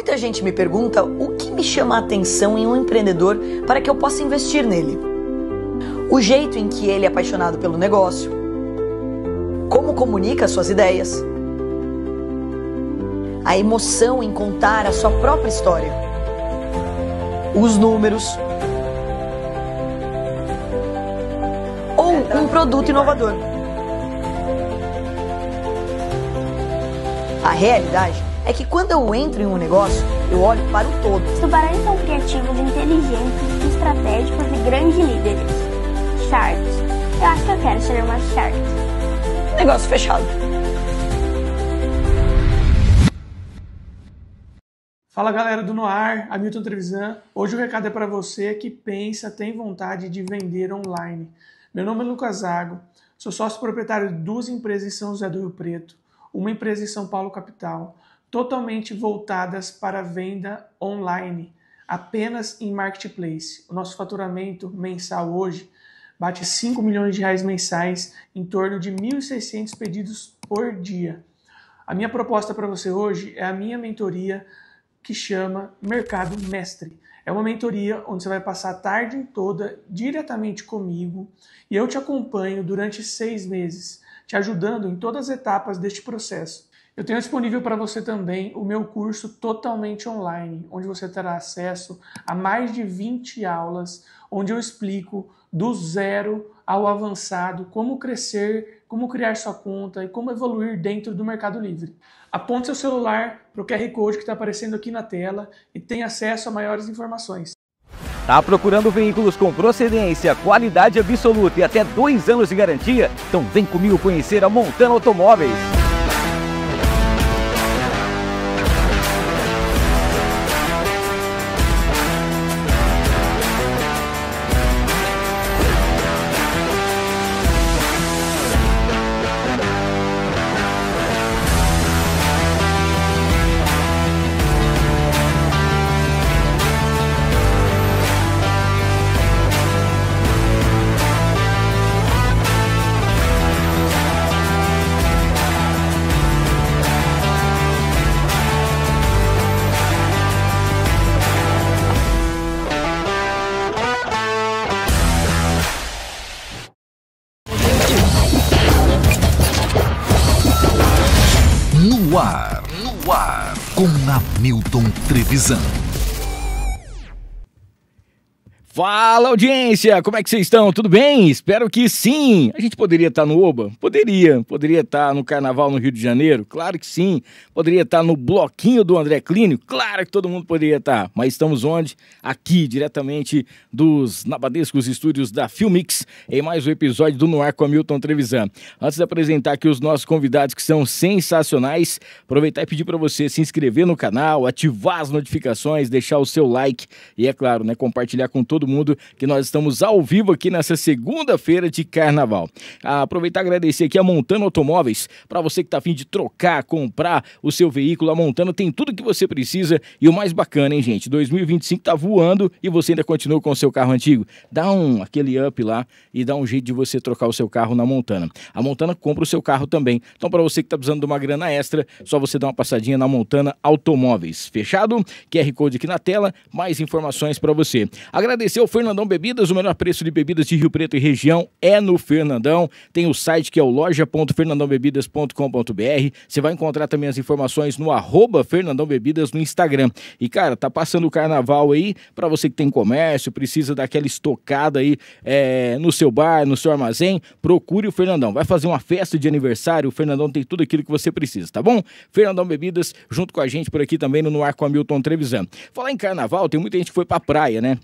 Muita gente me pergunta o que me chama a atenção em um empreendedor para que eu possa investir nele. O jeito em que ele é apaixonado pelo negócio, como comunica suas ideias, a emoção em contar a sua própria história, os números, ou um produto inovador. A realidade é que quando eu entro em um negócio, eu olho para o todo. Os tubarões são criativos, inteligentes, estratégicos e grandes líderes. Sharks. Eu acho que eu quero ser uma Shark. Negócio fechado. Fala galera do Noar, Hamilton Trevisan. Hoje o recado é para você que pensa, tem vontade de vender online. Meu nome é Lucas Zago, sou sócio proprietário de 2 empresas em São José do Rio Preto, uma empresa em São Paulo capital, totalmente voltadas para venda online, apenas em marketplace. O nosso faturamento mensal hoje bate 5 milhões de reais mensais, em torno de 1.600 pedidos por dia. A minha proposta para você hoje é a minha mentoria que chama Mercado Mestre. É uma mentoria onde você vai passar a tarde toda diretamente comigo e eu te acompanho durante 6 meses, te ajudando em todas as etapas deste processo. Eu tenho disponível para você também o meu curso totalmente online, onde você terá acesso a mais de 20 aulas, onde eu explico do zero ao avançado como crescer, como criar sua conta e como evoluir dentro do Mercado Livre. Aponte seu celular para o QR Code que está aparecendo aqui na tela e tenha acesso a maiores informações. Tá procurando veículos com procedência, qualidade absoluta e até 2 anos de garantia? Então vem comigo conhecer a Montana Automóveis. No ar, com Hamilton Trevisan. Fala audiência, como é que vocês estão? Tudo bem? Espero que sim. A gente poderia estar no Oba? Poderia estar no Carnaval no Rio de Janeiro? Claro que sim. Poderia estar no bloquinho do André Clínico? Claro que todo mundo poderia estar. Mas estamos onde? Aqui, diretamente dos nabadescos estúdios da Filmix, em mais um episódio do No Ar com Hamilton Trevisan. Antes de apresentar aqui os nossos convidados que são sensacionais, aproveitar e pedir para você se inscrever no canal, ativar as notificações, deixar o seu like e, é claro, né, compartilhar com todo mundo que nós estamos ao vivo aqui nessa segunda-feira de Carnaval. Aproveitar e agradecer aqui a Montana Automóveis, para você que está a fim de trocar, comprar o seu veículo. A Montana tem tudo que você precisa e o mais bacana, hein, gente? 2025 tá voando e você ainda continua com o seu carro antigo. Dá aquele up lá e dá um jeito de você trocar o seu carro na Montana. A Montana compra o seu carro também. Então, para você que está precisando de uma grana extra, só você dar uma passadinha na Montana Automóveis. Fechado? QR Code aqui na tela, mais informações para você. Agradecer ao Fernandão Bebidas, o menor preço de bebidas de Rio Preto e região é no Fernandão. Tem o site que é o loja.fernandãobebidas.com.br. Você vai encontrar também as informações no @fernandãobebidas no Instagram. E, cara, tá passando o carnaval aí, para você que tem comércio, precisa daquela estocada aí no seu bar, no seu armazém, procure o Fernandão. Vai fazer uma festa de aniversário, o Fernandão tem tudo aquilo que você precisa, tá bom? Fernandão Bebidas, junto com a gente por aqui também no Ar com Hamilton Trevisan. Falar em carnaval, tem muita gente que foi pra praia, né?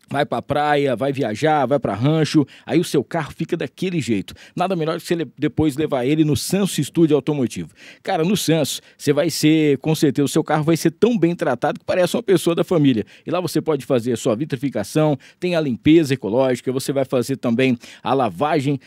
Vai pra praia, vai viajar, vai pra rancho, aí o seu carro fica daquele jeito. Nada melhor que você depois levar ele no Sanso Estúdio Automotivo. Cara, no Sanso, você vai ser, com certeza, o seu carro vai ser tão bem tratado que parece uma pessoa da família. E lá você pode fazer a sua vitrificação, tem a limpeza ecológica, você vai fazer também a lavagem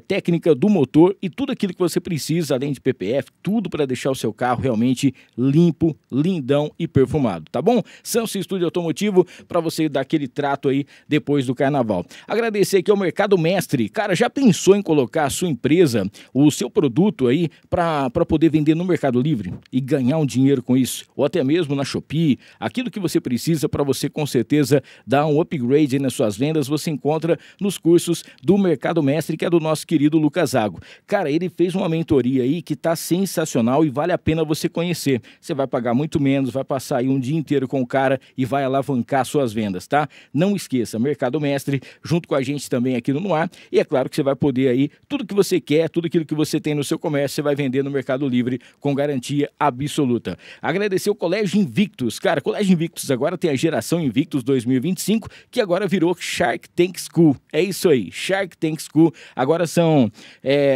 técnica do motor e tudo aquilo que você precisa, além de PPF, tudo para deixar o seu carro realmente limpo, lindão e perfumado, tá bom? Sanso Estúdio Automotivo, para você dar aquele trato aí depois do carnaval. Agradecer aqui ao Mercado Mestre. Cara, já pensou em colocar a sua empresa, o seu produto aí para poder vender no Mercado Livre e ganhar um dinheiro com isso? Ou até mesmo na Shopee, aquilo que você precisa para você com certeza dar um upgrade aí nas suas vendas, você encontra nos cursos do Mercado Mestre, que é do nosso querido Lucas Zago. Cara, ele fez uma mentoria aí que tá sensacional e vale a pena você conhecer. Você vai pagar muito menos, vai passar aí um dia inteiro com o cara e vai alavancar suas vendas, tá? Não esqueça, Mercado Mestre, junto com a gente também aqui no Noar, e é claro que você vai poder aí, tudo que você quer, tudo aquilo que você tem no seu comércio, você vai vender no Mercado Livre com garantia absoluta. Agradecer o Colégio Invictus. Cara, Colégio Invictus agora tem a geração Invictus 2025, que agora virou Shark Tank School. É isso aí, Shark Tank School. Agora são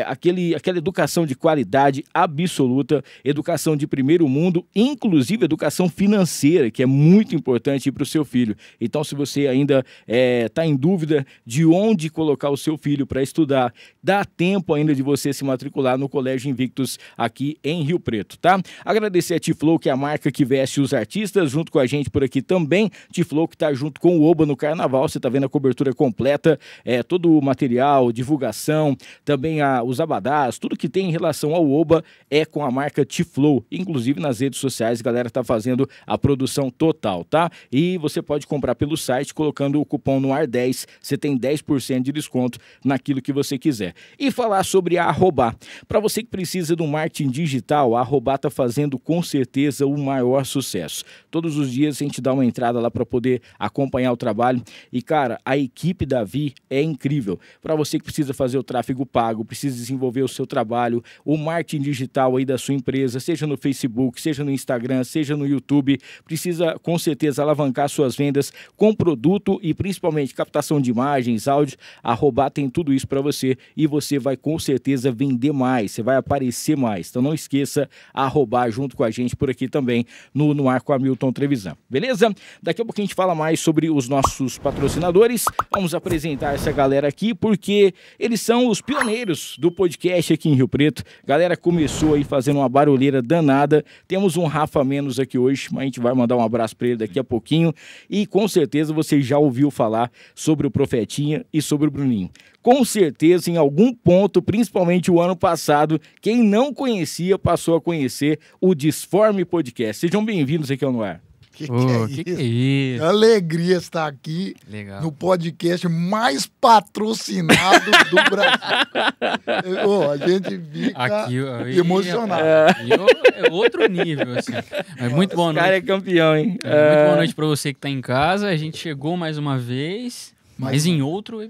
aquela educação de qualidade absoluta, educação de primeiro mundo, inclusive educação financeira, que é muito importante para o seu filho. Então, se você ainda está em dúvida de onde colocar o seu filho para estudar, dá tempo ainda de você se matricular no Colégio Invictus aqui em Rio Preto, tá? Agradecer a Tiflow, que é a marca que veste os artistas, junto com a gente por aqui também. Tiflow, que está junto com o Oba no Carnaval, você está vendo a cobertura completa, todo o material, divulgação, também os abadás, tudo que tem em relação ao Oba é com a marca Tiflow. Inclusive nas redes sociais, a galera está fazendo a produção total, tá? E você pode comprar pelo site colocando o cupom NOAR10, você tem 10% de desconto naquilo que você quiser. E falar sobre a Arrobá. Para você que precisa de um marketing digital, a Arrobá está fazendo com certeza o maior sucesso. Todos os dias a gente dá uma entrada lá para poder acompanhar o trabalho e, cara, a equipe da Vi é incrível. Para você que precisa fazer o tráfego pago, precisa desenvolver o seu trabalho, o marketing digital aí da sua empresa, seja no Facebook, seja no Instagram, seja no YouTube, precisa com certeza alavancar suas vendas com produto e principalmente captação de imagens, áudio. A Arrobá tem tudo isso para você e você vai com certeza vender mais, você vai aparecer mais. Então não esqueça a Arrobá junto com a gente por aqui também no Ar com Hamilton Trevisan. Beleza? Daqui a pouquinho a gente fala mais sobre os nossos patrocinadores. Vamos apresentar essa galera aqui porque eles são os pioneiros do podcast aqui em Rio Preto. A galera começou aí fazendo uma barulheira danada. Temos um Rafa Menos aqui hoje, mas a gente vai mandar um abraço para ele daqui a pouquinho. E com certeza você já ouviu falar sobre o Profetinha e sobre o Bruninho. Com certeza, em algum ponto, principalmente o ano passado, quem não conhecia passou a conhecer o Disforme Podcast. Sejam bem-vindos aqui ao Noar. Que é isso? Alegria estar aqui no podcast mais patrocinado do Brasil. A gente fica emocionado. É outro nível, assim. É muito bom. O cara é campeão, hein? Muito boa noite para você que está em casa. A gente chegou mais uma vez... Mas em outro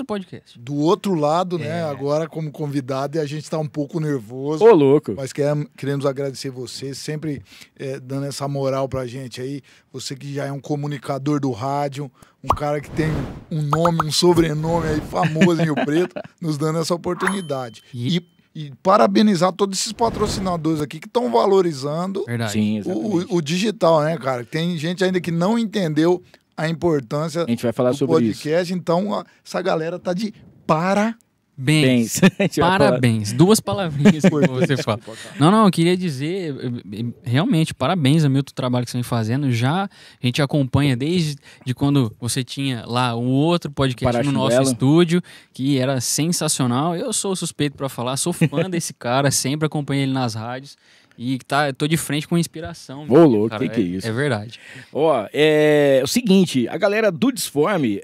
podcast. Do outro lado, né? Agora como convidado, e a gente tá um pouco nervoso. Ô, louco. Mas queremos agradecer você, sempre dando essa moral pra gente aí. Você que já é um comunicador do rádio, um cara que tem um nome, um sobrenome aí famoso em Rio Preto, nos dando essa oportunidade. E parabenizar todos esses patrocinadores aqui que estão valorizando o digital, né, cara? Tem gente ainda que não entendeu a importância a gente vai falar do sobre podcast, isso. Então essa galera tá de parabéns. Parabéns. Duas palavrinhas que você fala. Não, eu queria dizer, realmente, parabéns, Hamilton, o trabalho que você vem fazendo. Já a gente acompanha desde quando você tinha lá o outro podcast no nosso estúdio, que era sensacional. Eu sou suspeito para falar, sou fã desse cara, sempre acompanhei ele nas rádios. E tô de frente com inspiração. Ô, louco, que é isso? É verdade. Ó, é o seguinte, a galera do Disforme,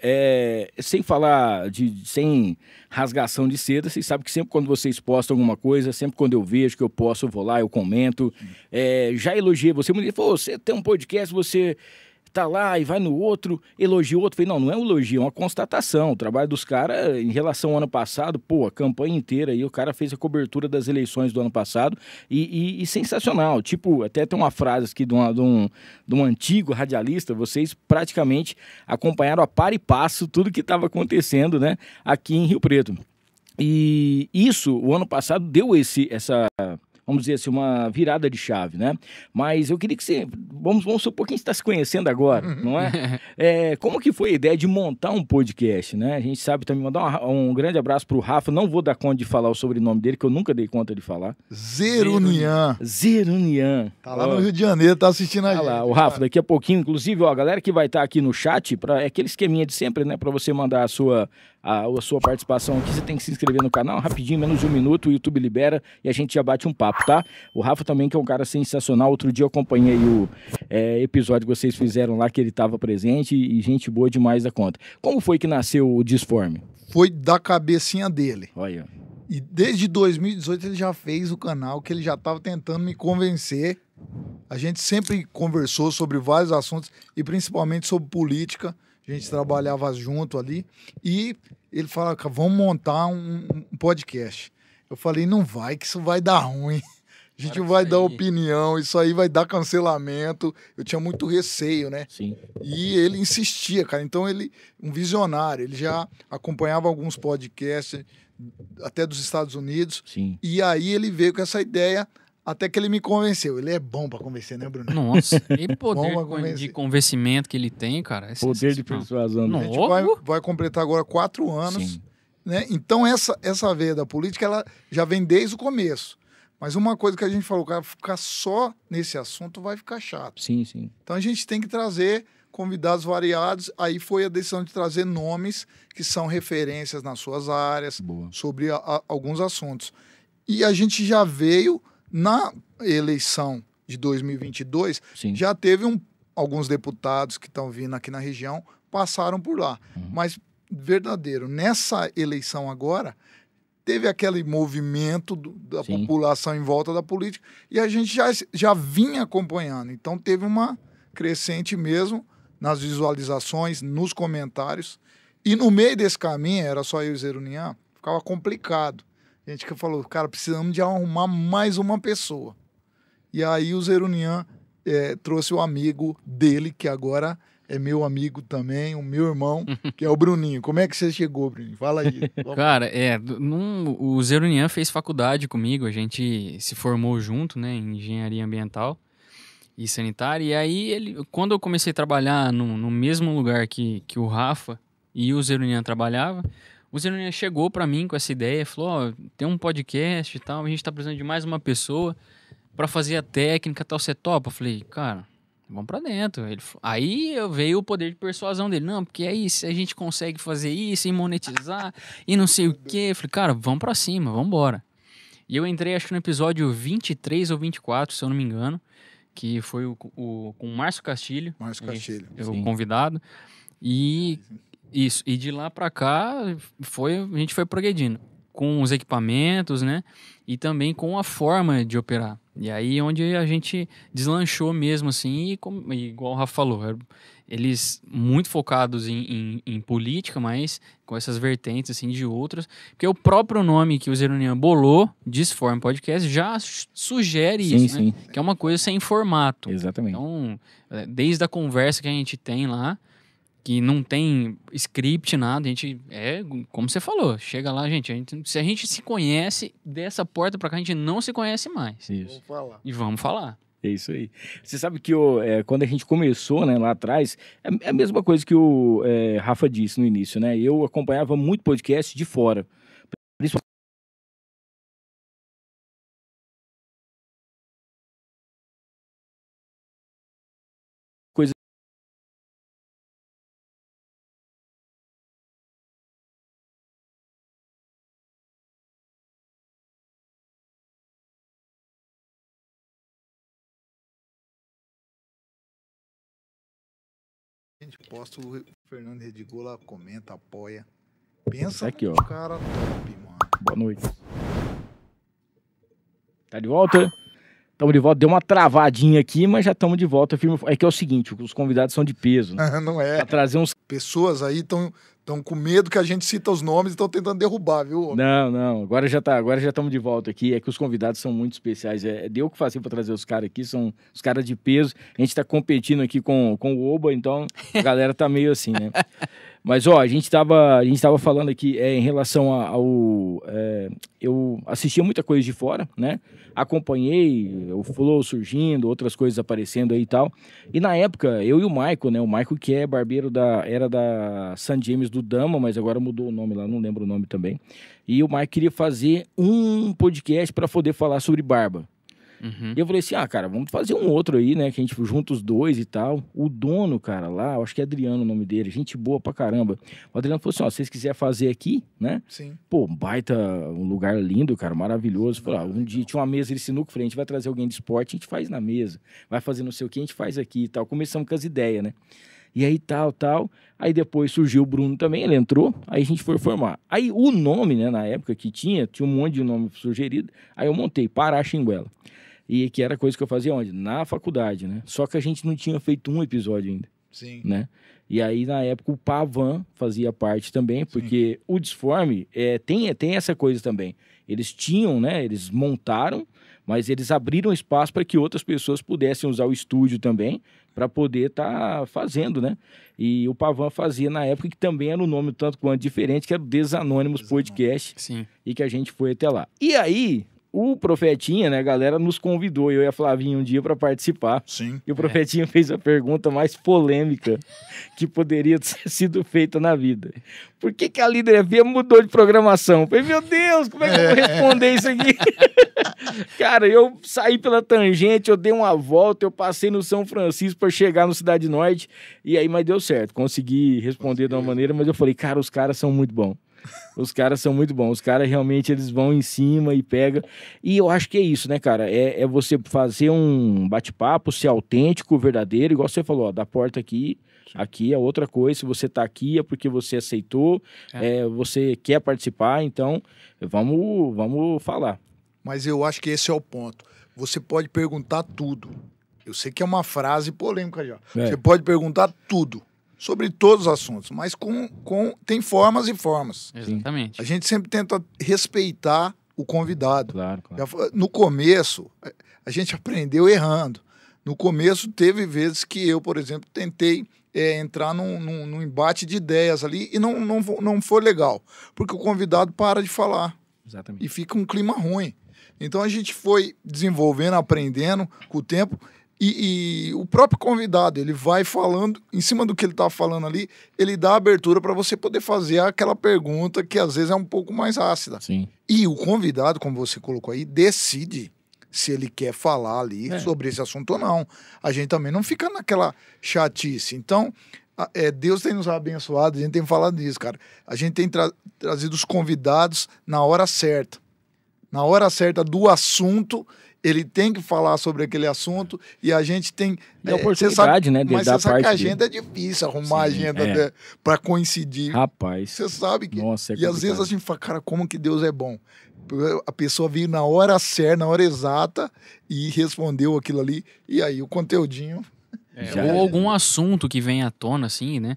sem falar sem rasgação de seda, vocês sabem que sempre quando vocês postam alguma coisa, sempre quando eu vejo que eu posto, eu vou lá, eu comento. Já elogiei você, mulher, você tem um podcast, você tá lá e vai no outro, elogia o outro. Falei, não é um elogio, é uma constatação. O trabalho dos caras, em relação ao ano passado, a campanha inteira aí, o cara fez a cobertura das eleições do ano passado e sensacional. Tipo, até tem uma frase aqui de um antigo radialista, vocês praticamente acompanharam a par e passo tudo que estava acontecendo, né, aqui em Rio Preto. E isso, o ano passado, deu vamos dizer assim, uma virada de chave, né? Mas eu queria que você, vamos supor que a gente está se conhecendo agora, não é? Como que foi a ideia de montar um podcast, né? A gente sabe também, mandar um grande abraço pro Rafa, não vou dar conta de falar o sobrenome dele, que eu nunca dei conta de falar. Zerunian. Tá lá no Rio de Janeiro, tá assistindo a gente. Lá, o Rafa, daqui a pouquinho, inclusive, ó, a galera que vai estar aqui no chat, é aquele esqueminha de sempre, né? Para você mandar a sua participação aqui, você tem que se inscrever no canal, rapidinho, menos de 1 minuto, o YouTube libera e a gente já bate um papo, tá? O Rafa também, que é um cara sensacional, outro dia eu acompanhei o episódio que vocês fizeram lá, que ele estava presente e gente boa demais da conta. Como foi que nasceu o Disforme? Foi da cabecinha dele. Olha. E desde 2018 ele já fez o canal, que ele já estava tentando me convencer. A gente sempre conversou sobre vários assuntos e principalmente sobre política. A gente trabalhava junto ali. E ele falava, vamos montar um podcast. Eu falei, não vai, que isso vai dar ruim. A gente vai dar opinião, isso aí vai dar cancelamento. Eu tinha muito receio, né? Sim. E ele insistia, cara. Então ele, um visionário, ele já acompanhava alguns podcasts, até dos Estados Unidos. Sim. E aí ele veio com essa ideia, até que ele me convenceu. Ele é bom pra convencer, né, Bruno? Nossa, e poder de convencimento que ele tem, cara. Poder de persuasão. A gente vai completar agora 4 anos. Sim. Né? Então essa veia da política, ela já vem desde o começo. Mas uma coisa que a gente falou, cara, ficar só nesse assunto vai ficar chato. Sim, sim. Então a gente tem que trazer convidados variados. Aí foi a decisão de trazer nomes que são referências nas suas áreas, sobre alguns assuntos. E a gente já veio na eleição de 2022, sim, já teve alguns deputados que estão vindo aqui na região, passaram por lá. Mas, verdadeiro, nessa eleição agora, teve aquele movimento da sim, população em volta da política e a gente já vinha acompanhando. Então, teve uma crescente mesmo nas visualizações, nos comentários. E no meio desse caminho, era só eu e o Zerunian, ficava complicado. A gente que falou, cara, precisamos de arrumar mais uma pessoa. E aí o Zerunian trouxe o amigo dele, que agora é meu amigo também, o meu irmão, que é o Bruninho. Como é que você chegou, Bruninho? Fala aí. Cara, o Zerunian fez faculdade comigo, a gente se formou junto, né, em engenharia ambiental e sanitária. E aí, quando eu comecei a trabalhar no mesmo lugar que o Rafa e o Zerunian trabalhava, o Zerunian chegou pra mim com essa ideia, falou, ó, tem um podcast e tal, a gente tá precisando de mais uma pessoa pra fazer a técnica e tal, você topa? Eu falei, cara, vamos pra dentro. Aí veio o poder de persuasão dele, não, porque aí se a gente consegue fazer isso e monetizar e não sei o quê. Eu falei, cara, vamos pra cima, vamos embora. E eu entrei, acho que no episódio 23 ou 24, se eu não me engano, que foi com o Márcio Castilho. Márcio Castilho. O convidado. E isso, e de lá pra cá a gente foi progredindo com os equipamentos, né? E também com a forma de operar. E aí onde a gente deslanchou mesmo, assim, e igual o Rafa falou, eles muito focados em política, mas com essas vertentes, assim, de outras. Porque o próprio nome que o Zerunian bolou, Disforme Podcast, já sugere isso, né? Que é uma coisa sem formato. Exatamente. Então, desde a conversa que a gente tem lá, que não tem script, nada, a gente, como você falou, chega lá, se a gente se conhece, dessa porta pra cá a gente não se conhece mais. Isso. Vamos falar. É isso aí. Você sabe que quando a gente começou, né, lá atrás, é a mesma coisa que o Rafa disse no início, né? Eu acompanhava muito podcast de fora. Principalmente coisa A gente posta, o Fernando Redigou lá, comenta, apoia. Pensa aqui, ó. Cara top, mano. Boa noite. Tá de volta? Estamos de volta. Deu uma travadinha aqui, mas já estamos de volta. É que é o seguinte, os convidados são de peso. Né? Não é. Pra trazer uns... Pessoas aí estão com medo que a gente cita os nomes e estão tentando derrubar, viu? Não. Agora já estamos de volta aqui. É que os convidados são muito especiais. Deu o que fazer para trazer os caras aqui. São os caras de peso. A gente está competindo aqui com o Oba, então a galera tá meio assim, né? Mas, ó, a gente tava falando aqui em relação ao... eu assistia muita coisa de fora, né? Acompanhei o Flow surgindo, outras coisas aparecendo aí e tal. E na época, eu e o Michael, né? O Michael que é barbeiro era da St. James do Dama, mas agora mudou o nome lá, não lembro o nome também. E o Michael queria fazer um podcast para poder falar sobre barba. Uhum. E eu falei assim, cara, vamos fazer um outro aí, né, que a gente junta os dois e tal. O dono, cara, lá, eu acho que é Adriano o nome dele, gente boa pra caramba. O Adriano falou assim, se vocês quiserem fazer aqui, né? Sim. Pô, baita, um lugar lindo, cara, maravilhoso. Falei, um dia tinha uma mesa de sinuca, falei, a gente vai trazer alguém de esporte, a gente faz na mesa. Vai fazer não sei o que, a gente faz aqui e tal. Começamos com as ideias, né? E aí tal. Aí depois surgiu o Bruno também, ele entrou, aí a gente foi formar. Aí o nome, né, na época que tinha um monte de nome sugerido, aí eu montei Paraxinguela. E que era coisa que eu fazia onde? Na faculdade, né? Só que a gente não tinha feito um episódio ainda. Sim. Né? E aí, na época, o Pavan fazia parte também, porque o Disforme tem essa coisa também. Eles tinham, né? Eles montaram, mas eles abriram espaço para que outras pessoas pudessem usar o estúdio também, para poder estar fazendo, né? E o Pavan fazia na época, que também era um nome tanto quanto diferente, que era o Desanônimos Podcast. Sim. E que a gente foi até lá. E aí... O Profetinha, né, a galera nos convidou, eu e a Flavinha um dia para participar. Sim. E o Profetinha fez a pergunta mais polêmica que poderia ter sido feita na vida. Por que a Líder FM mudou de programação? Eu falei, meu Deus, como é que eu vou responder isso aqui? Cara, eu saí pela tangente, eu dei uma volta, eu passei no São Francisco para chegar no Cidade Norte, e aí, mas deu certo, consegui responder de uma maneira, mas eu falei, cara, os caras são muito bons. Os caras são muito bons. Os caras realmente eles vão em cima e pegam. E eu acho que é isso, né, cara? É você fazer um bate-papo, ser autêntico, verdadeiro, igual você falou, ó, da porta aqui. Aqui é outra coisa. Se você tá aqui é porque você aceitou, você quer participar, então vamos falar. Mas eu acho que esse é o ponto. Você pode perguntar tudo. Eu sei que é uma frase polêmica já. Você pode perguntar tudo. Sobre todos os assuntos, mas tem formas e formas. Exatamente. A gente sempre tenta respeitar o convidado. Claro. No começo, a gente aprendeu errando. No começo, teve vezes que eu, por exemplo, tentei entrar num embate de ideias ali e não foi legal, porque o convidado para de falar. Exatamente. E fica um clima ruim. Então, a gente foi desenvolvendo, aprendendo com o tempo. E o próprio convidado, ele vai falando, em cima do que ele está falando ali, ele dá abertura para você poder fazer aquela pergunta que às vezes é um pouco mais ácida. Sim. E o convidado, como você colocou aí, decide se ele quer falar ali sobre esse assunto ou não. A gente também não fica naquela chatice. Então, Deus tem nos abençoado, a gente tem falado disso, cara. A gente tem trazido os convidados na hora certa. Na hora certa do assunto, ele tem que falar sobre aquele assunto e a gente tem... É oportunidade, né? Mas você sabe que a agenda é difícil, arrumar a agenda para coincidir. Rapaz. Você sabe que... Nossa, e às vezes a gente fala, cara, como que Deus é bom. A pessoa veio na hora certa, na hora exata e respondeu aquilo ali. E aí o conteúdinho... Ou algum assunto que vem à tona, assim, né?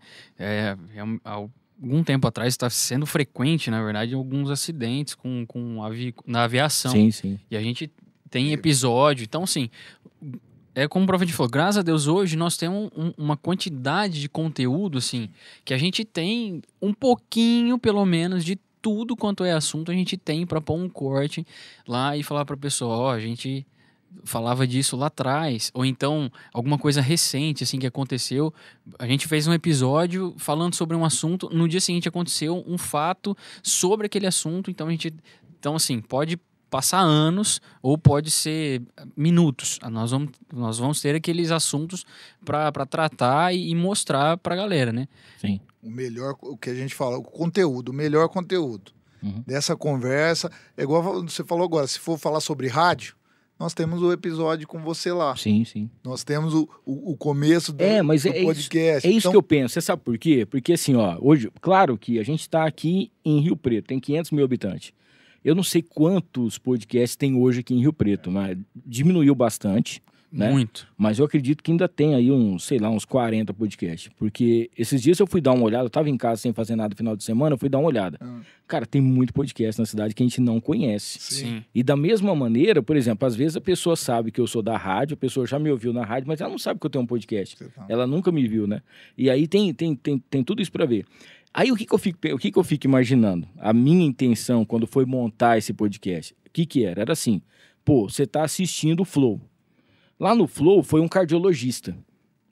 Algum tempo atrás está sendo frequente, na verdade, alguns acidentes na aviação. Sim. E a gente tem episódio. Então, assim, como o Profeta falou, graças a Deus hoje nós temos uma quantidade de conteúdo, assim, que a gente tem um pouquinho, pelo menos, de tudo quanto é assunto, a gente tem para pôr um corte lá e falar para a pessoa, a gente falava disso lá atrás, ou então alguma coisa recente, assim, que aconteceu. A gente fez um episódio falando sobre um assunto, no dia seguinte aconteceu um fato sobre aquele assunto, então assim, pode passar anos ou pode ser minutos. Nós vamos ter aqueles assuntos para tratar e mostrar para a galera, né? Sim. O que a gente fala, o melhor conteúdo dessa conversa. É igual você falou agora, se for falar sobre rádio, nós temos o episódio com você lá. Sim. Nós temos o começo do podcast. É isso que eu penso. Você sabe por quê? Porque assim, hoje, claro que a gente está aqui em Rio Preto, tem 500 mil habitantes. Eu não sei quantos podcasts tem hoje aqui em Rio Preto, mas diminuiu bastante. Né? Muito. Mas eu acredito que ainda tem aí uns 40 podcasts. Porque esses dias eu fui dar uma olhada, eu tava em casa sem fazer nada no final de semana, eu fui dar uma olhada. Cara, tem muito podcast na cidade que a gente não conhece. Sim. E da mesma maneira, por exemplo, às vezes a pessoa sabe que eu sou da rádio, a pessoa já me ouviu na rádio, mas ela não sabe que eu tenho um podcast. Ela nunca me viu, né? E aí tem tudo isso pra ver. Aí o que que eu fico imaginando? A minha intenção quando foi montar esse podcast, o que era? Era assim, pô, você tá assistindo o Flow. Lá no Flow foi um cardiologista.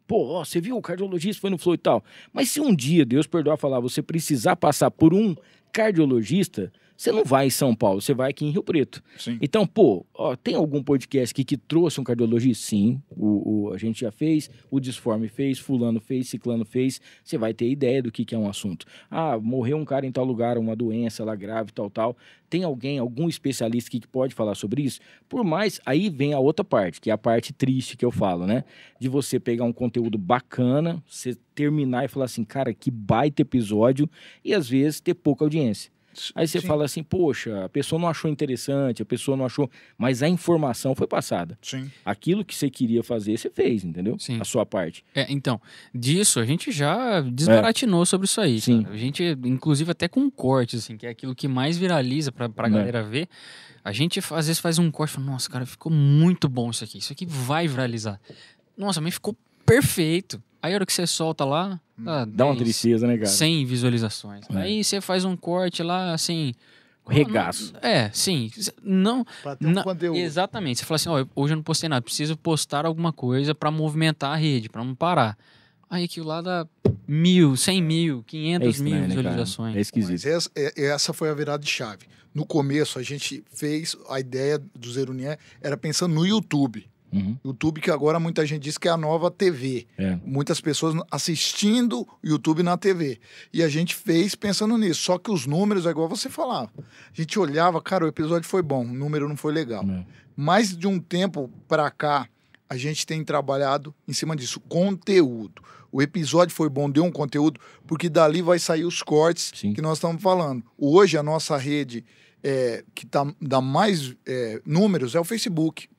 Pô, ó, você viu o cardiologista foi no Flow e tal. Mas se um dia, Deus perdoar falar, você precisar passar por um cardiologista, você não vai em São Paulo, você vai aqui em Rio Preto. Sim. Então, pô, ó, tem algum podcast aqui que trouxe um cardiologista? Sim, a gente já fez, o Disforme fez, fulano fez, ciclano fez, você vai ter ideia do que é um assunto. Ah, morreu um cara em tal lugar, uma doença lá grave, tal. Tem algum especialista aqui que pode falar sobre isso? Por mais, aí vem a outra parte, que é a parte triste que eu falo, né? De você pegar um conteúdo bacana, você terminar e falar assim, cara, que baita episódio, e às vezes ter pouca audiência. Aí você fala assim, poxa, a pessoa não achou interessante, a pessoa não achou, mas a informação foi passada. Sim. Aquilo que você queria fazer, você fez, entendeu? Sim. A sua parte. Então, disso a gente já desbaratinou sobre isso aí. Sim. Cara. A gente, inclusive, até com cortes, assim, que é aquilo que mais viraliza pra galera ver. A gente, às vezes, faz um corte e fala, nossa, cara, ficou muito bom isso aqui vai viralizar. Nossa, mas ficou perfeito. Aí a hora que você solta lá, dá uma tristeza, né, cara? 100 visualizações. Aí você faz um corte lá, assim... Regaço. Sim. Não, Pra ter um conteúdo. Exatamente. Você fala assim, ó, hoje eu não postei nada, preciso postar alguma coisa pra movimentar a rede, pra não parar. Aí aquilo lá dá 1.000, 100.000, 500 mil visualizações. É esquisito. Mas essa foi a virada de chave. No começo, a gente fez a ideia do Zero União, era pensando no YouTube. YouTube, que agora muita gente diz que é a nova TV. Muitas pessoas assistindo YouTube na TV. E a gente fez pensando nisso. Só que os números, é igual você falava. A gente olhava, cara, o episódio foi bom, o número não foi legal. Mais de um tempo pra cá, a gente tem trabalhado em cima disso. Conteúdo. O episódio foi bom, deu um conteúdo, porque dali vai sair os cortes que nós estamos falando. Hoje, a nossa rede que dá mais números é o Facebook.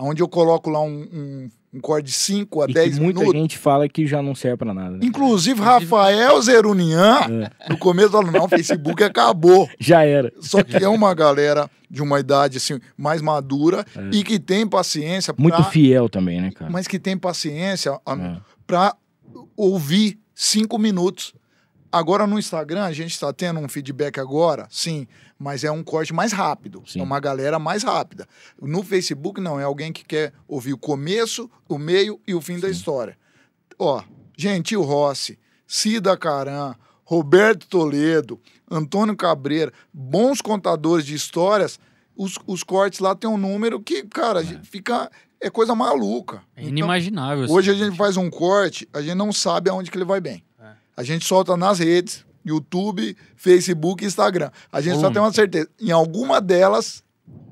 Onde eu coloco lá um corte de 5 a 10 minutos. Muita gente fala que já não serve pra nada. Né? Inclusive, Rafael Zerunian, no começo falou, não, o Facebook acabou. Já era. Só que é uma galera de uma idade assim, mais madura e que tem paciência. Muito fiel também, né, cara? Mas que tem paciência pra ouvir 5 minutos. Agora no Instagram, a gente está tendo um feedback agora, sim, mas é um corte mais rápido. Sim. É uma galera mais rápida. No Facebook, não, é alguém que quer ouvir o começo, o meio e o fim da história. Ó, Gentil Rossi, Cida Caran, Roberto Toledo, Antônio Cabreira, bons contadores de histórias, os cortes lá tem um número que, cara, fica... É coisa maluca. É inimaginável. Então, hoje a gente faz um corte, a gente não sabe aonde que ele vai bem. A gente solta nas redes, YouTube, Facebook e Instagram. A gente só tem uma certeza. Em alguma delas,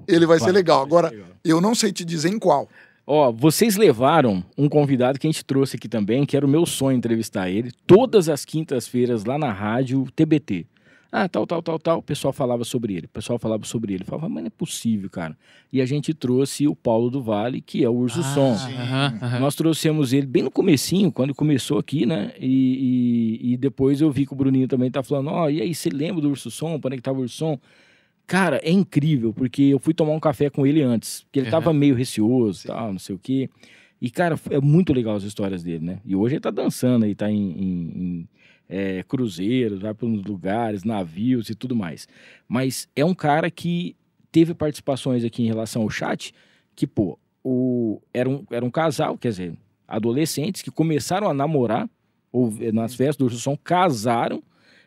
ele vai ser legal. Agora, eu não sei te dizer em qual. Ó, vocês levaram um convidado que a gente trouxe aqui também, que era o meu sonho entrevistar ele, todas as quintas-feiras lá na rádio TBT. Ah, tal. O pessoal falava sobre ele. Falava, mas não é possível, cara. E a gente trouxe o Paulo do Vale, que é o Urso Som. Nós trouxemos ele bem no comecinho, quando começou aqui, né? E depois eu vi que o Bruninho também tá falando, e aí, você lembra do Urso Som? Quando é que tava o Urso Som? Cara, é incrível, porque eu fui tomar um café com ele antes, porque ele tava meio receoso, tal, não sei o quê. E, cara, é muito legal as histórias dele, né? E hoje ele tá dançando aí, tá em cruzeiros, vai para uns lugares, navios e tudo mais. Mas é um cara que teve participações aqui em relação ao chat, que, pô, era um casal, quer dizer, adolescentes que começaram a namorar, ou nas festas do Urso Som, casaram,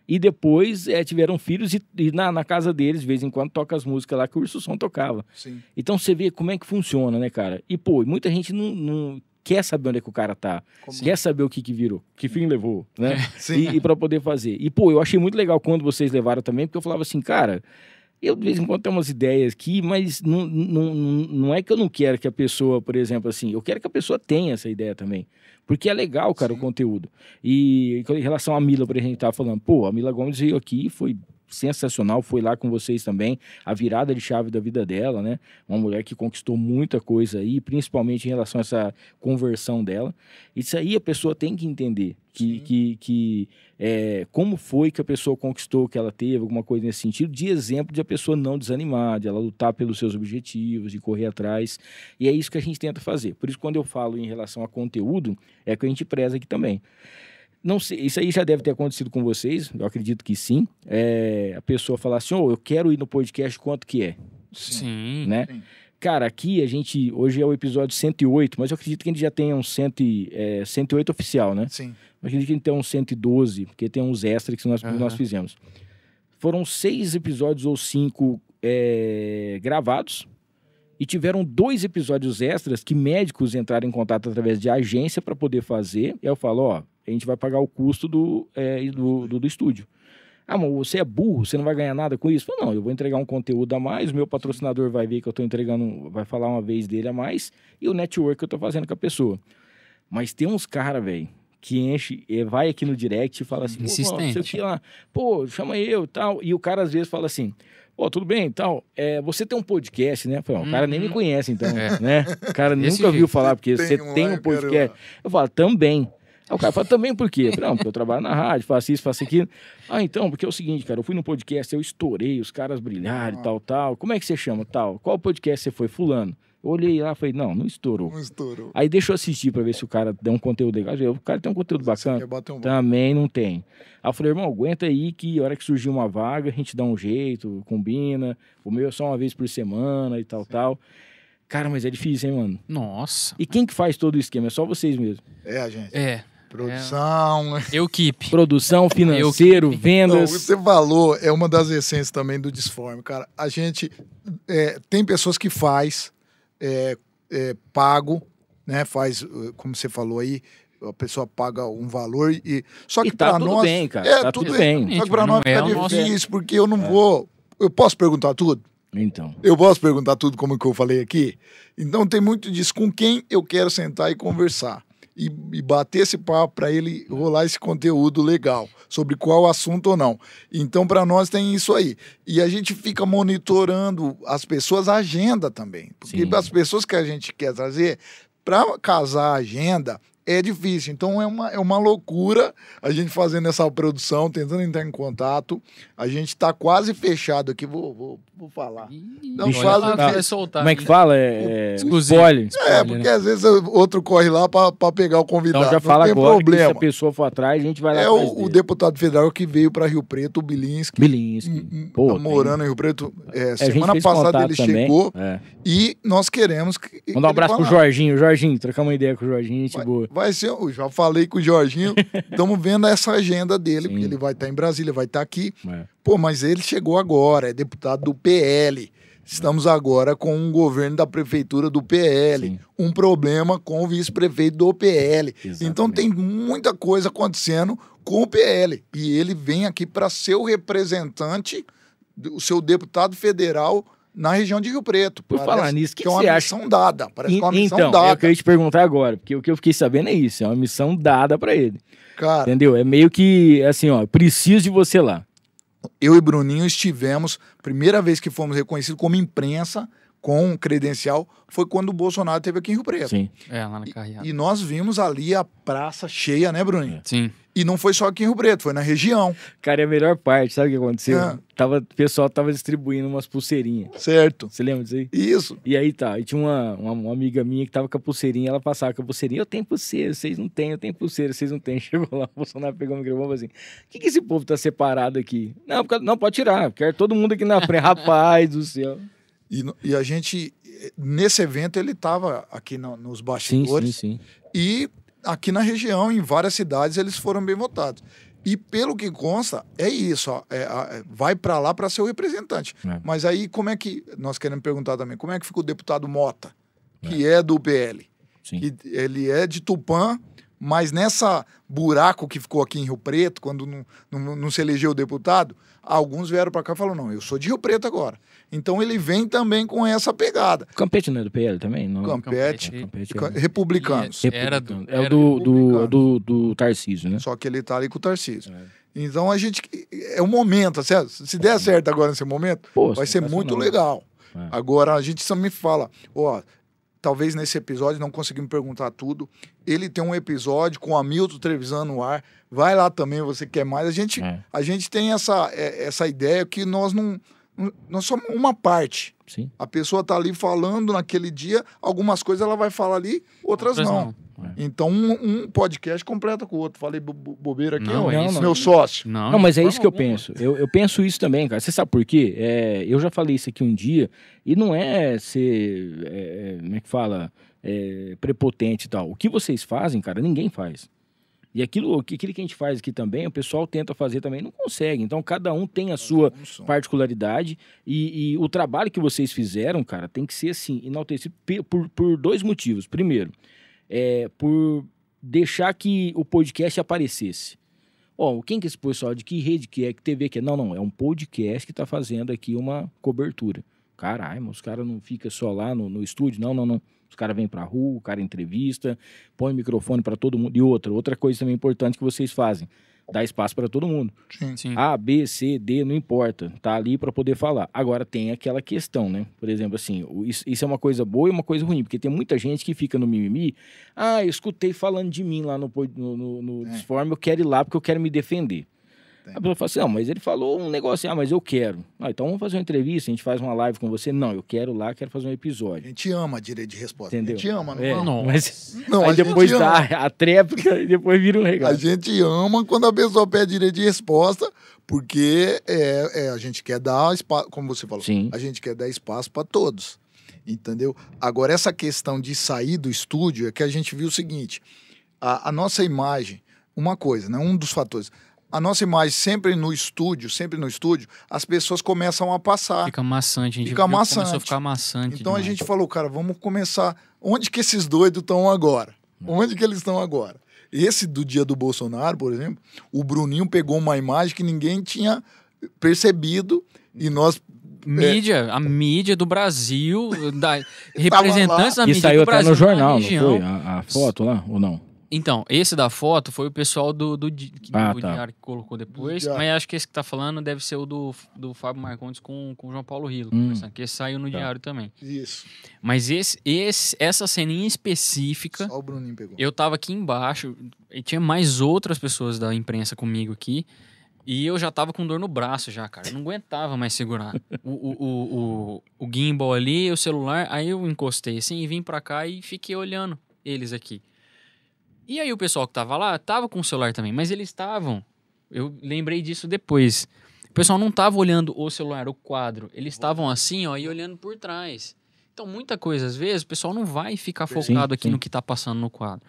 e depois tiveram filhos e na casa deles, de vez em quando, toca as músicas lá que o Urso Som tocava. Sim. Então você vê como é que funciona, né, cara? E, pô, muita gente não quer saber onde é que o cara tá, quer saber o que virou, que fim levou, né? E pra poder fazer. E, pô, eu achei muito legal quando vocês levaram também, porque eu falava assim, cara, eu de vez em quando tenho umas ideias aqui, mas não é que eu não quero que a pessoa, por exemplo, assim, eu quero que a pessoa tenha essa ideia também. Porque é legal, cara, o conteúdo. E em relação à Mila, por exemplo, a gente tava falando, pô, a Mila Gomes veio aqui, foi sensacional, foi lá com vocês também, a virada de chave da vida dela, né? Uma mulher que conquistou muita coisa aí, principalmente em relação a essa conversão dela. Isso aí a pessoa tem que entender, como foi que a pessoa conquistou o que ela teve, alguma coisa nesse sentido, de exemplo de a pessoa não desanimar, de ela lutar pelos seus objetivos, de correr atrás, e é isso que a gente tenta fazer. Por isso, quando eu falo em relação a conteúdo, é que a gente preza aqui também. não sei, isso aí já deve ter acontecido com vocês, eu acredito que sim. A pessoa falar assim, eu quero ir no podcast, quanto que é? Sim. Né? Sim. Cara, aqui hoje é o episódio 108, mas eu acredito que a gente já tenha uns 108 oficial, né? Sim. Eu acredito que a gente tem uns 112, porque tem uns extras que nós fizemos. Foram 6 episódios ou 5 gravados e tiveram 2 episódios extras que médicos entraram em contato através de agência para poder fazer. E eu falo, a gente vai pagar o custo do estúdio. Ah, mas você é burro, você não vai ganhar nada com isso? Eu falo, não, eu vou entregar um conteúdo a mais, o meu patrocinador vai ver que eu estou entregando, vai falar uma vez dele a mais, e o network que eu estou fazendo com a pessoa. Mas tem uns caras, velho, que enche, vai aqui no direct e fala assim, insistente. Pô, chama eu e tal. E o cara às vezes fala assim, tudo bem e tal, você tem um podcast, né? Eu falo, o cara nem me conhece, então, né? O cara nunca ouviu falar, porque você tem um podcast. Eu falo, também. Aí o cara fala, também por quê? Eu falo, não, porque eu trabalho na rádio, faço isso, faço aquilo. Então, porque é o seguinte, cara, eu fui no podcast, eu estourei, os caras brilharam e tal. Como é que você chama, tal? Qual podcast você foi? Fulano. Eu olhei lá e falei, não estourou. Não estourou. Aí deixa eu assistir pra ver se o cara deu um conteúdo legal. O cara tem um conteúdo bacana. Também não tem. Aí eu falei, irmão, aguenta aí que a hora que surgir uma vaga, a gente dá um jeito, combina. O meu é só uma vez por semana e tal. Cara, mas é difícil, hein, mano? Nossa. E quem que faz todo o esquema? É só vocês mesmo. A gente. Produção. Equipe. Produção, financeiro, vendas. Não, você falou, é uma das essências também do Disforme, cara. A gente tem pessoas que faz pago, né? Faz, como você falou aí, a pessoa paga um valor só que para nós... tudo bem, cara. Tá tudo bem. Só que para nós fica difícil, porque eu não vou... Eu posso perguntar tudo? Então. Eu posso perguntar tudo como que eu falei aqui? Então tem muito disso. Com quem eu quero sentar e conversar? E bater esse papo para ele rolar esse conteúdo legal, sobre qual assunto ou não. Então, para nós tem isso aí. E a gente fica monitorando as pessoas, a agenda também. Porque as pessoas que a gente quer trazer, para casar a agenda, é difícil. Então, é uma loucura a gente fazendo essa produção, tentando entrar em contato. A gente está quase fechado aqui. Vou falar. Não faz soltar. Como é que fala? Spoiler. Porque às vezes outro corre lá para pegar o convidado. Então já fala agora que se a pessoa for atrás, a gente vai lá atrás o deputado federal que veio para Rio Preto, o Bilinski. Tá morando em Rio Preto. Semana passada ele chegou e nós queremos... Mandar um abraço pro Jorginho. Jorginho, trocar uma ideia com o Jorginho, gente boa. Vai ser, eu já falei com o Jorginho, estamos vendo essa agenda dele, porque ele vai estar em Brasília, vai estar aqui. Pô, mas ele chegou agora, é deputado do PL. Estamos agora com um governo da prefeitura do PL, um problema com o vice-prefeito do PL. Exatamente. Então tem muita coisa acontecendo com o PL. E ele vem aqui para ser o representante, o seu deputado federal na região de Rio Preto. Por falar nisso, que é uma missão dada. Parece uma missão dada. Então, eu queria te perguntar agora, porque o que eu fiquei sabendo é isso, é uma missão dada para ele. Cara, entendeu? É meio que assim, preciso de você lá. Eu e Bruninho estivemos, primeira vez que fomos reconhecidos como imprensa, com credencial, foi quando o Bolsonaro esteve aqui em Rio Preto. Sim. Lá na carreata. E nós vimos ali a praça cheia, né, Bruninho? Sim. E não foi só aqui em Rio Preto, foi na região. Cara, é a melhor parte, sabe o que aconteceu? O pessoal tava distribuindo umas pulseirinhas. Certo. Você lembra disso aí? Isso. E aí e tinha uma amiga minha que tava com a pulseirinha, ela passava com a pulseirinha, eu tenho pulseira, vocês não têm, eu tenho pulseira, vocês não têm. Chegou lá, o Bolsonaro pegou o microfone e falou assim, o que esse povo tá separado aqui? Não, pode tirar, quero todo mundo aqui na frente. Rapaz do céu. E a gente, nesse evento, ele tava aqui nos bastidores. Sim. E aqui na região, em várias cidades, eles foram bem votados. E pelo que consta, é isso, vai para lá para ser o representante. Mas aí, como é que, nós queremos perguntar também, como é que fica o deputado Mota, que é do PL? Que ele é de Tupã, mas nessa buraco que ficou aqui em Rio Preto, quando não se elegeu o deputado, alguns vieram para cá e falaram, não, eu sou de Rio Preto agora. Então ele vem também com essa pegada. Campeche não é do PL também? Não. Campeche republicanos. Era do Tarcísio, né? Só que ele tá ali com o Tarcísio. Então a gente... É um momento, se der certo agora nesse momento, vai ser muito legal. Agora a gente também fala, talvez nesse episódio não conseguimos perguntar tudo. Ele tem um episódio com o Hamilton Trevisan no ar. Vai lá também, você quer mais. A gente tem essa ideia que nós somos uma parte. Sim. A pessoa tá ali falando naquele dia, algumas coisas ela vai falar ali, outras não. Então, um podcast completa com o outro. Falei bobeira aqui, Não, é isso. meu sócio. Não, mas é isso que eu penso. Eu penso isso também, cara. Você sabe por quê? Eu já falei isso aqui um dia, e não é ser, como é que fala, prepotente e tal. O que vocês fazem, cara, ninguém faz. E aquilo que a gente faz aqui também, o pessoal tenta fazer também, não consegue. Então, cada um tem a sua particularidade e o trabalho que vocês fizeram, cara, tem que ser, assim, enaltecido por dois motivos. Primeiro, por deixar que o podcast aparecesse. Quem que é esse pessoal? De que rede que é? Que TV que é? Não, é um podcast que está fazendo aqui uma cobertura. Caralho, mas os caras não ficam só lá no estúdio? Não. Os caras vêm pra rua, o cara entrevista, põe o microfone para todo mundo. E outra coisa também importante que vocês fazem, dá espaço para todo mundo. Sim. A, B, C, D, não importa. Tá ali para poder falar. Agora tem aquela questão, né? Por exemplo, assim, isso é uma coisa boa e uma coisa ruim, porque tem muita gente que fica no mimimi. Eu escutei falando de mim lá no Disform, eu quero ir lá porque eu quero me defender. A pessoa fala assim, não, mas ele falou um negócio assim, mas eu quero. Então vamos fazer uma entrevista, a gente faz uma live com você. Não, eu quero lá, quero fazer um episódio. A gente ama direito de resposta. Entendeu? A gente ama, não Não. Mas Não, aí depois dá a tréplica e depois vira um regalo. A gente ama quando a pessoa pede direito de resposta, porque a gente quer dar espaço, como você falou, Sim. A gente quer dar espaço para todos, entendeu? Agora, essa questão de sair do estúdio é que a gente viu o seguinte, a nossa imagem, uma coisa, né? Um dos fatores... A nossa imagem sempre no estúdio, as pessoas começam a passar. Fica maçante. A gente maçante. Começou a ficar maçante. Então demais. a gente falou, cara, vamos começar... Onde que esses doidos estão agora? Onde que eles estão agora? Esse do dia do Bolsonaro, por exemplo, o Bruninho pegou uma imagem que ninguém tinha percebido e nós... A mídia do Brasil, representantes da E mídia saiu do até Brasil no jornal, na não foi? A foto lá, ou não? Então, esse da foto foi o pessoal do tá. diário que colocou depois, Diário. mas acho que esse que tá falando deve ser o do Fábio Marcondes com o João Paulo Rilo, que esse saiu no diário também. Isso. Mas essa ceninha específica, Só o Bruninho pegou. eu tava aqui embaixo e tinha mais outras pessoas da imprensa comigo aqui, e eu já tava com dor no braço já, cara. Eu não aguentava mais segurar. O gimbal ali, o celular, aí eu encostei assim e vim pra cá e fiquei olhando eles aqui. E aí o pessoal que tava lá, tava com o celular também, mas eles estavam, eu lembrei disso depois, o pessoal não tava olhando o celular, o quadro, eles estavam assim, ó, e olhando por trás. Então, muita coisa, às vezes, o pessoal não vai ficar focado aqui no que tá passando no quadro.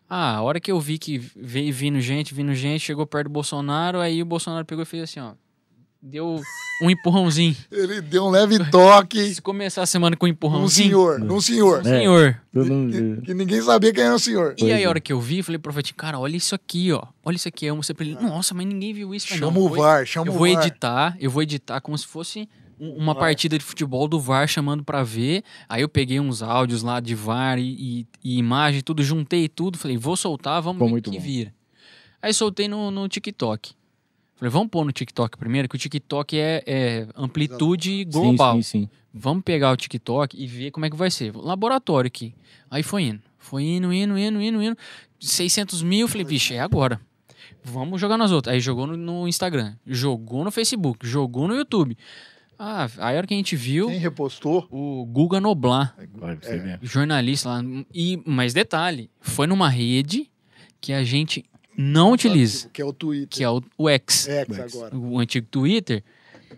A hora que eu vi que veio vindo gente, chegou perto do Bolsonaro, aí o Bolsonaro pegou e fez assim, ó, deu um empurrãozinho. Ele deu um leve toque. Se começar a semana com um empurrãozinho... Num senhor. Senhor. Que ninguém sabia quem era o senhor. E aí, a hora que eu vi, falei pro Profetinho, cara, olha isso aqui, ó. Olha isso aqui. Eu mostrei pra ele, nossa, mas ninguém viu isso. Chama o VAR, chama o VAR. Eu vou editar como se fosse uma partida de futebol do VAR chamando pra ver. Aí eu peguei uns áudios lá de VAR e imagem, tudo, juntei tudo. Falei, vou soltar, vamos ver o que vira. Aí soltei no TikTok. Falei, vamos pôr no TikTok primeiro, que o TikTok é amplitude global. Sim. Vamos pegar o TikTok e ver como é que vai ser. Laboratório aqui. Aí foi indo. 600 mil, falei, vixe, é agora. Vamos jogar nas outras. Aí jogou no Instagram, jogou no Facebook, jogou no YouTube. Aí a hora que a gente viu... Quem repostou? O Guga Noblar, jornalista lá. Mas detalhe, foi numa rede que a gente não utiliza. Que é o Twitter. Que é o X. Agora. O antigo Twitter.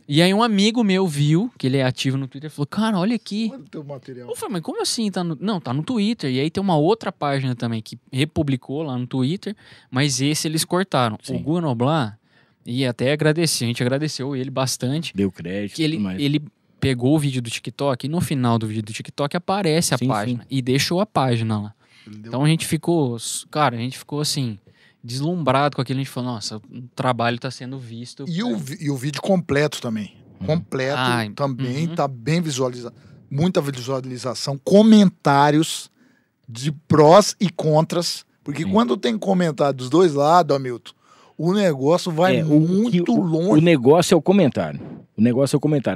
E aí um amigo meu viu, que ele é ativo no Twitter, falou, cara, olha aqui. Olha o teu material. Eu falei, mas como assim? Não, tá no Twitter. E aí tem uma outra página também que republicou lá no Twitter, mas esse eles cortaram. Sim. O Guga Noblar, e até agradecer, a gente agradeceu ele bastante. Deu crédito. Que ele pegou o vídeo do TikTok e no final do vídeo do TikTok aparece a página. E deixou a página lá. Então a gente ficou assim... deslumbrado com aquilo, a gente falou, nossa, o trabalho está sendo visto. E o vídeo completo também. Completo também, tá bem visualizado. Muita visualização, comentários de prós e contras, porque quando tem comentário dos dois lados, Hamilton, o negócio vai muito longe. O negócio é o comentário.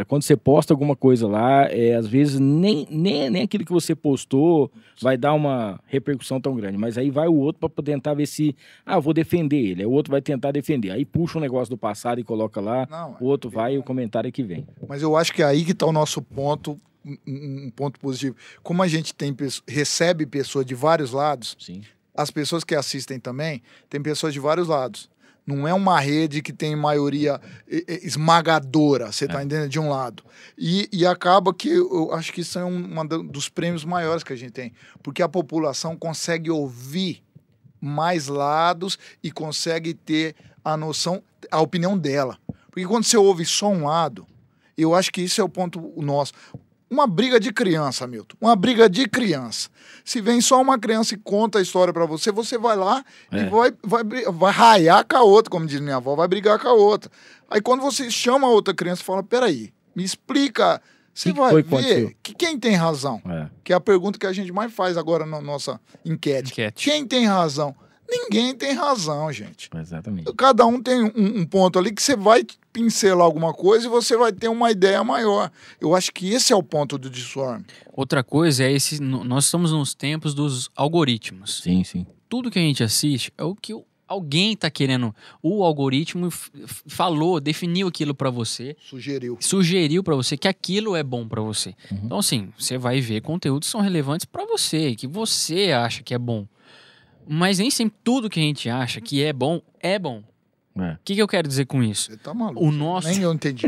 Quando você posta alguma coisa lá, às vezes nem aquilo que você postou vai dar uma repercussão tão grande. Mas aí vai o outro para tentar ver se... vou defender ele. Aí o outro vai tentar defender. Aí puxa um negócio do passado e coloca lá. O outro vai e o comentário é que vem. Mas eu acho que é aí que está o nosso ponto, um ponto positivo. Como a gente recebe pessoas de vários lados... Sim. as pessoas que assistem também, tem pessoas de vários lados. Não é uma rede que tem maioria esmagadora, você tá entendendo? De um lado. E acaba que eu acho que isso é um dos prêmios maiores que a gente tem. Porque a população consegue ouvir mais lados e consegue ter a noção, a opinião dela. Porque quando você ouve só um lado, eu acho que isso é o ponto nosso. Uma briga de criança, Milton. Uma briga de criança. Se vem só uma criança e conta a história pra você, você vai lá e vai raiar com a outra, como diz minha avó, vai brigar com a outra. Aí quando você chama a outra criança e fala, peraí, me explica, você vai ver que quem tem razão. Que é a pergunta que a gente mais faz agora na nossa enquete. Quem tem razão? Ninguém tem razão, gente. Exatamente. Cada um tem um ponto ali que você vai pincelar alguma coisa e você vai ter uma ideia maior. Eu acho que esse é o ponto do Disforme. Outra coisa é nós estamos nos tempos dos algoritmos. Sim, sim. Tudo que a gente assiste é o que alguém está querendo. O algoritmo falou, definiu aquilo para você. Sugeriu para você que aquilo é bom para você. Então, assim, você vai ver conteúdos que são relevantes para você, que você acha que é bom. Mas nem sempre tudo que a gente acha que é bom, é bom. O que eu quero dizer com isso? Você tá maluco. Nem eu entendi.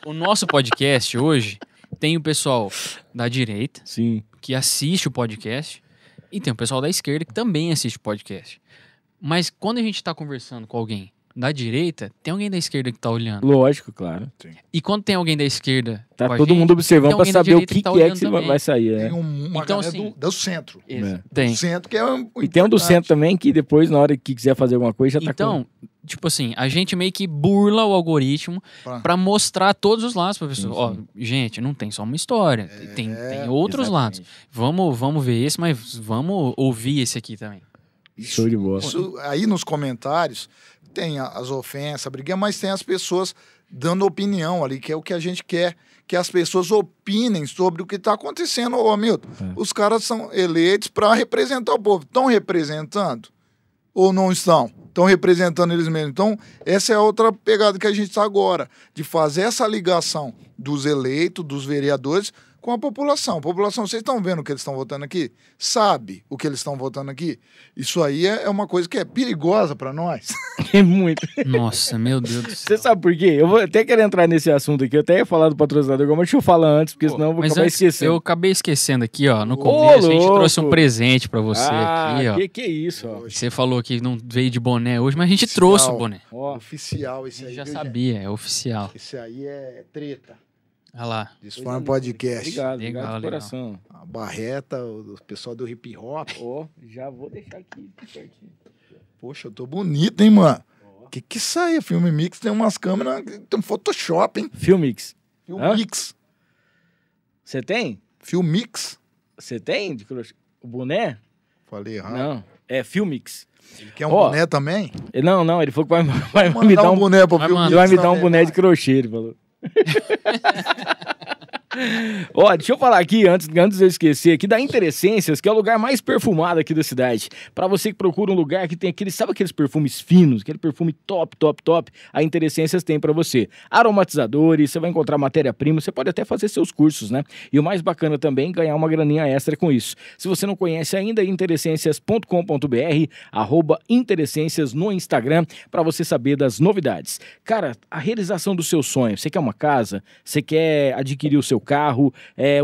O nosso podcast hoje tem o pessoal da direita, que assiste o podcast, e tem o pessoal da esquerda que também assiste o podcast. Mas quando a gente tá conversando com alguém da direita, tem alguém da esquerda que tá olhando. Lógico, claro. Sim. E quando tem alguém da esquerda, tá todo mundo observando para saber o que é que também. vai sair. Tem uma então, assim, do centro. Tem. Do centro que é e tem um do centro também que depois, na hora que quiser fazer alguma coisa, já tá então, tipo assim, a gente meio que burla o algoritmo para mostrar todos os lados pra pessoa. Ó, gente, não tem só uma história, tem outros lados. Vamos ver esse, mas vamos ouvir esse aqui também. Show de bola. Isso, aí nos comentários tem as ofensas, a briguinha, mas tem as pessoas dando opinião ali, que é o que a gente quer, que as pessoas opinem sobre o que está acontecendo. Ô, Milton, os caras são eleitos para representar o povo. Estão representando ou não estão? Estão representando eles mesmos. Então, essa é a outra pegada que a gente está agora, de fazer essa ligação dos eleitos, dos vereadores, com a população. A população, vocês estão vendo o que eles estão votando aqui? Sabe o que eles estão votando aqui? Isso aí é uma coisa que é perigosa para nós. É muito. Nossa, meu Deus do céu. Você sabe por quê? Eu vou até querer entrar nesse assunto aqui. Eu até ia falar do patrocinador, mas deixa eu falar antes, porque senão eu vou acabar esquecendo. Eu acabei esquecendo aqui, ó. No começo, a gente trouxe um presente para você aqui, ó. Que é isso, ó. Você falou que não veio de boné hoje, mas a gente trouxe o boné. Oficial esse aí. Já sabia, é oficial. Esse aí é treta. Olha lá. Disforme Podcast. Obrigado de coração. A Barreta, o pessoal do hip hop. Já vou deixar aqui pertinho. Poxa, eu tô bonito, hein, mano? Que sai? A Filmix tem umas câmeras, tem um Photoshop, hein? Filmix. Você tem? Filmix. Você tem? O boné? Falei errado. Não, é Filmix. Ele quer um boné também? Não, ele falou que vai me dar um boné pro Filmix. Ele vai me dar um boné de crochê, ele falou. Deixa eu falar aqui, antes de eu esquecer, aqui da Interessências, que é o lugar mais perfumado aqui da cidade. Pra você que procura um lugar que tem sabe aqueles perfumes finos, aquele perfume top, a Interessências tem pra você. Aromatizadores, você vai encontrar matéria-prima, você pode até fazer seus cursos, né? E o mais bacana também, ganhar uma graninha extra com isso. Se você não conhece ainda, interessências.com.br, @interessências no Instagram, pra você saber das novidades. Cara, a realização do seu sonho, você quer uma casa, você quer adquirir o seu carro,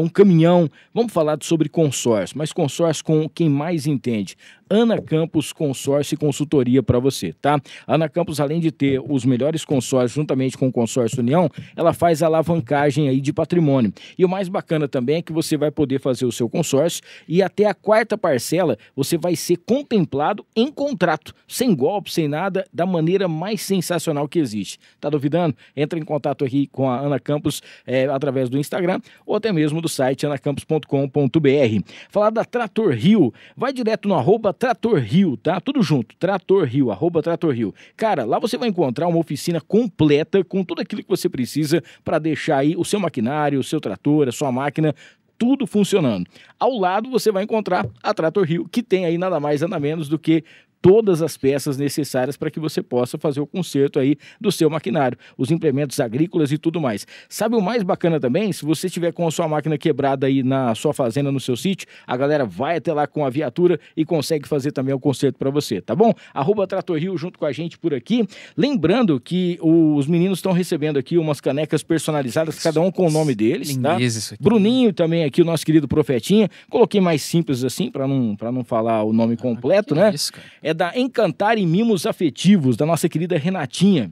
um caminhão, vamos falar sobre consórcio, mas consórcio com quem mais entende. Ana Campos Consórcio e Consultoria para você, tá? A Ana Campos, além de ter os melhores consórcios juntamente com o Consórcio União, ela faz alavancagem aí de patrimônio. E o mais bacana também é que você vai poder fazer o seu consórcio e até a 4ª parcela você vai ser contemplado em contrato, sem golpe, sem nada, da maneira mais sensacional que existe. Tá duvidando? Entra em contato aqui com a Ana Campos através do Instagram ou até mesmo do site anacampos.com.br. Falar da Trator Rio, vai direto no @Trator Rio, tá? Tudo junto, Trator Rio, @Trator Rio. Cara, lá você vai encontrar uma oficina completa com tudo aquilo que você precisa para deixar aí o seu maquinário, o seu trator, a sua máquina, tudo funcionando. Ao lado você vai encontrar a Trator Rio, que tem aí nada mais, nada menos do que todas as peças necessárias para que você possa fazer o conserto aí do seu maquinário, os implementos agrícolas e tudo mais. Sabe o mais bacana também? Se você tiver com a sua máquina quebrada aí na sua fazenda, no seu sítio, a galera vai até lá com a viatura e consegue fazer também o conserto para você, tá bom? @TratorRio junto com a gente por aqui. Lembrando que os meninos estão recebendo aqui umas canecas personalizadas, cada um com o nome deles, tá? Isso aqui. Bruninho também aqui, o nosso querido Profetinha. Coloquei mais simples assim, para não falar o nome completo, né? Isso, cara. É da Encantar e Mimos Afetivos, da nossa querida Renatinha.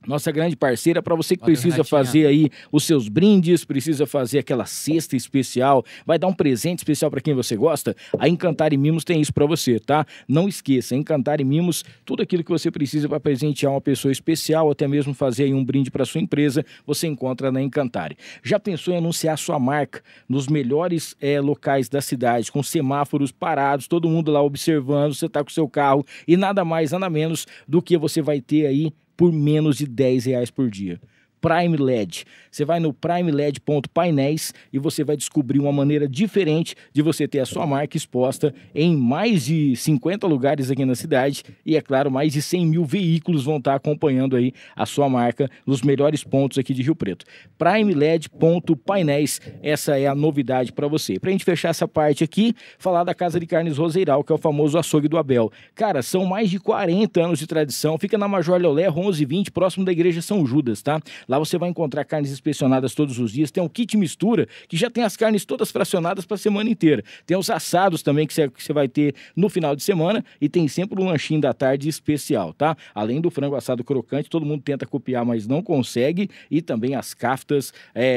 Nossa grande parceira, para você que Valeu, precisa Renatinha. fazer aí os seus brindes, precisa fazer aquela cesta especial, vai dar um presente especial para quem você gosta, a Encantar e Mimos tem isso para você, tá? Não esqueça, Encantar e Mimos, tudo aquilo que você precisa para presentear uma pessoa especial, até mesmo fazer aí um brinde para sua empresa, você encontra na Encantar. Já pensou em anunciar sua marca nos melhores locais da cidade, com semáforos parados, todo mundo lá observando, você tá com o seu carro e nada mais, nada menos do que você vai ter aí por menos de R$10 por dia. Prime LED. Você vai no primeled.painéis e você vai descobrir uma maneira diferente de você ter a sua marca exposta em mais de 50 lugares aqui na cidade e, é claro, mais de 100 mil veículos vão estar acompanhando aí a sua marca nos melhores pontos aqui de Rio Preto. primeled.painéis, essa é a novidade para você. Para a gente fechar essa parte aqui, falar da Casa de Carnes Roseiral, que é o famoso açougue do Abel. Cara, são mais de 40 anos de tradição, fica na Major Leolé, 1120, próximo da Igreja São Judas, tá? Lá você vai encontrar carnes inspecionadas todos os dias. Tem um kit mistura que já tem as carnes todas fracionadas para a semana inteira. Tem os assados também que você vai ter no final de semana e tem sempre um lanchinho da tarde especial, tá? Além do frango assado crocante, todo mundo tenta copiar, mas não consegue. E também as caftas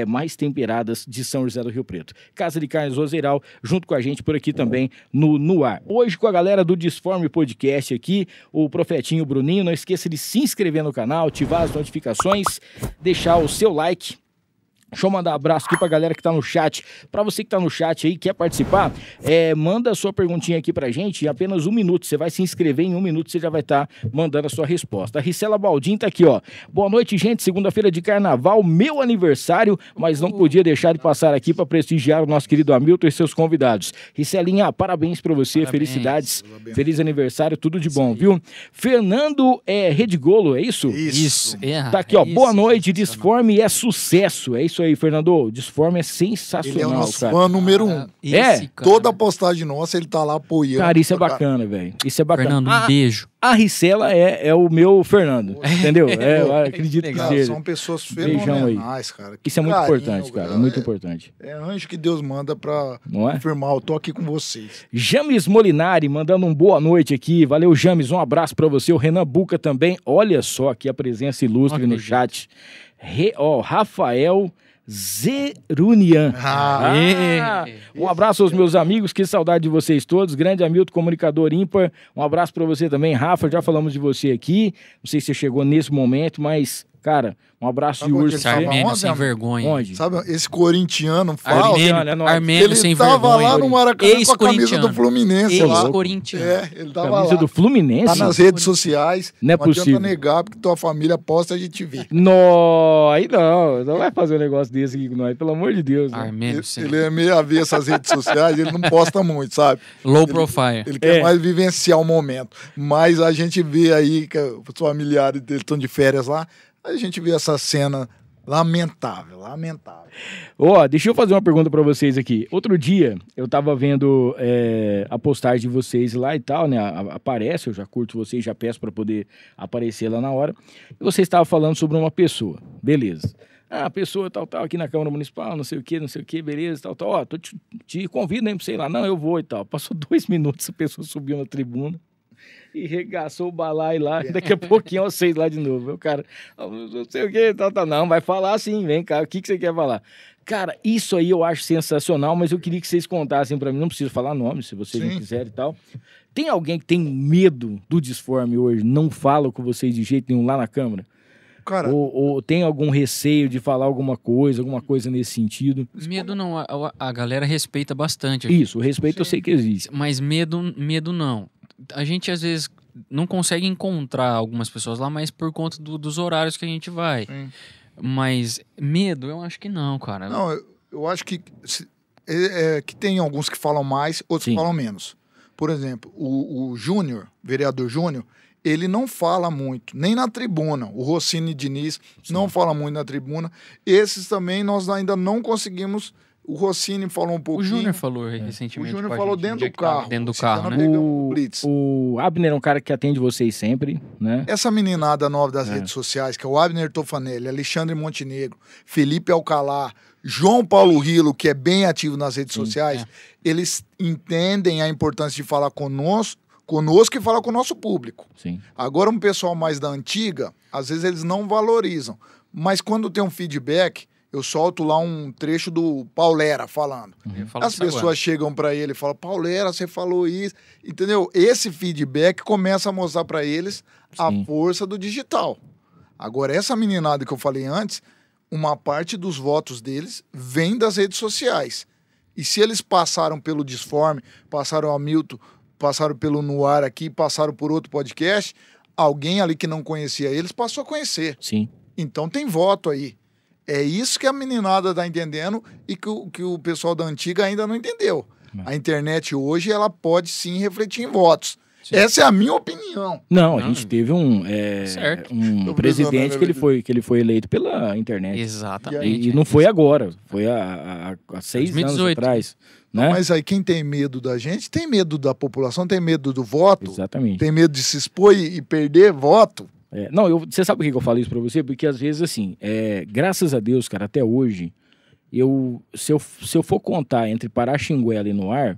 mais temperadas de São José do Rio Preto. Casa de Carnes Roseiral, junto com a gente por aqui também no ar. Hoje com a galera do Disforme Podcast aqui, o Profetinho, o Bruninho. Não esqueça de se inscrever no canal, ativar as notificações, deixar o seu like. Deixa eu mandar um abraço aqui pra galera que tá no chat. Pra você que tá no chat aí, quer participar, manda a sua perguntinha aqui pra gente em apenas 1 minuto. Você vai se inscrever, em 1 minuto você já vai estar mandando a sua resposta. A Ricela Baldin tá aqui, ó. Boa noite, gente. Segunda-feira de carnaval, meu aniversário, mas não podia deixar de passar aqui pra prestigiar o nosso querido Hamilton e seus convidados. Ricelinha, parabéns pra você, Parabéns. Felicidades. Feliz aniversário, tudo de bom, viu? Fernando Redigolo, é isso? Isso. Tá aqui, ó. Boa noite, Disforme é sucesso. É isso aí, Fernando. O Disforme é sensacional, Ele é o nosso cara. fã número 1. Esse, cara. Toda postagem nossa, ele tá lá apoiando. Cara, isso é bacana, velho. Isso é bacana. Fernando, um beijo. A Ricela é o meu Fernando, entendeu? Eu acredito que legal. Cara, seja. são pessoas Beijão aí. fenomenais, cara. Que Isso é muito carinho, importante, cara. Muito importante. É anjo que Deus manda pra Não é? confirmar. Eu tô aqui com vocês. James Molinari mandando um boa noite aqui. Valeu, James. Um abraço pra você. O Renan Buca também. Olha só aqui a presença ilustre Olha no aí. chat. Rafael Zerunian. Um abraço aos meus amigos, que saudade de vocês todos. Grande Hamilton, comunicador ímpar. Um abraço pra você também, Rafa. Já falamos de você aqui. Não sei se você chegou nesse momento, mas, cara, um abraço Sabe de onde urso. ele pra você. tava? Armênio Onde, sem amor? vergonha. Onde? Sabe, esse corintiano falso, Armênio, é nóis. Armênio ele sem tava vergonha. lá no Maracanã com a camisa Ex-corintiano. do Fluminense lá. Ex-corintiano. Ele tava Camisa lá. do Fluminense? Tá nas redes sociais. Não é possível. adianta negar, porque tua família posta a gente vê. Não, aí não vai fazer um negócio desse aqui com nós, pelo amor de Deus. Né? Armênio sem Ele é meio avesso às redes sociais, ele não posta muito, sabe? Low profile. Ele quer mais vivenciar o momento. Mas a gente vê aí que os familiares dele estão de férias lá, a gente vê essa cena lamentável. Ó, deixa eu fazer uma pergunta pra vocês aqui. Outro dia, eu tava vendo a postagem de vocês lá e tal, né? Aparece, eu já curto vocês, já peço pra poder aparecer lá na hora. E vocês estavam falando sobre uma pessoa. Beleza. A pessoa tal, aqui na Câmara Municipal, não sei o que, beleza, tal. Ó, te convido, né, pra sei lá. Não, eu vou e tal. Passou 2 minutos, a pessoa subiu na tribuna e regaçou o balaio lá. Daqui a pouquinho vocês lá de novo. O cara, não sei o que, tal. Não, vai falar assim, vem cá, o que você quer falar? Cara, isso aí eu acho sensacional, mas eu queria que vocês contassem pra mim. Não preciso falar nome, se vocês não quiserem e tal. Tem alguém que tem medo do Disforme hoje, não fala com vocês de jeito nenhum lá na Câmara? Cara, Ou tem algum receio de falar alguma coisa nesse sentido? Medo não, a galera respeita bastante. Isso, o respeito eu sei que existe. Mas medo não. A gente às vezes não consegue encontrar algumas pessoas lá, mas por conta dos horários que a gente vai. Sim. Mas medo, eu acho que não, cara. não, eu acho que, que tem alguns que falam mais, outros Sim. que falam menos. Por exemplo, o Júnior, vereador Júnior, ele não fala muito, nem na tribuna. O Rossini Diniz não fala muito na tribuna. Esses também nós ainda não conseguimos. O Rossini falou um pouquinho. O Júnior falou recentemente. O Júnior falou dentro do carro. Dentro do carro, né? O Abner é um cara que atende vocês sempre, né? Essa meninada nova das redes sociais, que é o Abner Tofanelli, Alexandre Montenegro, Felipe Alcalá, João Paulo Rilo, que é bem ativo nas redes sociais, eles entendem a importância de falar conosco e falar com o nosso público. Sim. Agora, um pessoal mais da antiga, às vezes eles não valorizam. Mas quando tem um feedback, eu solto lá um trecho do Paulera falando. As pessoas chegam para ele e falam, Paulera, você falou isso. Entendeu? Esse feedback começa a mostrar para eles a força do digital. Agora, essa meninada que eu falei antes, uma parte dos votos deles vem das redes sociais. E se eles passaram pelo Disforme, passaram ao Milton, passaram pelo Noar aqui, passaram por outro podcast, alguém ali que não conhecia eles passou a conhecer. Sim. Então tem voto aí. É isso que a meninada tá entendendo e que o pessoal da antiga ainda não entendeu. A internet hoje, ela pode sim refletir em votos. Sim. Essa é a minha opinião. Não, a gente teve um presidente que ele foi eleito pela internet. Exatamente. E não foi agora, foi há 6 anos atrás. Né? Mas aí quem tem medo da gente, tem medo da população, tem medo do voto. Exatamente. Tem medo de se expor e perder voto. Você sabe por que eu falo isso pra você? Porque às vezes, assim, graças a Deus, cara, até hoje, se eu for contar entre Paraxinguela e Noar,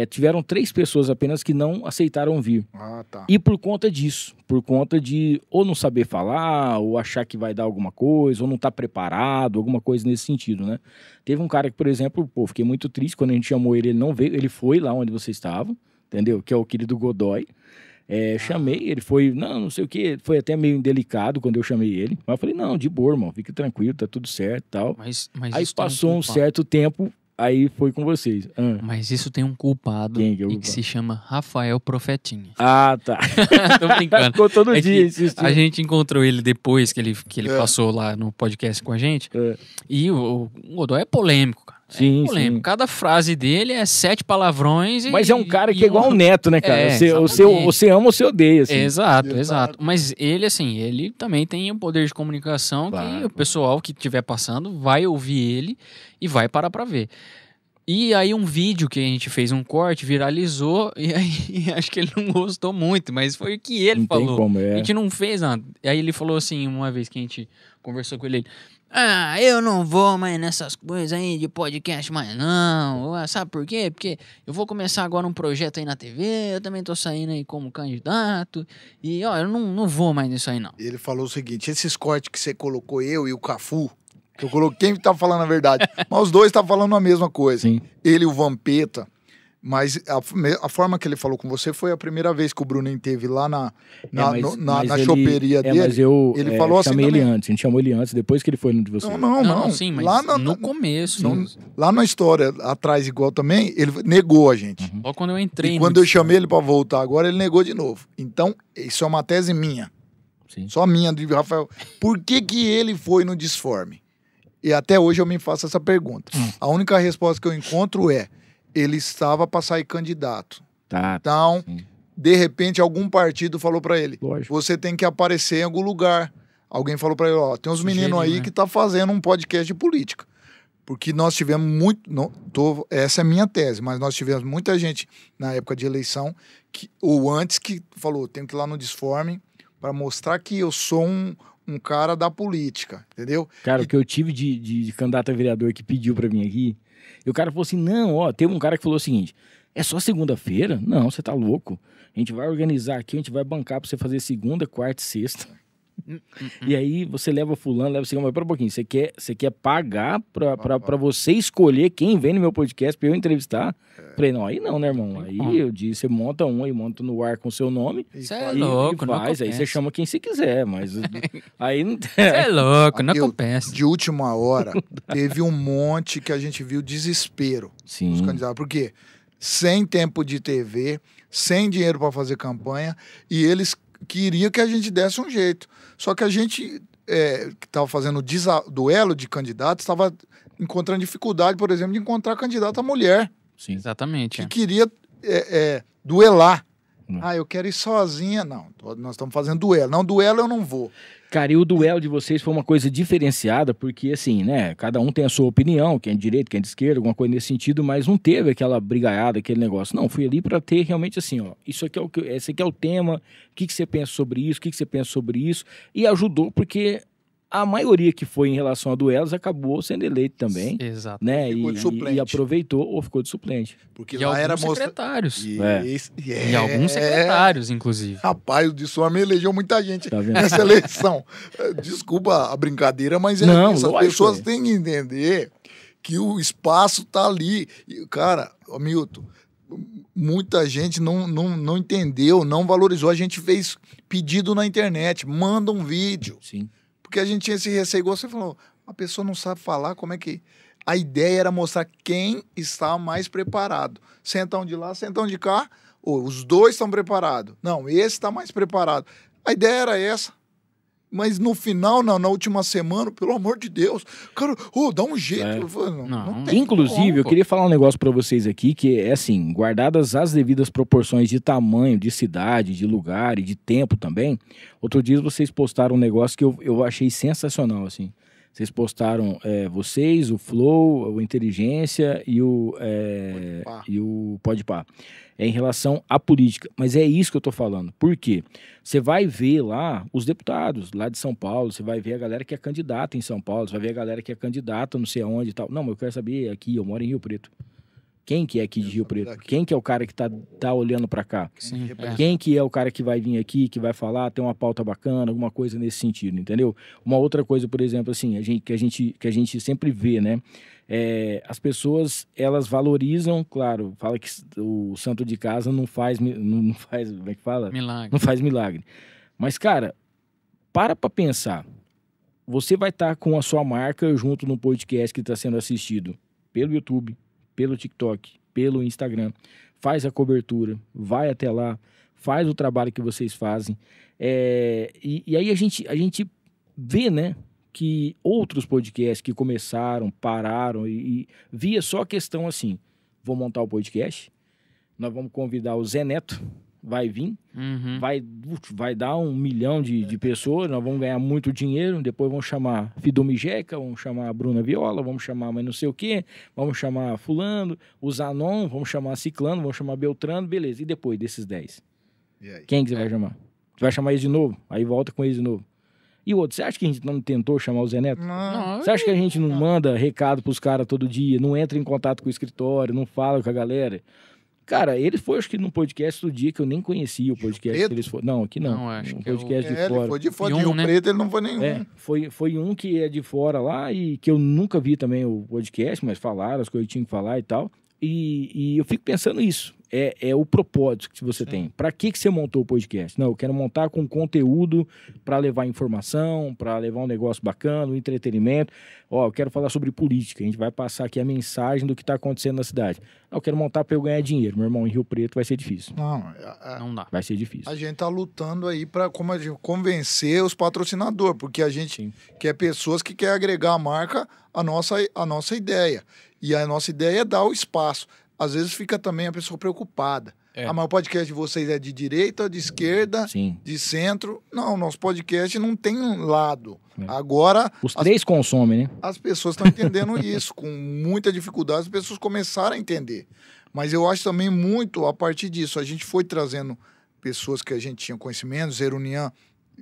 tiveram 3 pessoas apenas que não aceitaram vir. Ah, tá. E por conta disso, por conta de ou não saber falar, ou achar que vai dar alguma coisa, ou não estar preparado, alguma coisa nesse sentido, né? Teve um cara que, por exemplo, fiquei muito triste quando a gente chamou ele não veio, ele foi lá onde vocês estavam, entendeu? Que é o querido Godoy. Chamei, ele foi, não sei o que, foi até meio indelicado quando eu chamei ele, mas eu falei, não, de boa, irmão, fica tranquilo, tá tudo certo e tal. Mas aí passou um certo tempo, aí foi com vocês. Mas isso tem um culpado que se chama Rafael Profetinha. Ah, tá. Tô brincando. Ficou todo dia insistindo. A gente encontrou ele depois que ele passou lá no podcast com a gente. E o Godoy é polêmico, cara. Sim, polêmico. sim. Cada frase dele é 7 palavrões. Mas é um cara que é igual o Neto, né, cara? Você ama ou você odeia, assim. Exato. Mas ele, assim, ele também tem um poder de comunicação que o pessoal que estiver passando vai ouvir ele e vai parar pra ver. E aí um vídeo que a gente fez um corte, viralizou, e aí acho que ele não gostou muito, mas foi o que ele falou. Tem como, A gente não fez nada. Aí ele falou assim, uma vez que a gente conversou com ele, eu não vou mais nessas coisas aí de podcast mais não. Sabe por quê? Porque eu vou começar agora um projeto aí na TV, eu também tô saindo aí como candidato, e eu não vou mais nisso aí não. Ele falou o seguinte, esses cortes que você colocou, eu e o Cafu, que eu coloquei, quem tá falando a verdade, mas os dois tá falando a mesma coisa. Sim. Ele e o Vampeta. Mas a forma que ele falou com você foi a primeira vez que o Bruninho teve lá na choperia dele. Mas eu ele falou assim chamei ele também. antes, a gente chamou ele antes, depois que ele foi no de vocês. Não. Sim, mas lá no começo. Lá na história, atrás igual também, ele negou a gente. Só quando eu entrei. E quando eu chamei ele pra voltar agora, ele negou de novo. Então, isso é uma tese minha. Sim. Só minha, de Rafael. Por que ele foi no Disforme? E até hoje eu me faço essa pergunta. A única resposta que eu encontro é ele estava para sair candidato. Então, de repente, algum partido falou para ele, você tem que aparecer em algum lugar. Alguém falou para ele, tem uns meninos aí que tá fazendo um podcast de política. Porque nós tivemos essa é a minha tese, mas nós tivemos muita gente na época de eleição, ou antes, que falou, tenho que ir lá no Disforme para mostrar que eu sou um cara da política, entendeu? Cara, o que eu tive de candidato a vereador que pediu para mim aqui, e o cara falou assim, não, teve um cara que falou o seguinte, é só segunda-feira? Não, você tá louco. A gente vai organizar aqui, a gente vai bancar pra você fazer segunda, quarta e sexta. E aí você leva fulano, leva mas pera um pouquinho, você quer pagar pra você escolher quem vem no meu podcast pra eu entrevistar? Falei, não, aí não, né, irmão? Aí eu disse, você monta aí monta no ar com o seu nome. Você é louco, não faz, aí você chama quem você quiser, mas aí não tem. Você é louco, não acontece. De última hora, teve um monte que a gente viu desespero dos candidatos. Por quê? Sem tempo de TV, sem dinheiro pra fazer campanha, e eles queriam que a gente desse um jeito. Só que a gente, que estava fazendo duelo de candidatos, estava encontrando dificuldade, por exemplo, de encontrar candidata mulher. Sim, exatamente. Que queria duelar. Eu quero ir sozinha. Não, nós estamos fazendo duelo. Não, duelo eu não vou. Cara, e o duelo de vocês foi uma coisa diferenciada, porque assim, né, cada um tem a sua opinião, quem é de direita, quem é de esquerda, alguma coisa nesse sentido, mas não teve aquela brigaiada, aquele negócio. Não, fui ali para ter realmente assim, ó, isso aqui esse aqui é o tema, o que você pensa sobre isso, o que você pensa sobre isso, e ajudou porque a maioria que foi em relação a duelos acabou sendo eleito também. Exato. Né? Ficou de suplente. E aproveitou ou ficou de suplente. Porque E lá era secretários. E alguns secretários, inclusive. Rapaz, o de Soma elegeu muita gente Tá vendo? nessa eleição. Desculpa a brincadeira, mas Não, essas lógico, pessoas têm que entender que o espaço tá ali. E, cara, Milton, muita gente não entendeu, não valorizou. A gente fez pedido na internet, manda um vídeo. Sim. Porque a gente tinha esse receio, igual você falou, a pessoa não sabe falar, como é que... A ideia era mostrar quem está mais preparado. Sentam de lá, sentam de cá, os dois estão preparados. Não, esse está mais preparado. A ideia era essa. Mas no final, na última semana, pelo amor de Deus, cara, dá um jeito. Eu falei, não tem Inclusive, como, eu queria falar um negócio pra vocês aqui, que é assim, guardadas as devidas proporções de tamanho, de cidade, de lugar e de tempo também. Outro dia vocês postaram um negócio que eu achei sensacional, assim. Vocês postaram vocês, o Flow, o Inteligência e o Podpah. Em relação à política. Mas é isso que eu tô falando. Por quê? Você vai ver lá os deputados lá de São Paulo, você vai ver a galera que é candidata em São Paulo, você vai ver a galera que é candidata não sei aonde e tal. Não, mas eu quero saber aqui, eu moro em Rio Preto. Quem que é aqui de Rio Preto? Quem que é o cara que tá olhando para cá? Sim, Quem que é o cara que vai vir aqui, que vai falar, tem uma pauta bacana, alguma coisa nesse sentido, entendeu? Uma outra coisa, por exemplo, assim, que a gente sempre vê, né? As pessoas, elas valorizam, claro, fala que o santo de casa não faz, como é que fala? Milagre. Não faz milagre. Mas, cara, para pensar. Você vai estar com a sua marca junto no podcast que está sendo assistido pelo YouTube, pelo TikTok, pelo Instagram. Faz a cobertura, vai até lá, faz o trabalho que vocês fazem. E aí a gente vê, né, que outros podcasts que começaram, pararam e via só a questão assim, vou montar o podcast, nós vamos convidar o Zé Neto, vai vir, vai dar 1 milhão de pessoas, nós vamos ganhar muito dinheiro, depois vamos chamar Fidomijeca, vamos chamar a Bruna Viola, vamos chamar mais não sei o quê, vamos chamar fulano, o Zanon, vamos chamar ciclano, vamos chamar Beltrano, beleza, e depois desses 10? Quem que você vai chamar? Você vai chamar eles de novo? Aí volta com eles de novo. E o outro, você acha que a gente não tentou chamar o Zé Neto? Não. Você acha que a gente não manda recado pros caras todo dia, não entra em contato com o escritório, não fala com a galera? Cara, ele foi, acho que num podcast do dia que eu nem conhecia o podcast que eles foram. Não, aqui não. Não, acho um que podcast de Ele fora. foi de fora, E de Rio né? Preto ele não foi nenhum. Foi um que é de fora lá e que eu nunca vi também o podcast, mas falaram as coisas que tinham que falar e tal. E eu fico pensando isso. É o propósito que você tem. Para que você montou o podcast? Não, eu quero montar com conteúdo para levar informação, para levar um negócio bacana, um entretenimento. Eu quero falar sobre política. A gente vai passar aqui a mensagem do que está acontecendo na cidade. Eu quero montar para eu ganhar dinheiro. Meu irmão, em Rio Preto vai ser difícil. Não dá. Vai ser difícil. A gente tá lutando aí para convencer os patrocinadores, porque a gente quer pessoas que querem agregar a marca à nossa ideia. E a nossa ideia é dar o espaço. Às vezes fica também a pessoa preocupada. Mas o podcast de vocês é de direita, de esquerda, de centro. Não, nosso podcast não tem um lado. Agora... Os três consomem, né? As pessoas estão entendendo isso. Com muita dificuldade, as pessoas começaram a entender. Mas eu acho também muito a partir disso. A gente foi trazendo pessoas que a gente tinha conhecimento. Zerunian,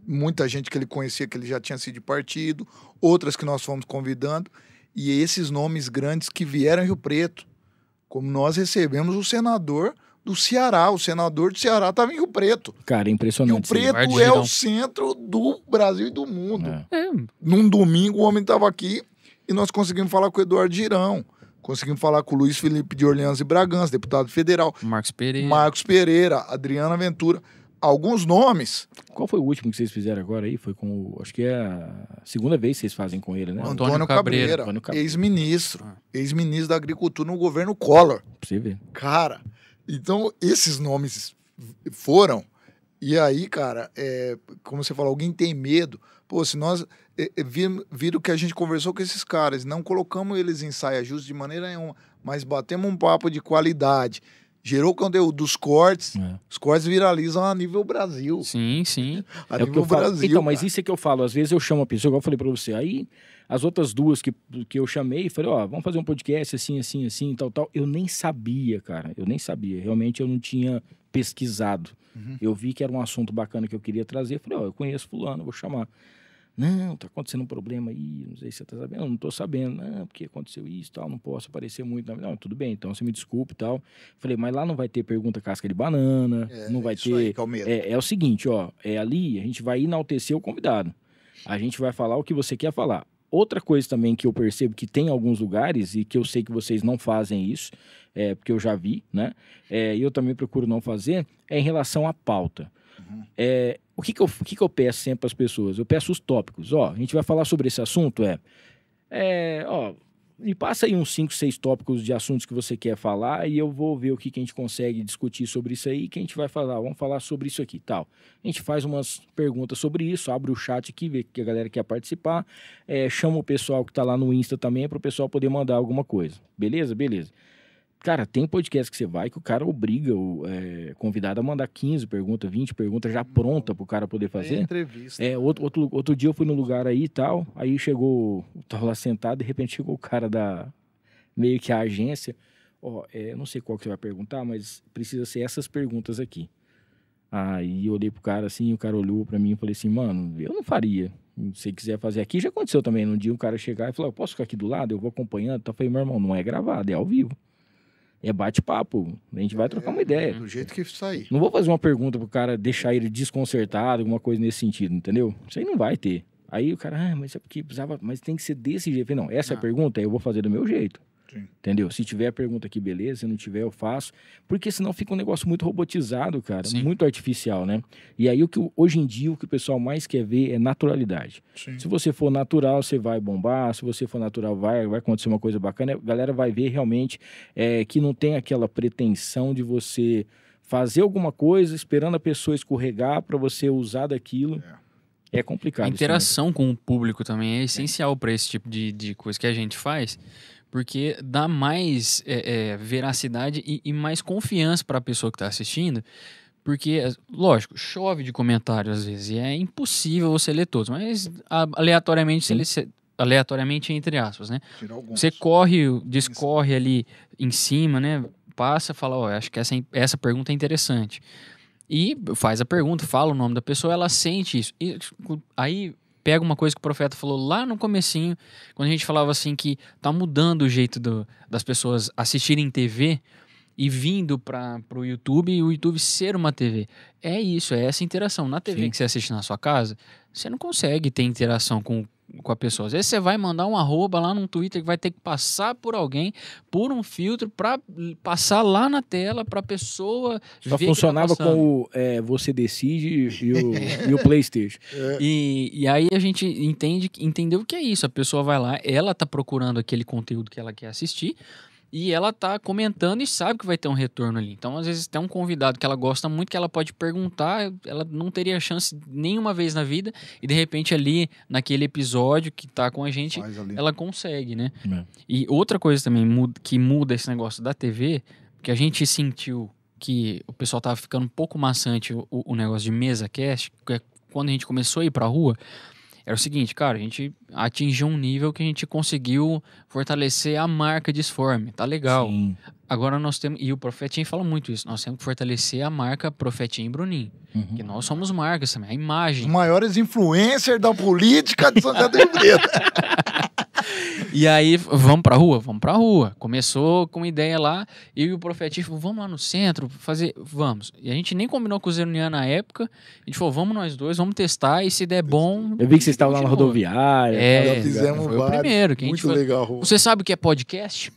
muita gente que ele conhecia, que ele já tinha sido de partido. Outras que nós fomos convidando. E esses nomes grandes que vieram em Rio Preto. Como nós recebemos o senador do Ceará. O senador do Ceará estava em Rio Preto. Cara, é impressionante. Rio Preto é o centro do Brasil e do mundo. Num domingo o homem estava aqui e nós conseguimos falar com o Eduardo Girão. Conseguimos falar com o Luiz Felipe de Orleans e Bragança, deputado federal. Marcos Pereira, Adriana Ventura. Alguns nomes. Qual foi o último que vocês fizeram agora aí? Foi com acho que é a segunda vez que vocês fazem com ele, né? Antônio Cabreira. Ex-ministro. Ex-ministro da Agricultura no governo Collor. Pra você ver. Cara, então esses nomes foram. E aí, cara, como você falou, alguém tem medo. Pô, se nós viram que a gente conversou com esses caras, não colocamos eles em saia justa de maneira nenhuma, mas batemos um papo de qualidade. Gerou o conteúdo dos cortes. Os cortes viralizam a nível Brasil. Sim, sim. A nível Brasil. Então, mas isso é que eu falo. Às vezes eu chamo a pessoa, igual eu falei pra você. Aí, as outras duas que eu chamei, falei, ó, vamos fazer um podcast assim, assim, assim, tal, tal. Eu nem sabia, cara. Eu nem sabia. Realmente eu não tinha pesquisado. Eu vi que era um assunto bacana que eu queria trazer. Falei, ó, eu conheço fulano, vou chamar. Não, tá acontecendo um problema aí, não sei se você tá sabendo. Não tô sabendo. Não, porque aconteceu isso e tal, não posso aparecer muito. Não, tudo bem, então você me desculpe e tal. Falei, mas lá não vai ter pergunta casca de banana, não vai ter... Aí, Calmeiro. É o seguinte, ó, ali a gente vai enaltecer o convidado. A gente vai falar o que você quer falar. Outra coisa também que eu percebo que tem em alguns lugares e que eu sei que vocês não fazem isso, porque eu já vi, né? E eu também procuro não fazer, é em relação à pauta. O que eu peço sempre para as pessoas? Eu peço os tópicos. Ó, a gente vai falar sobre esse assunto, me passa aí uns 5, 6 tópicos de assuntos que você quer falar e eu vou ver o que a gente consegue discutir sobre isso aí, que a gente vai falar, vamos falar sobre isso aqui, tal. A gente faz umas perguntas sobre isso, abre o chat aqui, vê que a galera quer participar, chama o pessoal que tá lá no Insta também para o pessoal poder mandar alguma coisa. Beleza? Beleza. Cara, tem podcast que você vai que o cara obriga o convidado a mandar 15 perguntas, 20 perguntas já pronta pro cara poder fazer. Entrevista. Outro dia eu fui no lugar aí e tal, aí chegou, tava lá sentado, de repente chegou o cara da, meio que a agência, não sei qual que você vai perguntar, mas precisa ser essas perguntas aqui. Aí eu olhei pro cara assim, o cara olhou pra mim e falei assim, mano, eu não faria. Se você quiser fazer aqui, já aconteceu também, num dia um cara chegar e falou, posso ficar aqui do lado? Eu vou acompanhando. Então eu falei, meu irmão, não é gravado, é ao vivo. É bate-papo, a gente vai trocar uma ideia. Do jeito que sair. Não vou fazer uma pergunta pro cara deixar ele desconcertado, alguma coisa nesse sentido, entendeu? Isso aí não vai ter. Aí o cara, mas é porque precisava, mas tem que ser desse jeito. Eu falei, não, essa é a pergunta, eu vou fazer do meu jeito. Sim. Entendeu? Se tiver a pergunta aqui, beleza. Se não tiver, eu faço. Porque senão fica um negócio muito robotizado, cara. Sim. Muito artificial, né? E aí, hoje em dia, o que o pessoal mais quer ver é naturalidade. Sim. Se você for natural, você vai bombar. Se você for natural, vai acontecer uma coisa bacana. A galera vai ver realmente que não tem aquela pretensão de você fazer alguma coisa esperando a pessoa escorregar para você usar daquilo. É complicado. A interação com o público também é essencial para esse tipo de coisa que a gente faz, porque dá mais veracidade e mais confiança para a pessoa que está assistindo, porque, lógico, chove de comentários às vezes e é impossível você ler todos, mas aleatoriamente, aleatoriamente entre aspas, né? Você discorre ali em cima, né? Passa, fala, acho que essa pergunta é interessante. E faz a pergunta, fala o nome da pessoa, ela sente isso. E aí pega uma coisa que o Profeta falou lá no comecinho, quando a gente falava assim que tá mudando o jeito das pessoas assistirem TV e vindo para o YouTube e o YouTube ser uma TV. É isso, é essa interação. Na TV que você assiste na sua casa, você não consegue ter interação com a pessoa. Às vezes você vai mandar um arroba lá no Twitter que vai ter que passar por alguém, por um filtro, para passar lá na tela para a pessoa só ver funcionava que tá com o Você Decide e o PlayStation. E aí a gente entendeu que é isso. A pessoa vai lá, ela tá procurando aquele conteúdo que ela quer assistir e ela tá comentando e sabe que vai ter um retorno ali. Então, às vezes, tem um convidado que ela gosta muito, que ela pode perguntar, ela não teria chance nenhuma vez na vida, e de repente ali, naquele episódio que tá com a gente, ela consegue, né? E outra coisa também que muda esse negócio da TV, que a gente sentiu que o pessoal tava ficando um pouco maçante o negócio de mesa cast, quando a gente começou a ir pra rua, era o seguinte, cara, a gente atingiu um nível que a gente conseguiu fortalecer a marca Disforme, tá legal. Sim. Agora nós temos, e o Profetinho fala muito isso, nós temos que fortalecer a marca Profetinho e Bruninho, que nós somos marcas também, a imagem. Os maiores influencers da política de Santa Catarina. E aí, vamos pra rua? Vamos pra rua. Começou com uma ideia lá, eu e o Profetinho falou, vamos lá no centro, vamos. E a gente nem combinou com o Zerunian na época, a gente falou, vamos nós dois, vamos testar, e se der bom... Eu vi que vocês estavam lá na rodoviária. Já fizemos foi o primeiro. Que muito a gente foi... legal. Você sabe o que é podcast?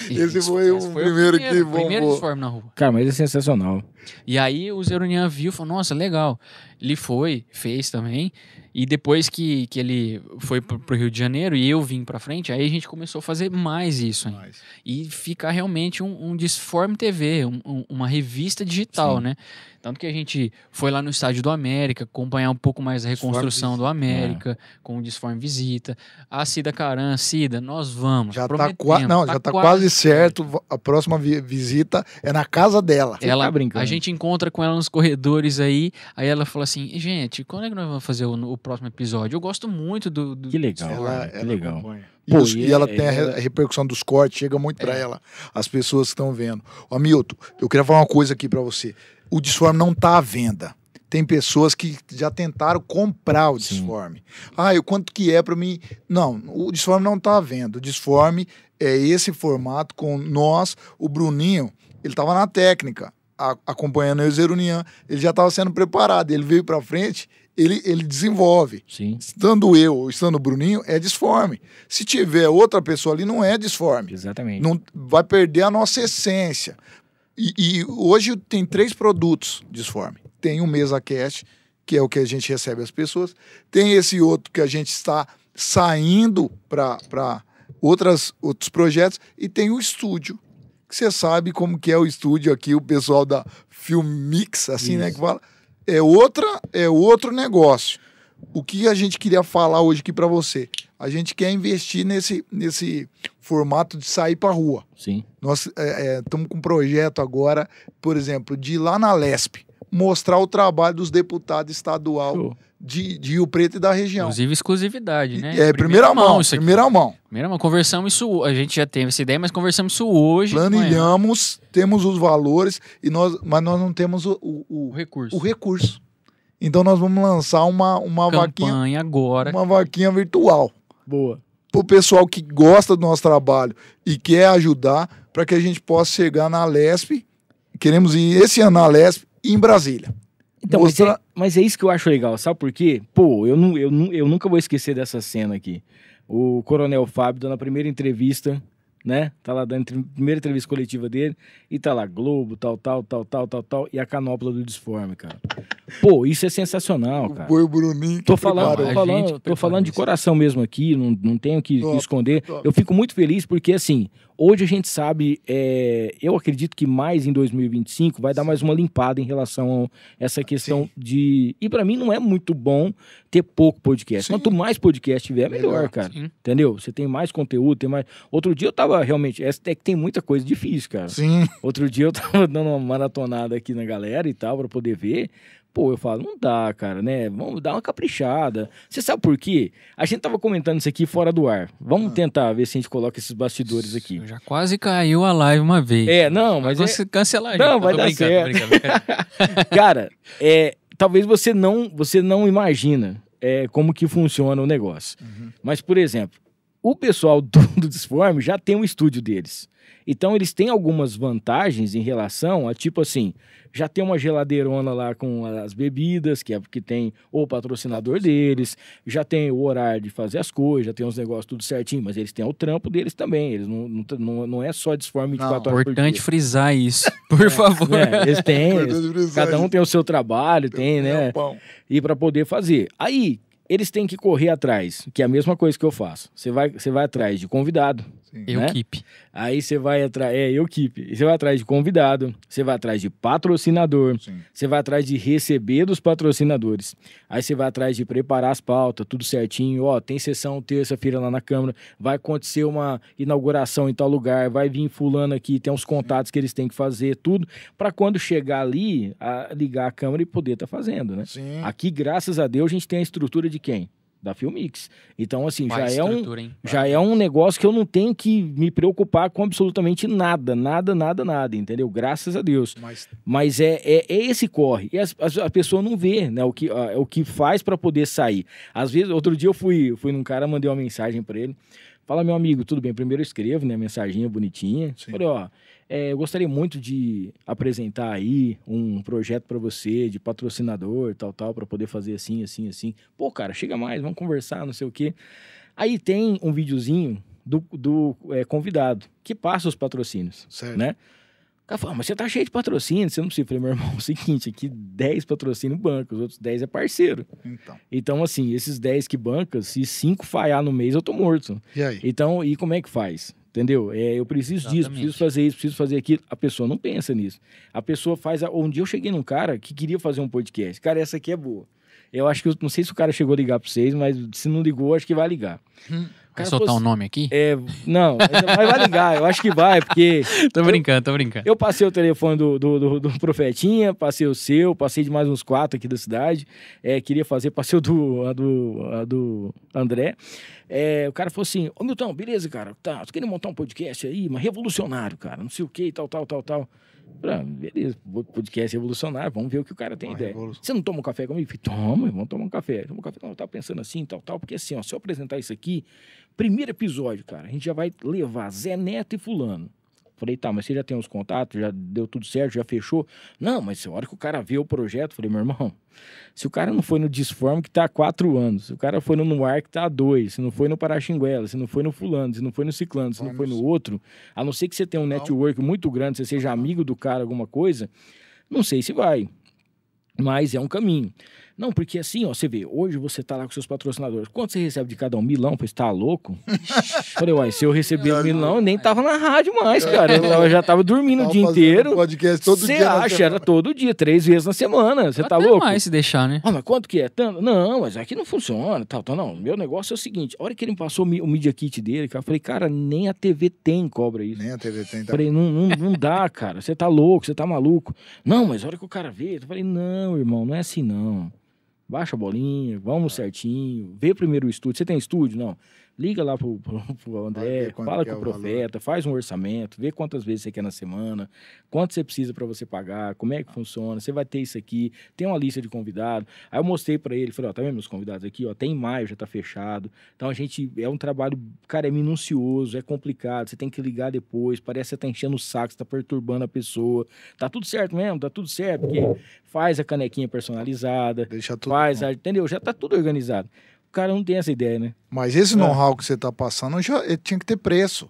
Esse foi o primeiro que bombou. Primeiro Disforme na rua. Cara, mas é sensacional. E aí o Zerunian viu e falou, nossa, legal. Ele foi, fez também. E depois que ele foi pro Rio de Janeiro e eu vim pra frente, aí a gente começou a fazer mais isso ainda. E ficar realmente um Disforme TV, uma revista digital, Sim. né? Tanto que a gente foi lá no Estádio do América, acompanhar um pouco mais a reconstrução do América, com o Disforme Visita. A Cida Caran, Cida, nós vamos. Já tá quase certo. A próxima visita é na casa dela. Ela, a gente encontra com ela nos corredores aí ela fala assim, gente, quando é que nós vamos fazer o próximo episódio? Eu gosto muito do que legal, ela legal. Acompanha. E ela tem a repercussão dos cortes, chega muito pra ela, as pessoas que estão vendo. Hamilton, eu queria falar uma coisa aqui pra você. O Disforme não tá à venda. Tem pessoas que já tentaram comprar o Disforme. O quanto que é pra mim? Não, o Disforme não tá à venda. O Disforme é esse formato com nós, o Bruninho, ele tava na técnica, acompanhando o Zerunian, ele já tava sendo preparado, ele veio pra frente, ele desenvolve. Sim. Estando eu ou estando o Bruninho, é Disforme. Se tiver outra pessoa ali, não é Disforme. Exatamente. Não, vai perder a nossa essência. E hoje tem 3 produtos Disforme. Tem o MesaCast, que é o que a gente recebe as pessoas. Tem esse outro que a gente está saindo para outros projetos. E tem o estúdio, que você sabe como que é o estúdio aqui, o pessoal da Filmix, assim, né, que fala. É outro negócio. O que a gente queria falar hoje aqui para você? A gente quer investir nesse formato de sair para rua. Sim. Nós estamos com um projeto agora, por exemplo, de ir lá na Lesp, mostrar o trabalho dos deputados estadual de Rio Preto e da região. Inclusive exclusividade, né? Primeira mão. Primeira mão. Conversamos isso, a gente já teve essa ideia, mas conversamos isso hoje. Planilhamos, temos os valores, mas nós não temos o recurso. Então nós vamos lançar uma vaquinha agora. Uma vaquinha virtual. Boa. Pro pessoal que gosta do nosso trabalho e quer ajudar para que a gente possa chegar na Lesp. Queremos ir esse ano na Lesp e em Brasília. Então, mas é isso que eu acho legal, sabe por quê? Pô, eu nunca vou esquecer dessa cena aqui. O Coronel Fábio dando a primeira entrevista, né? Tá lá dando a primeira entrevista coletiva dele e tá lá Globo, tal, e a canopla do Disforme, cara. Pô, isso é sensacional, cara. Foi o Bruninho. Tô falando de coração mesmo aqui, não tenho que esconder. Eu fico muito feliz porque, assim, hoje a gente sabe, eu acredito que mais em 2025 vai dar mais uma limpada em relação a essa questão de... E pra mim não é muito bom ter pouco podcast. Sim. Quanto mais podcast tiver, melhor, cara. Sim. Entendeu? Você tem mais conteúdo, tem mais... Outro dia eu tava realmente... É que tem muita coisa difícil, cara. Sim. Outro dia eu tava dando uma maratonada aqui na galera e tal, pra poder ver... Pô, eu falo, não dá, cara, né? Vamos dar uma caprichada. Você sabe por quê? A gente tava comentando isso aqui fora do ar. Vamos tentar ver se a gente coloca esses bastidores aqui. Já quase caiu a live uma vez. Mas cancelar. Não, vai dar certo. Cara, talvez você não imagina como que funciona o negócio. Uhum. Mas, por exemplo, o pessoal do Disforme já tem um estúdio deles. Então, eles têm algumas vantagens em relação a, tipo assim, já tem uma geladeirona lá com as bebidas, que é porque tem o patrocinador deles, já tem o horário de fazer as coisas, já tem os negócios tudo certinho, mas eles têm o trampo deles também, eles não é só Disforme 24 horas por dia. Importante frisar isso, por favor. Eles têm, cada um tem o seu trabalho, tem, né? E para poder fazer. Aí, eles têm que correr atrás, que é a mesma coisa que eu faço. Você vai atrás de convidado. Equipe. Aí você vai atrás... equipe. Você vai atrás de convidado, você vai atrás de patrocinador, você vai atrás de receber dos patrocinadores. Aí você vai atrás de preparar as pautas, tudo certinho. Tem sessão terça-feira lá na Câmara, vai acontecer uma inauguração em tal lugar, vai vir fulano aqui, tem uns contatos que eles têm que fazer, tudo, para quando chegar ali, ligar a câmera e poder estar fazendo, né? Sim. Aqui, graças a Deus, a gente tem a estrutura de quem? Da Filmix. Então, assim, já é um negócio que eu não tenho que me preocupar com absolutamente nada, entendeu? Graças a Deus. Mas é esse corre. E a pessoa não vê, né, o que faz para poder sair. Às vezes, outro dia eu fui num cara, mandei uma mensagem para ele. Fala, meu amigo, tudo bem? Primeiro eu escrevo, né, mensaginha bonitinha. Sim. Falei, eu gostaria muito de apresentar aí um projeto para você, de patrocinador, tal, para poder fazer assim. Pô, cara, chega mais, vamos conversar, não sei o quê. Aí tem um videozinho do convidado, que passa os patrocínios, certo, né? cara fala, mas você tá cheio de patrocínio, você não precisa. Eu falei, meu irmão, é o seguinte, aqui 10 patrocínio banca, os outros 10 é parceiro. Então, assim, esses 10 que banca, se 5 falhar no mês, eu tô morto. E aí? Então, e como é que faz? Entendeu? Eu preciso disso, preciso fazer isso, preciso fazer aquilo. A pessoa não pensa nisso. A pessoa faz... Um dia eu cheguei num cara que queria fazer um podcast. Cara, essa aqui é boa. Eu acho que... Não sei se o cara chegou a ligar pra vocês, mas se não ligou, acho que vai ligar. Quer soltar um nome aqui? Não, mas vai ligar. Eu acho que vai, porque... Tô brincando. Eu passei o telefone do Profetinha, passei o seu, passei de mais uns 4 aqui da cidade. Queria fazer, passei o do André. O cara falou assim, ô Milton, beleza, cara, tá, tô querendo montar um podcast aí, mas revolucionário, cara, não sei o que, tal. Beleza, podcast revolucionário, vamos ver o que o cara tem ideia. Você não toma um café comigo? Falei, toma, vamos tomar um café. Toma um café, não, eu tava pensando assim, tal, porque assim, ó, se eu apresentar isso aqui, primeiro episódio, cara, a gente já vai levar Zé Neto e fulano. Falei, tá, mas você já tem os contatos, já deu tudo certo, já fechou? Não, mas a hora que o cara vê o projeto, falei, meu irmão, se o cara não foi no Disform, que tá há 4 anos, se o cara foi no Noir, que tá há 2, se não foi no Paraxinguela, se não foi no fulano, se não foi no ciclano, se não foi no outro, a não ser que você tenha um network muito grande, você seja amigo do cara, alguma coisa, não sei se vai, mas é um caminho. Não, porque assim, ó, você vê, hoje você tá lá com seus patrocinadores. Quanto você recebe de cada um? 1.000? Você tá louco? Falei, uai, se eu receber 1.000, eu nem tava na rádio mais, cara. Eu já tava dormindo o dia inteiro. Podcast todo dia. Você acha? Era todo dia, 3 vezes na semana. Você tá louco? Mais se deixar, né? Mas quanto que é? Tanto? Não, mas aqui não funciona, tal. Não, meu negócio é o seguinte, a hora que ele me passou o Media Kit dele, cara, eu falei, cara, nem a TV tem cobra isso. Nem a TV tem. Tá? Falei, não dá, cara. Você tá louco, você tá maluco. Não, mas a hora que o cara vê, eu falei, não, irmão, não é assim, não. Baixa a bolinha, vamos certinho, vê primeiro o estúdio. Você tem estúdio? Não. Liga lá pro André, fala com o Profeta, faz um orçamento, vê quantas vezes você quer na semana, quanto você precisa para você pagar, como é que funciona, você vai ter isso aqui, tem uma lista de convidados. Aí eu mostrei para ele, falei, ó, tá vendo meus convidados aqui? Ó, tem em maio, já tá fechado. Então a gente, é um trabalho, cara, é minucioso, é complicado, você tem que ligar depois, parece que você tá enchendo o saco, você tá perturbando a pessoa. Tá tudo certo mesmo? Tá tudo certo, porque faz a canequinha personalizada, deixa tudo entendeu? Já tá tudo organizado. O cara não tem essa ideia, né? Mas esse know-how que você tá passando, ele tinha que ter preço.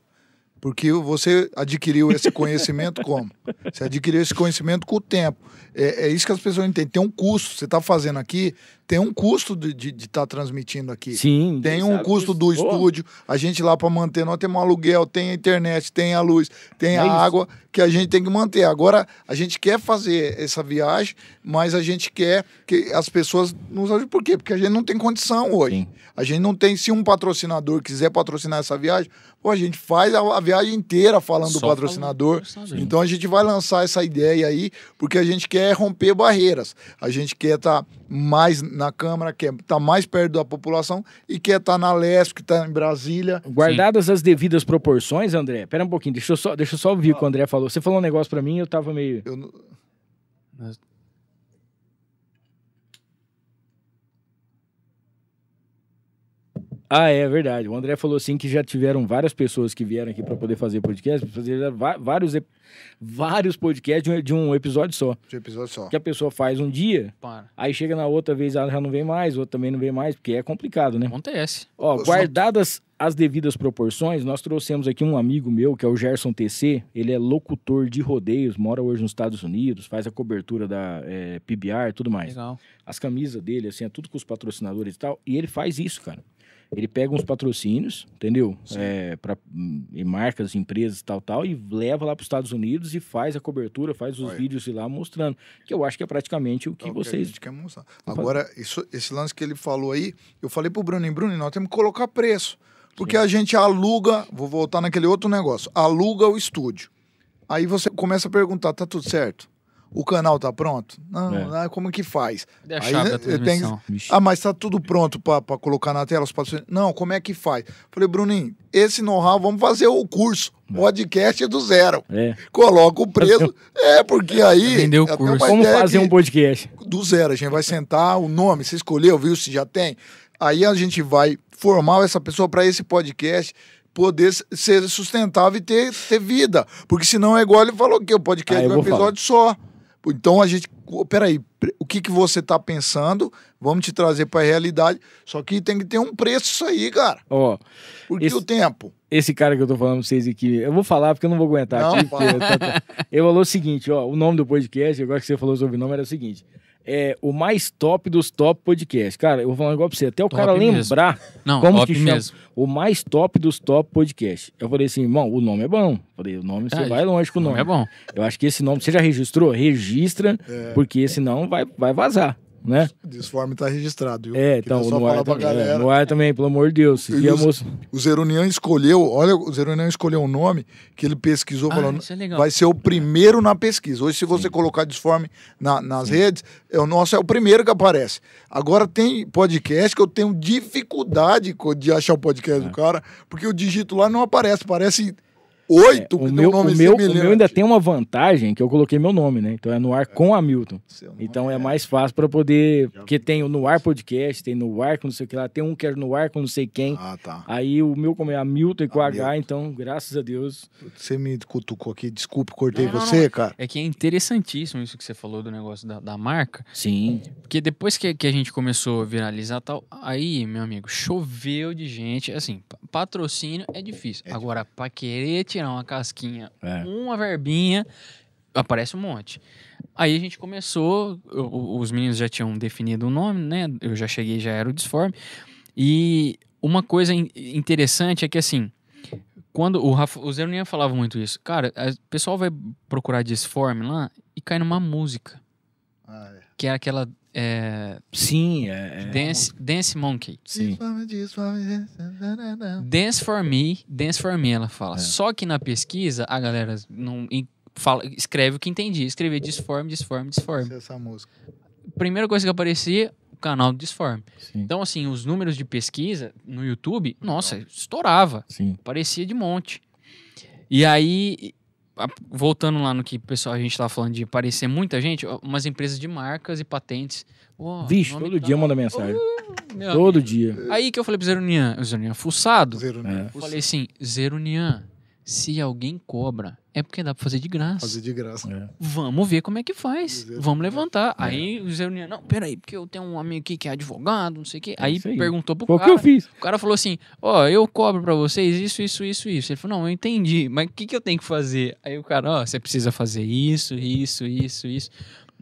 Porque você adquiriu esse conhecimento como? Você adquiriu esse conhecimento com o tempo. É isso que as pessoas entendem. Tem um custo. Você está fazendo aqui, tem um custo de estar transmitindo aqui. Sim. Tem um custo do estúdio. A gente lá para manter, nós temos um aluguel, tem a internet, tem a luz, tem a água que a gente tem que manter. Agora, a gente quer fazer essa viagem, mas a gente quer que as pessoas nos ajudem. Por quê? Porque a gente não tem condição hoje. Sim. A gente não tem, se um patrocinador quiser patrocinar essa viagem, pô, a gente faz a viagem inteira falando do patrocinador. Então a gente vai lançar essa ideia aí, porque a gente quer romper barreiras. A gente quer estar mais na Câmara, quer estar mais perto da população e quer estar na Lesp, que está em Brasília. Guardadas as devidas proporções, André, pera um pouquinho, deixa eu só ouvir o que o André falou. Você falou um negócio pra mim, eu tava meio... É verdade. O André falou assim que já tiveram várias pessoas que vieram aqui para poder fazer podcast, fazer vários podcasts de um episódio só. De um episódio só. Que a pessoa faz um dia, aí chega na outra vez ela já não vem mais, outra também não vem mais, porque é complicado, né? Acontece. Ó, guardadas as devidas proporções, nós trouxemos aqui um amigo meu, que é o Gerson TC, ele é locutor de rodeios, mora hoje nos Estados Unidos, faz a cobertura da PBR e tudo mais. Legal. As camisas dele, assim, é tudo com os patrocinadores e tal, e ele faz isso, cara. Ele pega uns patrocínios, entendeu? Para marcas, empresas e tal, e leva lá para os Estados Unidos e faz a cobertura, faz os vídeos de lá mostrando. Que eu acho que é praticamente o que vocês... Que a gente quer mostrar. Agora, esse lance que ele falou aí, eu falei pro Bruno, nós temos que colocar preço. Porque a gente aluga, vou voltar naquele outro negócio, aluga o estúdio. Aí você começa a perguntar, tá tudo certo? O canal tá pronto? Não, como que faz? Aí, mas tá tudo pronto pra colocar na tela? Não, como é que faz? Falei, Bruninho, esse know-how, vamos fazer o curso. Podcast do zero. Coloca o preço. Porque aí... Vendeu o curso. Como fazer um podcast? Do zero. A gente vai sentar, o nome, você escolheu, viu se já tem. Aí a gente vai formar essa pessoa para esse podcast poder ser sustentável e ter vida. Porque senão é igual ele falou que o podcast é um episódio só. Então a gente, peraí, o que você tá pensando? Vamos te trazer pra realidade. Só que tem que ter um preço isso aí, cara. Ó, Porque o tempo. Esse cara que eu tô falando pra vocês aqui, eu vou falar porque eu não vou aguentar Não, aqui. Ele falou o seguinte, ó, o nome do podcast, agora que você falou sobre o nome, era o seguinte: é o mais top dos top podcasts. Cara, eu vou falar um negócio pra você, até o Top cara lembrar mesmo. Não, como top que chama mesmo. o mais top dos top podcasts. Eu falei assim, irmão, o nome é bom. Eu falei, o nome, você vai longe com o nome. É bom. Eu acho que esse nome, você já registrou? Registra, porque senão vai vazar, né? O Disforme tá registrado, viu? Então, só no ar, falar pra galera. no ar também, pelo amor de Deus. E o Zerunian escolheu, olha, o Zerunian escolheu um nome que ele pesquisou, falando, isso é legal. vai ser o primeiro na pesquisa. Hoje, se você colocar Disforme nas redes, o nosso é o primeiro que aparece. Agora, tem podcast que eu tenho dificuldade de achar o podcast do cara, porque eu digito lá e não aparece, parece 8 o meu ainda tem uma vantagem que eu coloquei meu nome, né? Então é no ar com Hamilton. Então é mais fácil para poder, porque tem o No Ar Podcast, tem No Ar com não sei o que lá, tem um que é No Ar com não sei quem. Tá. Aí o meu como é Hamilton e com H, então graças a Deus. Você me cutucou aqui, desculpe, cortei você, cara. É que é interessantíssimo isso que você falou do negócio da marca. Sim. Porque depois que a gente começou a viralizar e tal, aí, meu amigo, choveu de gente. Assim, patrocínio é difícil. Agora, pra querer tirar uma casquinha, uma verbinha, aparece um monte. Aí a gente começou, os meninos já tinham definido o nome, né? Eu já cheguei, já era o Disforme. E uma coisa interessante é que, assim, quando o Zerunian falava muito isso, cara, o pessoal vai procurar Disforme lá e cai numa música. Que é aquela... Sim, Dance Monkey. Sim. Dance for me, ela fala. Só que na pesquisa, a galera não escreve o que entendi. Escrever Disforme. Essa música. Primeira coisa que aparecia, o canal do Disforme. Sim. Então, assim, os números de pesquisa no YouTube, nossa, estourava. Sim. Aparecia de monte. E aí... Voltando lá no que pessoal a gente tava falando de aparecer muita gente, umas empresas de marcas e patentes. Vixe, todo dia manda mensagem. Todo dia. Aí que eu falei pro Zerunian, o Zerunian fuçado. Fuçado. Falei assim, Zerunian, se alguém cobra, é porque dá pra fazer de graça. Fazer de graça. Vamos ver como é que faz. Vamos levantar. Aí o Zerunian, não, peraí, porque eu tenho um amigo aqui que é advogado, não sei o quê. Aí perguntou pro cara. O que eu fiz? O cara falou assim, eu cobro pra vocês isso. Ele falou, não, eu entendi, mas o que eu tenho que fazer? Aí o cara, você precisa fazer isso.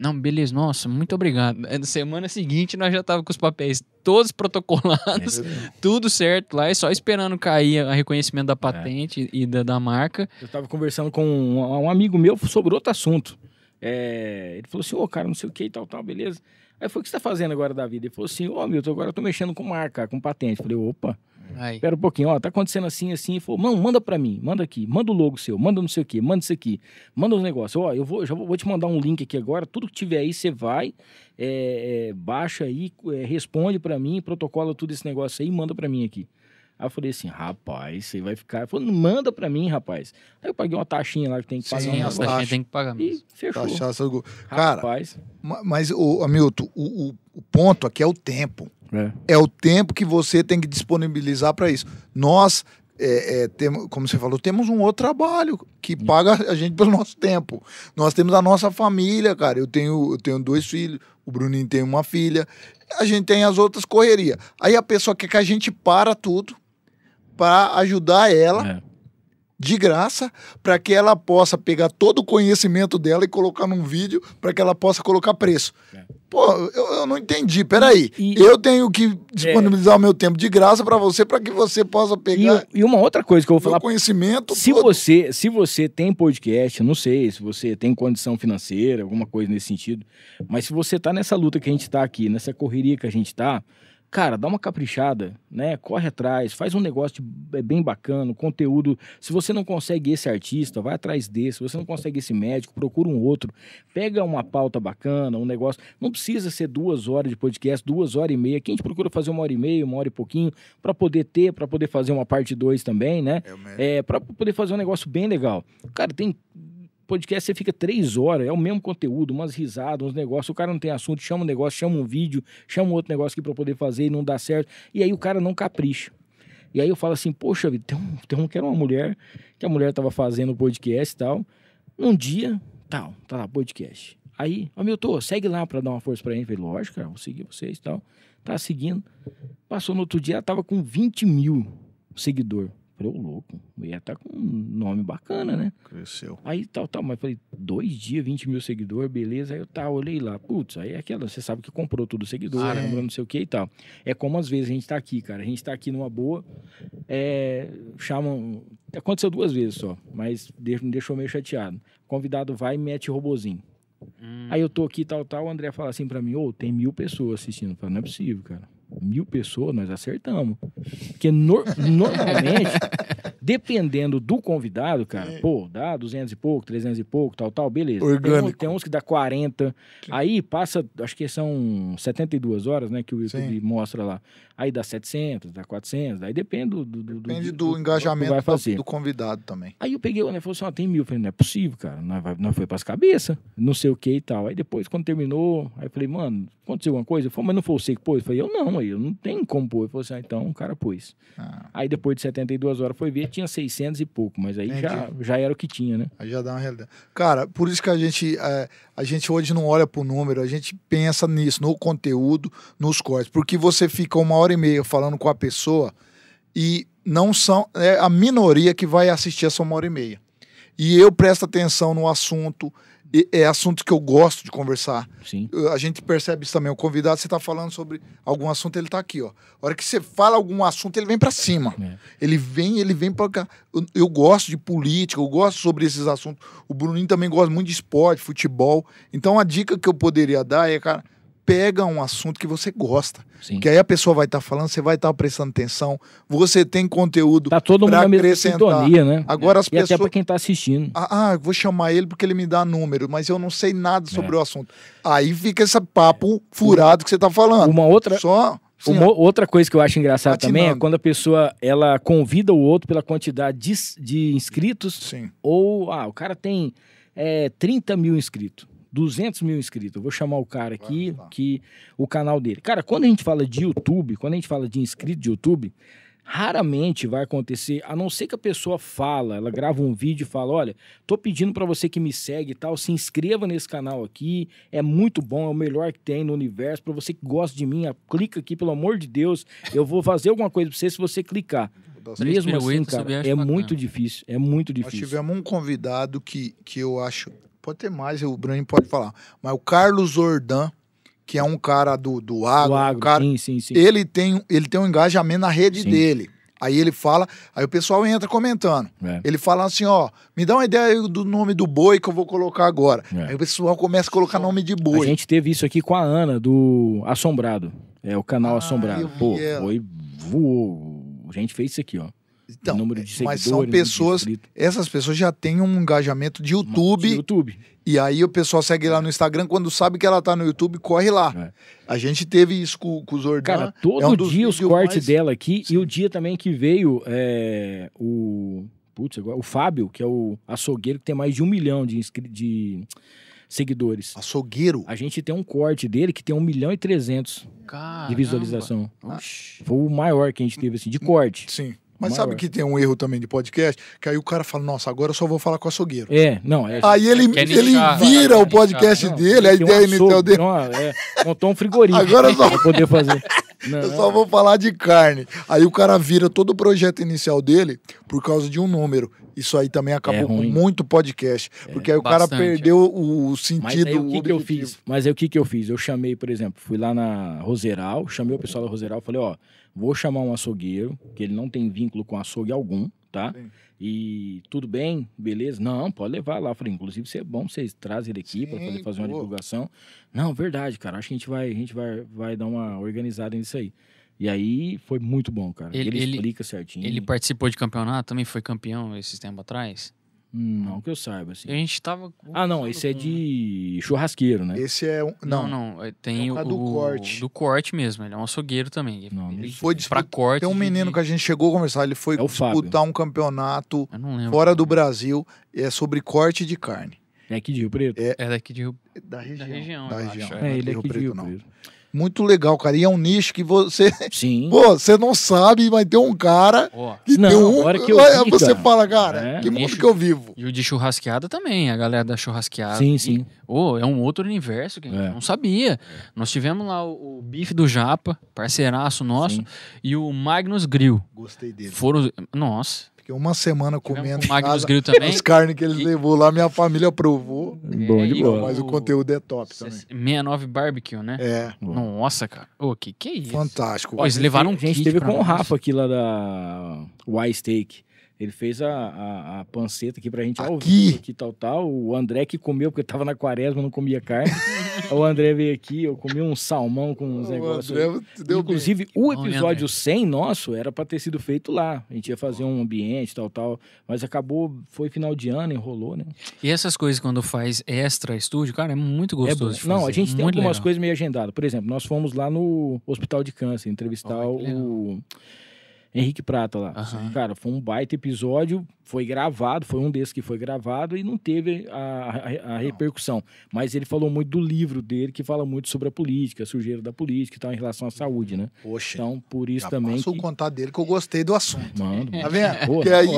Não, beleza, nossa, muito obrigado. Na semana seguinte nós já tava com os papéis todos protocolados, tudo certo lá, e só esperando cair o reconhecimento da patente e da marca. Eu tava conversando com um amigo meu sobre outro assunto. Ele falou assim, cara, não sei o que e tal, beleza. Aí eu falei, o que você tá fazendo agora da vida? Ele falou assim, Milton, agora eu tô mexendo com marca, com patente. Eu falei, opa, espera um pouquinho, tá acontecendo assim. Ele falou, não, manda pra mim, manda aqui, manda o logo seu, manda não sei o que, manda isso aqui, manda os negócios. Já vou te mandar um link aqui agora, tudo que tiver aí, você vai, baixa aí, responde pra mim, protocola tudo esse negócio aí e manda pra mim aqui. Aí eu falei assim, rapaz, você vai ficar... Ele falou, manda pra mim, rapaz. Aí eu paguei uma taxinha lá que tem que pagar. Sim, a taxinha tem que pagar mesmo. E fechou. Cara, rapaz. Mas, Hamilton, o ponto aqui é o tempo. É o tempo que você tem que disponibilizar para isso. Nós, temos, como você falou, temos um outro trabalho que paga a gente pelo nosso tempo. Nós temos a nossa família, cara. Eu tenho 2 filhos, o Bruninho tem uma filha. A gente tem as outras correrias. Aí a pessoa quer que a gente para tudo para ajudar ela de graça, para que ela possa pegar todo o conhecimento dela e colocar num vídeo para que ela possa colocar preço. Pô, eu não entendi. Peraí, eu tenho que disponibilizar o meu tempo de graça para você que você possa pegar. E uma outra coisa que eu vou falar. Conhecimento. Se você tem podcast, não sei se você tem condição financeira, alguma coisa nesse sentido, mas se você tá nessa luta que a gente tá aqui, nessa correria que a gente tá, cara, dá uma caprichada, né? Corre atrás, faz um negócio bem bacana, conteúdo. Se você não consegue esse artista, vai atrás desse. Se você não consegue esse médico, procura um outro. Pega uma pauta bacana, um negócio. Não precisa ser 2 horas de podcast, 2h30. Aqui a gente procura fazer 1h30, 1 hora e pouquinho, para poder fazer uma parte 2 também, né? Para poder fazer um negócio bem legal. Cara, tem... podcast você fica 3 horas, é o mesmo conteúdo, umas risadas, uns negócios, o cara não tem assunto, chama um negócio, chama um vídeo, chama um outro negócio aqui pra poder fazer e não dá certo, e aí o cara não capricha. E aí eu falo assim, poxa vida, tem um que era uma mulher, que a mulher tava fazendo podcast e tal, um dia, tá lá, podcast. Aí, ó, Milton, segue lá pra dar uma força pra ele. Eu falei, lógico, cara, vou seguir vocês e tal. Tá seguindo. Passou no outro dia, ela tava com 20 mil seguidores. Falei, ô, louco, ia tá com um nome bacana, né? Cresceu. Aí tal, mas falei, 2 dias, 20 mil seguidores, beleza. Aí eu olhei lá, putz, aí é aquela, você sabe que comprou tudo seguidor, comprou não sei o que e tal. É como às vezes a gente tá aqui, cara, a gente tá aqui numa boa, chamam, aconteceu 2 vezes só, mas me deixou meio chateado. O convidado vai e mete robozinho. Aí eu tô aqui, o André fala assim pra mim, tem 1000 pessoas assistindo. Eu falo, não é possível, cara. 1000 pessoas, nós acertamos. Porque normalmente, dependendo do convidado, cara, dá 200 e pouco, 300 e pouco, tal, beleza. Tem uns que dá 40. Aí passa, acho que são 72 horas, né, que o YouTube mostra lá. Aí dá 700, dá 400, aí depende do engajamento vai fazer. do convidado também. Aí eu peguei, né, falou assim, tem 1000. Eu falei, não é possível, cara, nós foi pras cabeças, não sei o que e tal. Aí depois, quando terminou, aí eu falei, mano, aconteceu alguma coisa? Ele falou, mas não foi você que pôs? Eu falei, eu não tenho como pôr. Ele falou assim, então o cara pôs. Aí depois de 72 horas foi ver, tinha 600 e pouco, mas aí já era o que tinha, né? Aí já dá uma realidade. Cara, por isso que a gente hoje não olha pro número, a gente pensa nisso, no conteúdo, nos cortes, porque você fica 1h30 falando com a pessoa e não são, é a minoria que vai assistir essa 1h30. E eu presto atenção no assunto, é assunto que eu gosto de conversar. Sim. A gente percebe isso também. O convidado, você está falando sobre algum assunto, ele está aqui, ó. A hora que você fala algum assunto, ele vem para cima. Ele vem para cá. Eu gosto de política, eu gosto sobre esses assuntos. O Bruninho também gosta muito de esporte, futebol. Então, a dica que eu poderia dar é, cara, pega um assunto que você gosta. Sim. Que aí a pessoa vai estar falando, você vai estar prestando atenção, você tem conteúdo tá todo mundo na mesma sintonia, né? Agora as pessoas... até para quem tá assistindo. Vou chamar ele porque ele me dá número, mas eu não sei nada sobre o assunto. Aí fica esse papo furado que você tá falando. Outra coisa que eu acho engraçado também é quando a pessoa ela convida o outro pela quantidade de inscritos. Sim. Ou, o cara tem 30 mil inscritos. 200 mil inscritos. Eu vou chamar o cara aqui, que o canal dele. Cara, quando a gente fala de YouTube, quando a gente fala de inscrito de YouTube, raramente vai acontecer, a não ser que a pessoa ela grava um vídeo e fala, olha, tô pedindo pra você que me segue e tal, se inscreva nesse canal aqui, é muito bom, é o melhor que tem no universo, pra você que gosta de mim, clica aqui, pelo amor de Deus, eu vou fazer alguma coisa pra você se você clicar. Mesmo assim, cara, é muito difícil, Nós tivemos um convidado que eu acho... Pode ter mais, o Bruninho pode falar. Mas o Carlos Ordan, que é um cara do agro, cara, sim. Ele tem um engajamento na rede dele. Aí ele fala, aí o pessoal entra comentando. Ele fala assim, me dá uma ideia do nome do boi que eu vou colocar agora. Aí o pessoal começa a colocar nome de boi. A gente teve isso aqui com a Ana, do Assombrado. É o canal Assombrado. Foi voou. A gente fez isso aqui, ó. Então, mas são pessoas, essas pessoas já têm um engajamento de YouTube. E aí o pessoal segue lá no Instagram, quando sabe que ela tá no YouTube, corre lá. A gente teve isso com o Zordan. Cara, todo dia os cortes dela aqui, e o dia também que veio o Fábio, que é o açougueiro, que tem mais de 1 milhão de seguidores. Açougueiro? A gente tem um corte dele que tem 1.300.000 de visualização. Foi o maior que a gente teve, assim, de corte. Sim. Mas sabe que tem um erro também de podcast? Que aí o cara fala, nossa, agora eu só vou falar com o açougueiro. Aí ele vira o podcast dele, a ideia inicial dele. Montou um frigorífico agora pra poder fazer. Eu só vou falar de carne. Aí o cara vira todo o projeto inicial dele por causa de um número. Isso aí também acabou com muito podcast. Porque aí o cara perdeu o sentido. Mas aí o que eu fiz? Eu chamei, por exemplo, fui lá na Roseral, chamei o pessoal da Roseral, falei, vou chamar um açougueiro, que ele não tem vínculo com açougue algum, tá? Sim. E tudo bem, beleza? Não, pode levar lá. Falei, inclusive, é bom vocês trazem ele aqui para poder fazer uma divulgação. Não, verdade, cara. Acho que a gente vai dar uma organizada nisso aí. E aí foi muito bom, cara. Ele explica certinho. Ele participou de campeonato, também foi campeão esses tempos atrás? Não que eu saiba, assim. A gente tava... esse é de churrasqueiro, né? Esse é um... Não. Tem o do corte. Do corte mesmo. Ele é um açougueiro também. Ele foi pra corte. Tem um menino que a gente chegou a conversar. Ele foi disputar um campeonato fora do Brasil. É sobre corte de carne. É aqui de Rio Preto? É daqui de Rio... Da região. Ele é aqui de Rio Preto. muito legal, cara. E é um nicho que você... Sim. Pô, você não sabe, mas tem um cara que não, tem um... hora que eu vi, você cara. fala, cara, que mundo que eu vivo. E o de churrasqueada também, a galera da churrasqueada. Sim. É um outro universo que a gente não sabia. Nós tivemos lá o Bife do Japa, parceiraço nosso, e o Magnus Grill. Gostei dele. Nossa. Fiquei uma semana comendo o Magnus Grill também. As carnes que ele levou lá, minha família provou. Bom de boa. Mas o conteúdo é top também. 69 Barbecue, né? É. Nossa, cara. Que é isso? Fantástico. Pô, eles levaram A gente teve com o Rafa aqui lá da Y-Steak. Ele fez a panceta aqui pra gente ao vivo, aqui, tal. O André que comeu, porque tava na quaresma, não comia carne. O André veio aqui, eu comi um salmão com uns negócios. Inclusive, o episódio 100 nosso era pra ter sido feito lá. A gente ia fazer um ambiente, tal. Mas acabou, foi final de ano, enrolou, né? E essas coisas, quando faz extra estúdio, cara, é muito gostoso de fazer. Não, a gente tem algumas legal. coisas meio agendadas. Por exemplo, nós fomos lá no Hospital de Câncer entrevistar o Henrique Prata lá. Cara, foi um baita episódio, foi gravado, foi um desses que foi gravado e não teve a repercussão. Mas ele falou muito do livro dele, que fala muito sobre a política, a sujeira da política e tal, em relação à saúde, né? Poxa. Então, por isso também Posso contar dele que eu gostei do assunto. Mano. Tá vendo? Pô, porque aí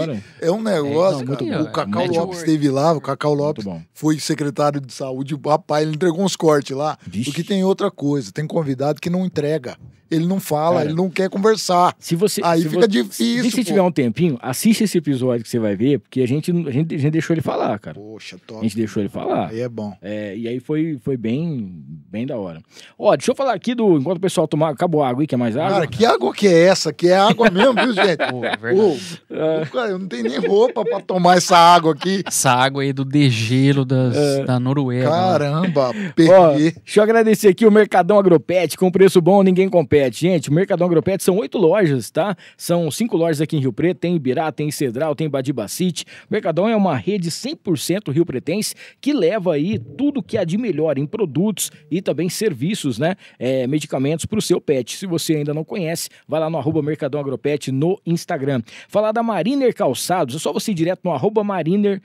é um negócio, muito cara. bom. O Cacau Lopes esteve lá, o Cacau Lopes foi secretário de saúde, rapaz, ele entregou uns cortes lá. Vixe. Porque tem outra coisa, tem convidado que não entrega. Ele não fala, ele não quer conversar. Aí fica difícil. Se tiver um tempinho, assiste esse episódio que você vai ver, porque a gente deixou ele falar, cara. Poxa, top. A gente deixou ele falar. Aí é bom. E aí foi bem da hora. Ó, deixa eu falar aqui enquanto o pessoal tomar. Acabou a água aí, quer mais água? Cara, que água que é essa? Que é água mesmo, viu, gente? É verdade. Cara, eu não tenho nem roupa pra tomar essa água aqui. Essa água aí do degelo da Noruega. Caramba, Ó, deixa eu agradecer aqui o Mercadão Agropet, com preço bom, ninguém compete. Gente, o Mercadão Agropet são 8 lojas, tá? São 5 lojas aqui em Rio Preto, tem Ibirá, tem Cedral, tem Badibacite. O Mercadão é uma rede 100% rio-pretense que leva aí tudo que há de melhor em produtos e também serviços, né? Medicamentos para o seu pet. Se você ainda não conhece, vai lá no @Mercadão Agropet no Instagram. Falar da Mariner Calçados, é só você ir direto no @Mariner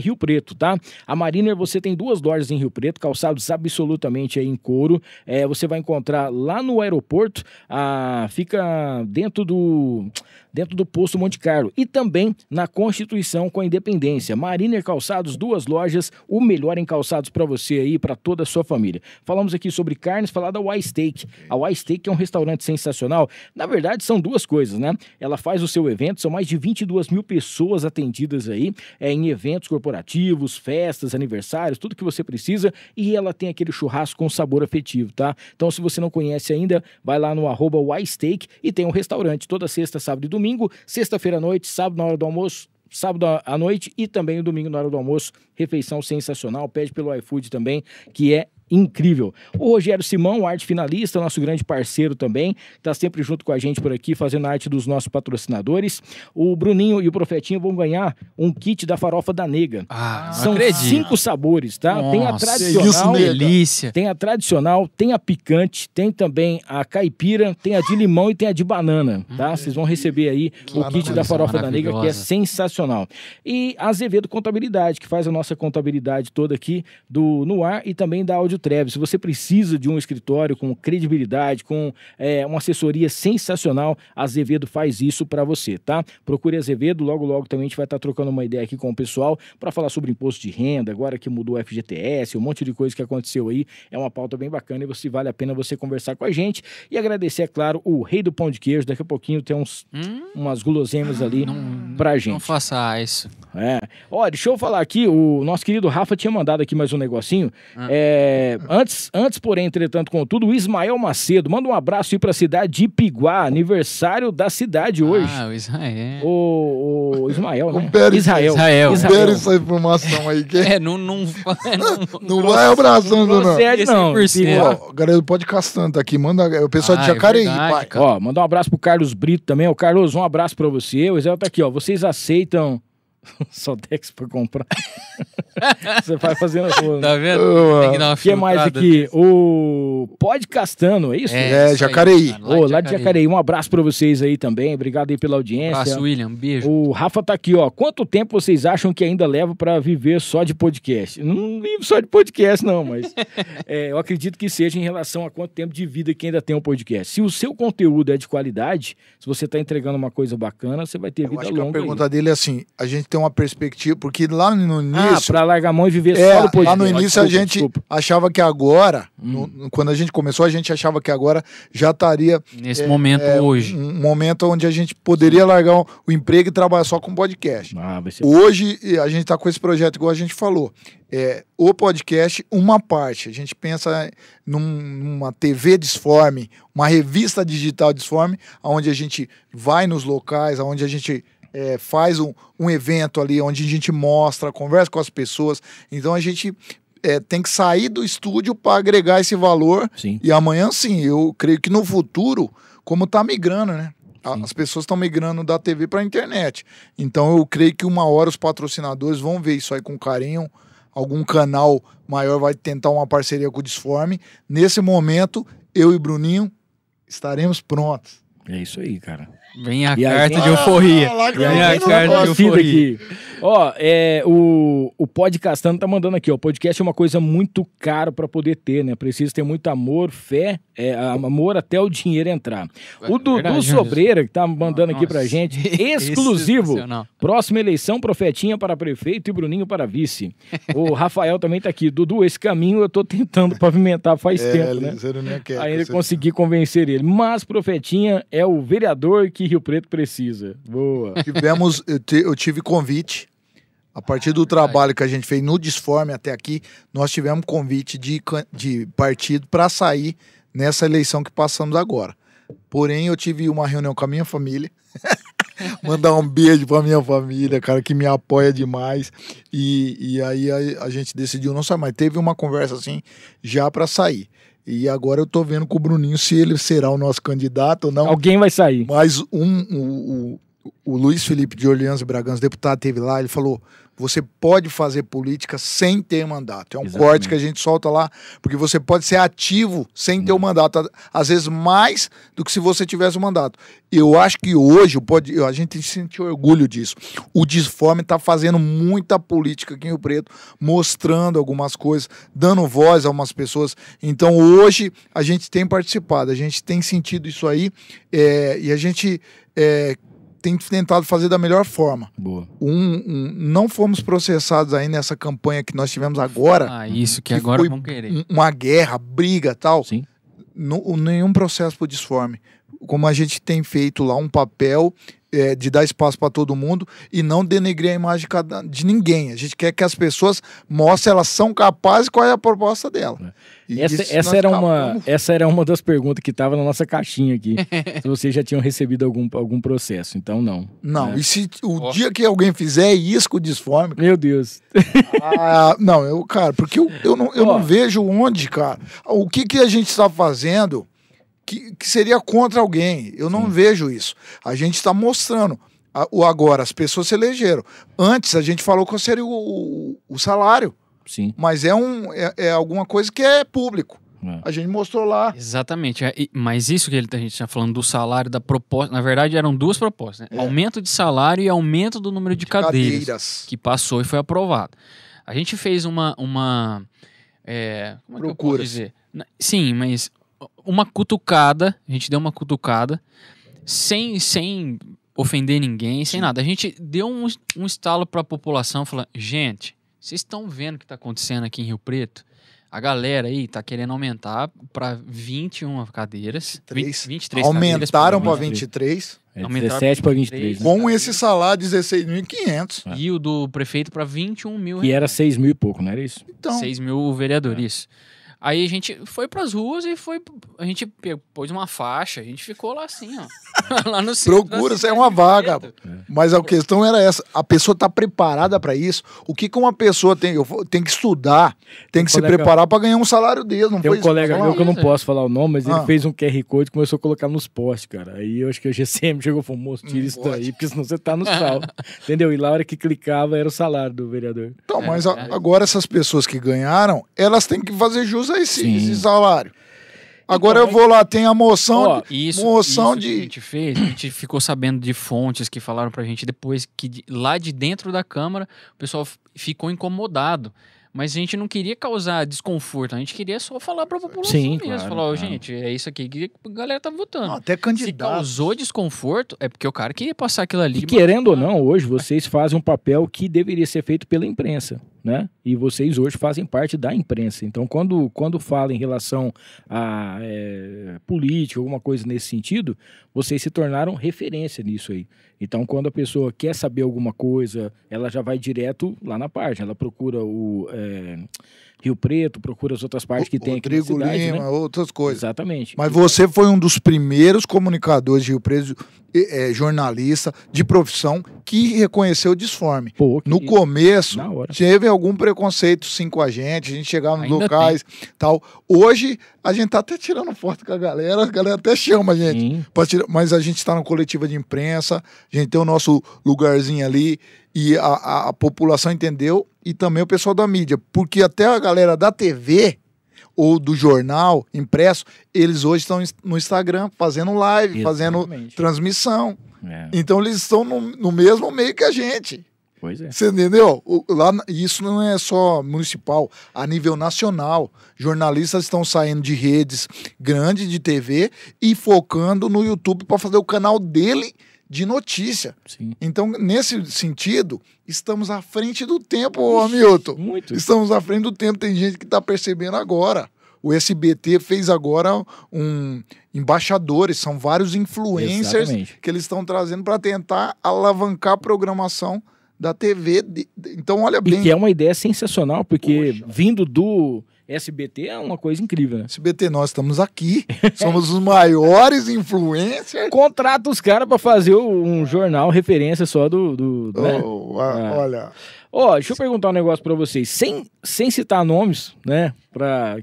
Rio Preto, tá? A Mariner, você tem 2 lojas em Rio Preto, calçados absolutamente aí em couro. Você vai encontrar lá no aeroporto, fica dentro do posto Monte Carlo e também na Constituição com a Independência. Mariner Calçados, 2 lojas, o melhor em calçados para você aí, para toda a sua família. Falamos aqui sobre carnes, falar da Y-Steak. A Y-Steak é um restaurante sensacional. Na verdade, são 2 coisas, né? Ela faz o seu evento, são mais de 22 mil pessoas atendidas aí, em eventos corporativos, festas, aniversários, tudo que você precisa, e ela tem aquele churrasco com sabor afetivo, tá? Então, se você não conhece ainda, vai lá no @Y-Steak e tem um restaurante toda sexta, sábado e domingo, sexta-feira à noite, sábado na hora do almoço, sábado à noite e também o domingo na hora do almoço. Refeição sensacional, pede pelo iFood também, que é incrível. O Rogério Simão, arte finalista, nosso grande parceiro também, está sempre junto com a gente por aqui, fazendo a arte dos nossos patrocinadores. O Bruninho e o Profetinho vão ganhar um kit da farofa da Nega. São 5 sabores, tá? Nossa, tem a tradicional, delícia. Tem a tradicional, tem a picante, tem também a caipira, tem a de limão e tem a de banana, tá? Vocês vão receber aí o kit da farofa da Nega, que é sensacional. E a Azevedo Contabilidade, que faz a nossa contabilidade toda aqui no ar e também da Áudio Treves. Se você precisa de um escritório com credibilidade, com uma assessoria sensacional, a Azevedo faz isso para você, tá? Procure a Azevedo, logo também a gente vai estar trocando uma ideia aqui com o pessoal para falar sobre imposto de renda, agora que mudou o FGTS, um monte de coisa que aconteceu aí, é uma pauta bem bacana e vale a pena você conversar com a gente e agradecer, é claro, o Rei do Pão de Queijo, daqui a pouquinho tem umas guloseimas ali pra gente. Não faça isso. Ó, deixa eu falar aqui, o nosso querido Rafa tinha mandado aqui mais um negocinho, Antes, porém, entretanto, contudo, o Ismael Macedo, manda um abraço aí pra cidade de Ipiguá, aniversário da cidade hoje. O Israel. O Ismael, né? Israel. Confere essa informação aí. Que... não vai abraçando, não. Não. Galera, pode Castanho tá aqui. Manda o pessoal de Jacareí, pai. Ó, mandar um abraço pro Carlos Brito também. Ó, Carlos, um abraço pra você. O Israel tá aqui, ó. Vocês aceitam... Sodex pra comprar. Você vai fazendo a rua. Tá vendo? Tem que dar uma O que mais aqui? O Podcastando, é isso? Jacareí. Lá de Jacareí. Um abraço pra vocês aí também. Obrigado aí pela audiência. Abraço, William. Beijo. O Rafa tá aqui, ó. Quanto tempo vocês acham que ainda leva pra viver só de podcast? Não vivo só de podcast, não, mas eu acredito que seja em relação a quanto tempo de vida que ainda tem um podcast. Se o seu conteúdo é de qualidade, se você tá entregando uma coisa bacana, você vai ter vida acho longa. Que a pergunta dele é assim, a gente tem uma perspectiva, porque lá no início... pra largar a mão e viver só do podcast. Lá no início a gente achava que agora, quando a gente começou, a gente achava que agora já estaria... Nesse momento hoje. Um momento onde a gente poderia largar o emprego e trabalhar só com podcast. Hoje a gente está com esse projeto, igual a gente falou. O podcast, uma parte. A gente pensa numa TV Disforme, uma revista digital Disforme, onde a gente vai nos locais, onde a gente faz um evento ali, onde a gente mostra, conversa com as pessoas. Então a gente tem que sair do estúdio para agregar esse valor. Sim. E amanhã, sim, eu creio que no futuro, como está migrando, né? As pessoas estão migrando da TV para a internet. Então eu creio que uma hora os patrocinadores vão ver isso aí com carinho. Algum canal maior vai tentar uma parceria com o Disforme. Nesse momento, eu e Bruninho estaremos prontos. É isso aí, cara. Vem a carta de euforia. Vem a carta de euforia. Ó, o Podcastando tá mandando aqui, ó. Podcast é uma coisa muito cara pra poder ter, né? Precisa ter muito amor, fé, amor até o dinheiro entrar. O Dudu Sobreira, que tá mandando aqui pra gente, exclusivo. Próxima eleição, Profetinha para prefeito e Bruninho para vice. O Rafael também tá aqui. Dudu, esse caminho eu tô tentando pavimentar faz tempo, né? Ainda consegui convencer ele. Mas Profetinha é o vereador que Rio Preto precisa. Boa. Eu tive convite. A partir do trabalho que a gente fez no Disforme até aqui, nós tivemos convite de partido para sair nessa eleição que passamos agora. Porém, eu tive uma reunião com a minha família. Mandar um beijo pra minha família, cara, que me apoia demais. E aí a gente decidiu não sair, mas teve uma conversa assim já para sair. E agora eu tô vendo com o Bruninho se ele será o nosso candidato ou não. Alguém vai sair. Mas o Luiz Felipe de Orleans e Bragança, deputado, teve lá, ele falou, você pode fazer política sem ter mandato. É um corte que a gente solta lá, porque você pode ser ativo sem ter o mandato. Às vezes mais do que se você tivesse o mandato. Eu acho que hoje a gente sente orgulho disso. O Disforme está fazendo muita política aqui em Rio Preto, mostrando algumas coisas, dando voz a umas pessoas. Então hoje a gente tem participado, a gente tem sentido isso aí e a gente... tem tentado fazer da melhor forma. Boa. Não fomos processados aí nessa campanha que nós tivemos agora. Isso que agora vão querer. Uma guerra, briga e tal. Sim. Nenhum processo por Disforme. Como a gente tem feito lá um papel de dar espaço para todo mundo e não denegrir a imagem de ninguém. A gente quer que as pessoas mostrem elas são capazes qual é a proposta dela. Essa era uma das perguntas que estava na nossa caixinha aqui. Se vocês já tinham recebido algum processo. Então, não. Não, e se o dia que alguém fizer isso com o Disforme... Meu Deus. Não, cara, porque eu não vejo onde, cara. O que a gente está fazendo... Que seria contra alguém. Eu não vejo isso. A gente está mostrando. Agora, as pessoas se elegeram. Antes, a gente falou que seria o salário. Sim. Mas é alguma coisa que é público. A gente mostrou lá. Exatamente. Mas isso que a gente está falando do salário, da proposta... Na verdade, eram duas propostas. Né? Aumento de salário e aumento do número de cadeiras. Que passou e foi aprovado. A gente fez uma como é que eu posso dizer? Sim, mas... uma cutucada, a gente deu uma cutucada, sem ofender ninguém, sem nada. A gente deu um estalo para a população, falando, gente, vocês estão vendo o que está acontecendo aqui em Rio Preto? A galera aí tá querendo aumentar para 21 cadeiras. 23 aumentaram para 23. 17 para 23. Né? Com esse salário, 16.500. E o do prefeito para 21 mil. E era 6 mil e pouco, não era isso? Então, 6 mil o vereador, isso. Aí a gente foi pras ruas e a gente pôs uma faixa, a gente ficou lá assim, ó. Lá no centro. Procura, isso é uma vaga. Mas a questão era essa, a pessoa tá preparada para isso? O que uma pessoa tem? Tem que estudar, tem que se preparar para ganhar um salário dele, não tem foi um colega meu que eu não posso falar o nome, mas ele fez um QR Code e começou a colocar nos postes, cara. Aí eu acho que a GCM chegou e falou, moço, tira isso daí, porque senão você tá no sal. Entendeu? E lá a hora que clicava era o salário do vereador. Então, mas agora essas pessoas que ganharam, elas têm que fazer jus a esse salário. Agora eu vou lá, tem a moção, isso moção de... que a gente fez, a gente ficou sabendo de fontes que falaram pra gente depois que lá de dentro da Câmara o pessoal ficou incomodado. Mas a gente não queria causar desconforto, a gente queria só falar pra população mesmo. Claro, falar, gente, é isso aqui que a galera tá votando. Até candidato. Se causou desconforto, é porque o cara queria passar aquilo ali. E querendo ou não, hoje vocês fazem um papel que deveria ser feito pela imprensa, né? E vocês hoje fazem parte da imprensa. Então, quando fala em relação a política, alguma coisa nesse sentido, vocês se tornaram referência nisso aí. Então, quando a pessoa quer saber alguma coisa, ela já vai direto lá na página. Ela procura o Rio Preto, procura as outras partes que tem aqui na cidade, Rodrigo Lima, né? Outras coisas. Exatamente. Mas você foi um dos primeiros comunicadores de Rio Preto, jornalista de profissão, que reconheceu o desforme. Pô, no começo, na hora. teve algum preconceito sim com a gente chegava nos locais tal. Hoje, a gente tá até tirando foto com a galera até chama a gente. Mas a gente tá na coletiva de imprensa, a gente tem o nosso lugarzinho ali, e a população entendeu, e também o pessoal da mídia, porque até a galera da TV ou do jornal impresso, eles hoje estão no Instagram fazendo live, fazendo transmissão. Então eles estão no mesmo meio que a gente. Pois é. Você entendeu? Isso não é só municipal, a nível nacional. Jornalistas estão saindo de redes grandes de TV e focando no YouTube para fazer o canal dele de notícia. Sim. Então, nesse sentido, estamos à frente do tempo, Hamilton. Muito. Estamos à frente do tempo. Tem gente que está percebendo agora. O SBT fez agora embaixadores, são vários influencers que eles estão trazendo para tentar alavancar a programação da TV. Então, olha bem. E que é uma ideia sensacional, porque vindo do SBT é uma coisa incrível, né? SBT, nós estamos aqui, somos os maiores influencers. Contrata os caras para fazer um jornal referência só do né? Olha... Deixa eu perguntar um negócio pra vocês, sem citar nomes, né,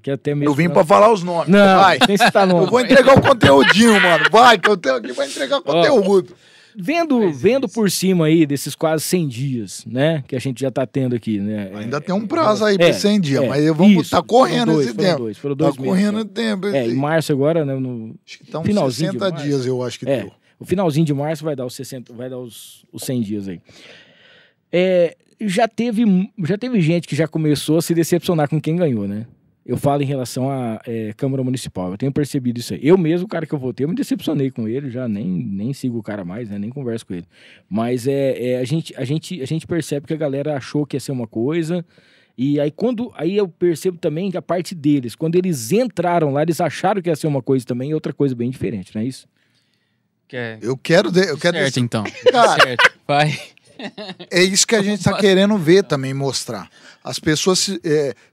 que até mesmo... Eu vim pra falar os nomes. Não, vai. Sem citar nomes. Eu vou entregar o conteúdinho, mano, vai, que eu tenho aqui pra entregar conteúdo. Vendo por cima aí desses quase 100 dias, né, que a gente já tá tendo aqui, né. Ainda tem um prazo aí pra 100 dias, mas vamos tá correndo esse tempo. Foram dois tá correndo o tempo. Em março agora, né, acho que tá uns finalzinho 60 dias, eu acho que deu. O finalzinho de março vai dar os 100 dias aí. Já teve gente que já começou a se decepcionar com quem ganhou, né? Eu falo em relação à Câmara Municipal, eu tenho percebido isso aí. Eu mesmo, o cara que eu votei, eu me decepcionei com ele, já nem sigo o cara mais, né? Nem converso com ele. Mas a gente percebe que a galera achou que ia ser uma coisa, e aí eu percebo também que a parte deles, quando eles entraram lá, eles acharam que ia ser uma coisa também, e outra coisa bem diferente, não é isso? Eu quero certo, então. Cara, certo, vai. É isso que a gente está querendo ver também, mostrar. As pessoas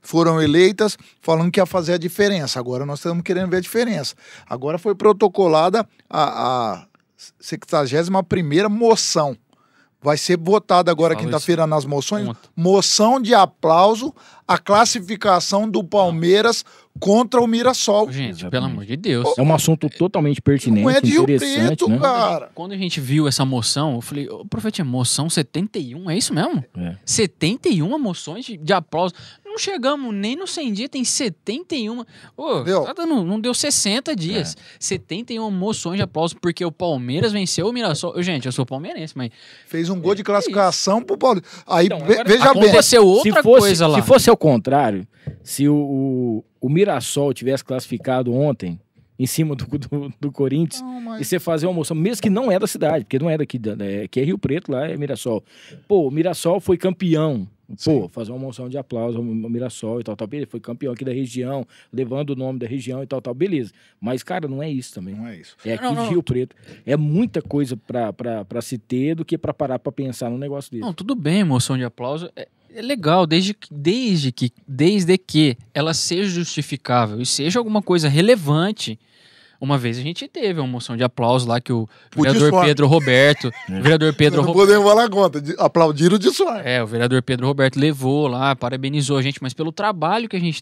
foram eleitas falando que ia fazer a diferença. Agora nós estamos querendo ver a diferença. Agora foi protocolada a 61ª moção. Vai ser votada agora quinta-feira nas moções. Moção de aplauso à classificação do Palmeiras contra o Mirassol. Gente, pelo amor de Deus. É um assunto totalmente pertinente, não é de Rio interessante, Preto, né? cara. Quando a gente viu essa moção, eu falei, Profetinha, moção 71, é isso mesmo? 71 moções de aplauso. Não chegamos nem no 100 dias, tem 71. Não deu 60 dias. 71 moções de aplauso porque o Palmeiras venceu o Mirassol. Gente, eu sou palmeirense, mas... Fez um gol de classificação pro Palmeiras. Aí, então, veja bem. Aconteceu outra coisa lá. Se fosse ao contrário, se o Mirassol tivesse classificado ontem em cima do Corinthians, e você fazer uma moção, mesmo que não é da cidade, porque não é daqui, que é Rio Preto, lá é Mirassol. Pô, o Mirassol foi campeão. Pô, fazer uma moção de aplauso ao Mirassol e tal, beleza. Foi campeão aqui da região, levando o nome da região e tal, beleza. Mas, cara, não é isso também. Não é isso. É aqui de Rio Preto. É muita coisa pra se ter do que pra parar pra pensar num negócio desse. Não, tudo bem, moção de aplauso. É legal, desde que ela seja justificável e seja alguma coisa relevante. Uma vez a gente teve uma moção de aplauso lá que o vereador Pedro Roberto... Não podemos falar conta, aplaudiram de sorte. O vereador Pedro Roberto levou lá, parabenizou a gente, mas pelo trabalho que a gente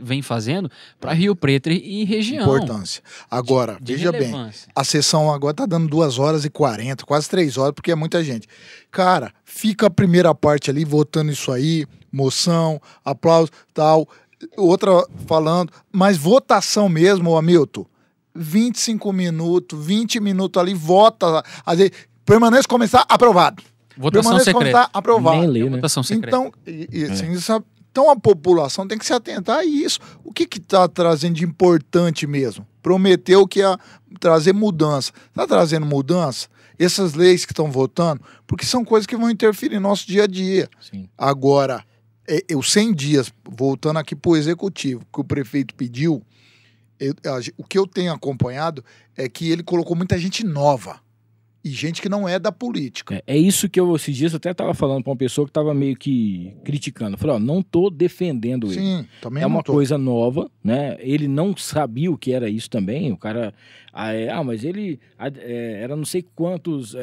vem fazendo para Rio Preto e região. Importância. Agora, veja bem, a sessão agora tá dando 2h40, quase 3 horas, porque é muita gente. Cara, fica a primeira parte ali, votando isso aí, moção, aplauso, tal, outra falando, mas votação mesmo, Hamilton, 25 minutos, 20 minutos ali, vota, às vezes, permanece começar, aprovado. Votação secreta. Aprovado. Nem lê, né? Votação secreta. Então a população tem que se atentar a isso. O que está trazendo de importante mesmo? Prometeu que ia trazer mudança. Está trazendo mudança? Essas leis que estão votando, porque são coisas que vão interferir no nosso dia a dia. Sim. Agora, os 100 dias, voltando aqui para o executivo, que o prefeito pediu, o que eu tenho acompanhado é que ele colocou muita gente nova e gente que não é da política. É isso que eu, esses dias, até estava falando para uma pessoa que estava meio que criticando. Eu falei, não estou defendendo ele. Sim, também é não uma coisa nova, né? Ele não sabia o que era isso também. O cara... mas ele era não sei quantos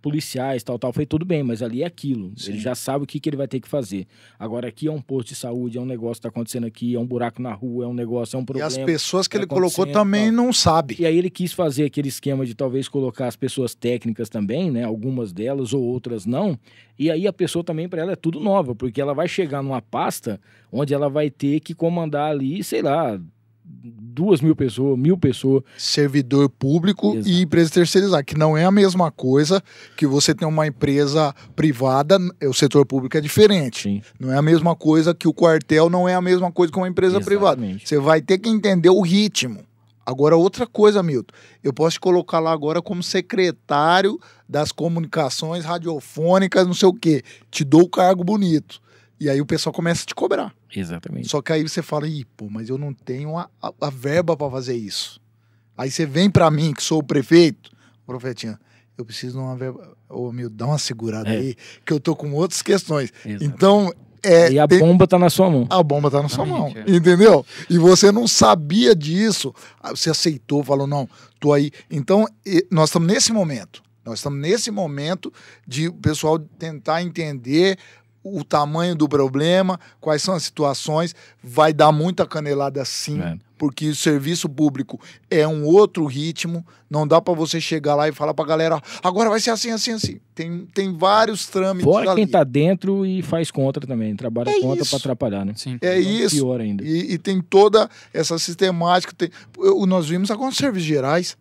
policiais, tal. Foi tudo bem, mas ali é aquilo. Sim. Ele já sabe o que ele vai ter que fazer. Agora aqui é um posto de saúde, é um negócio que está acontecendo aqui, é um buraco na rua, é um negócio, é um problema. E as pessoas que ele colocou também não sabem. E aí ele quis fazer aquele esquema de talvez colocar as pessoas técnicas também, né? Algumas delas ou outras não. E aí a pessoa também, para ela, é tudo nova, porque ela vai chegar numa pasta onde ela vai ter que comandar ali, sei lá, 2.000 pessoas, 1.000 pessoas. Servidor público. Exato. E empresa terceirizada, que não é a mesma coisa que você tem uma empresa privada, o setor público é diferente. Sim. Não é a mesma coisa que o quartel, não é a mesma coisa que uma empresa privada. Você vai ter que entender o ritmo. Agora, outra coisa, Milton, eu posso te colocar lá agora como secretário das comunicações radiofônicas, não sei o quê. Te dou o cargo bonito. E aí o pessoal começa a te cobrar. Exatamente. Só que aí você fala, mas eu não tenho a verba para fazer isso. Aí você vem para mim, que sou o prefeito, profetinha, eu preciso de uma verba. Milton, dá uma segurada aí, que eu tô com outras questões. Exatamente. Então... E a bomba tá na sua mão. A bomba tá na sua mão, entendeu? E você não sabia disso. Você aceitou, falou, não, tô aí. Então, nós estamos nesse momento. Nós estamos nesse momento de o pessoal tentar entender o tamanho do problema, quais são as situações. Vai dar muita canelada sim, porque o serviço público é um outro ritmo. Não dá para você chegar lá e falar pra galera, agora vai ser assim, assim, assim. Tem vários trâmites. Fora quem tá dentro e faz contra também, trabalha contra para atrapalhar, né? Sim. É então, isso. Pior ainda. E tem toda essa sistemática. Nós vimos agora nos serviços gerais.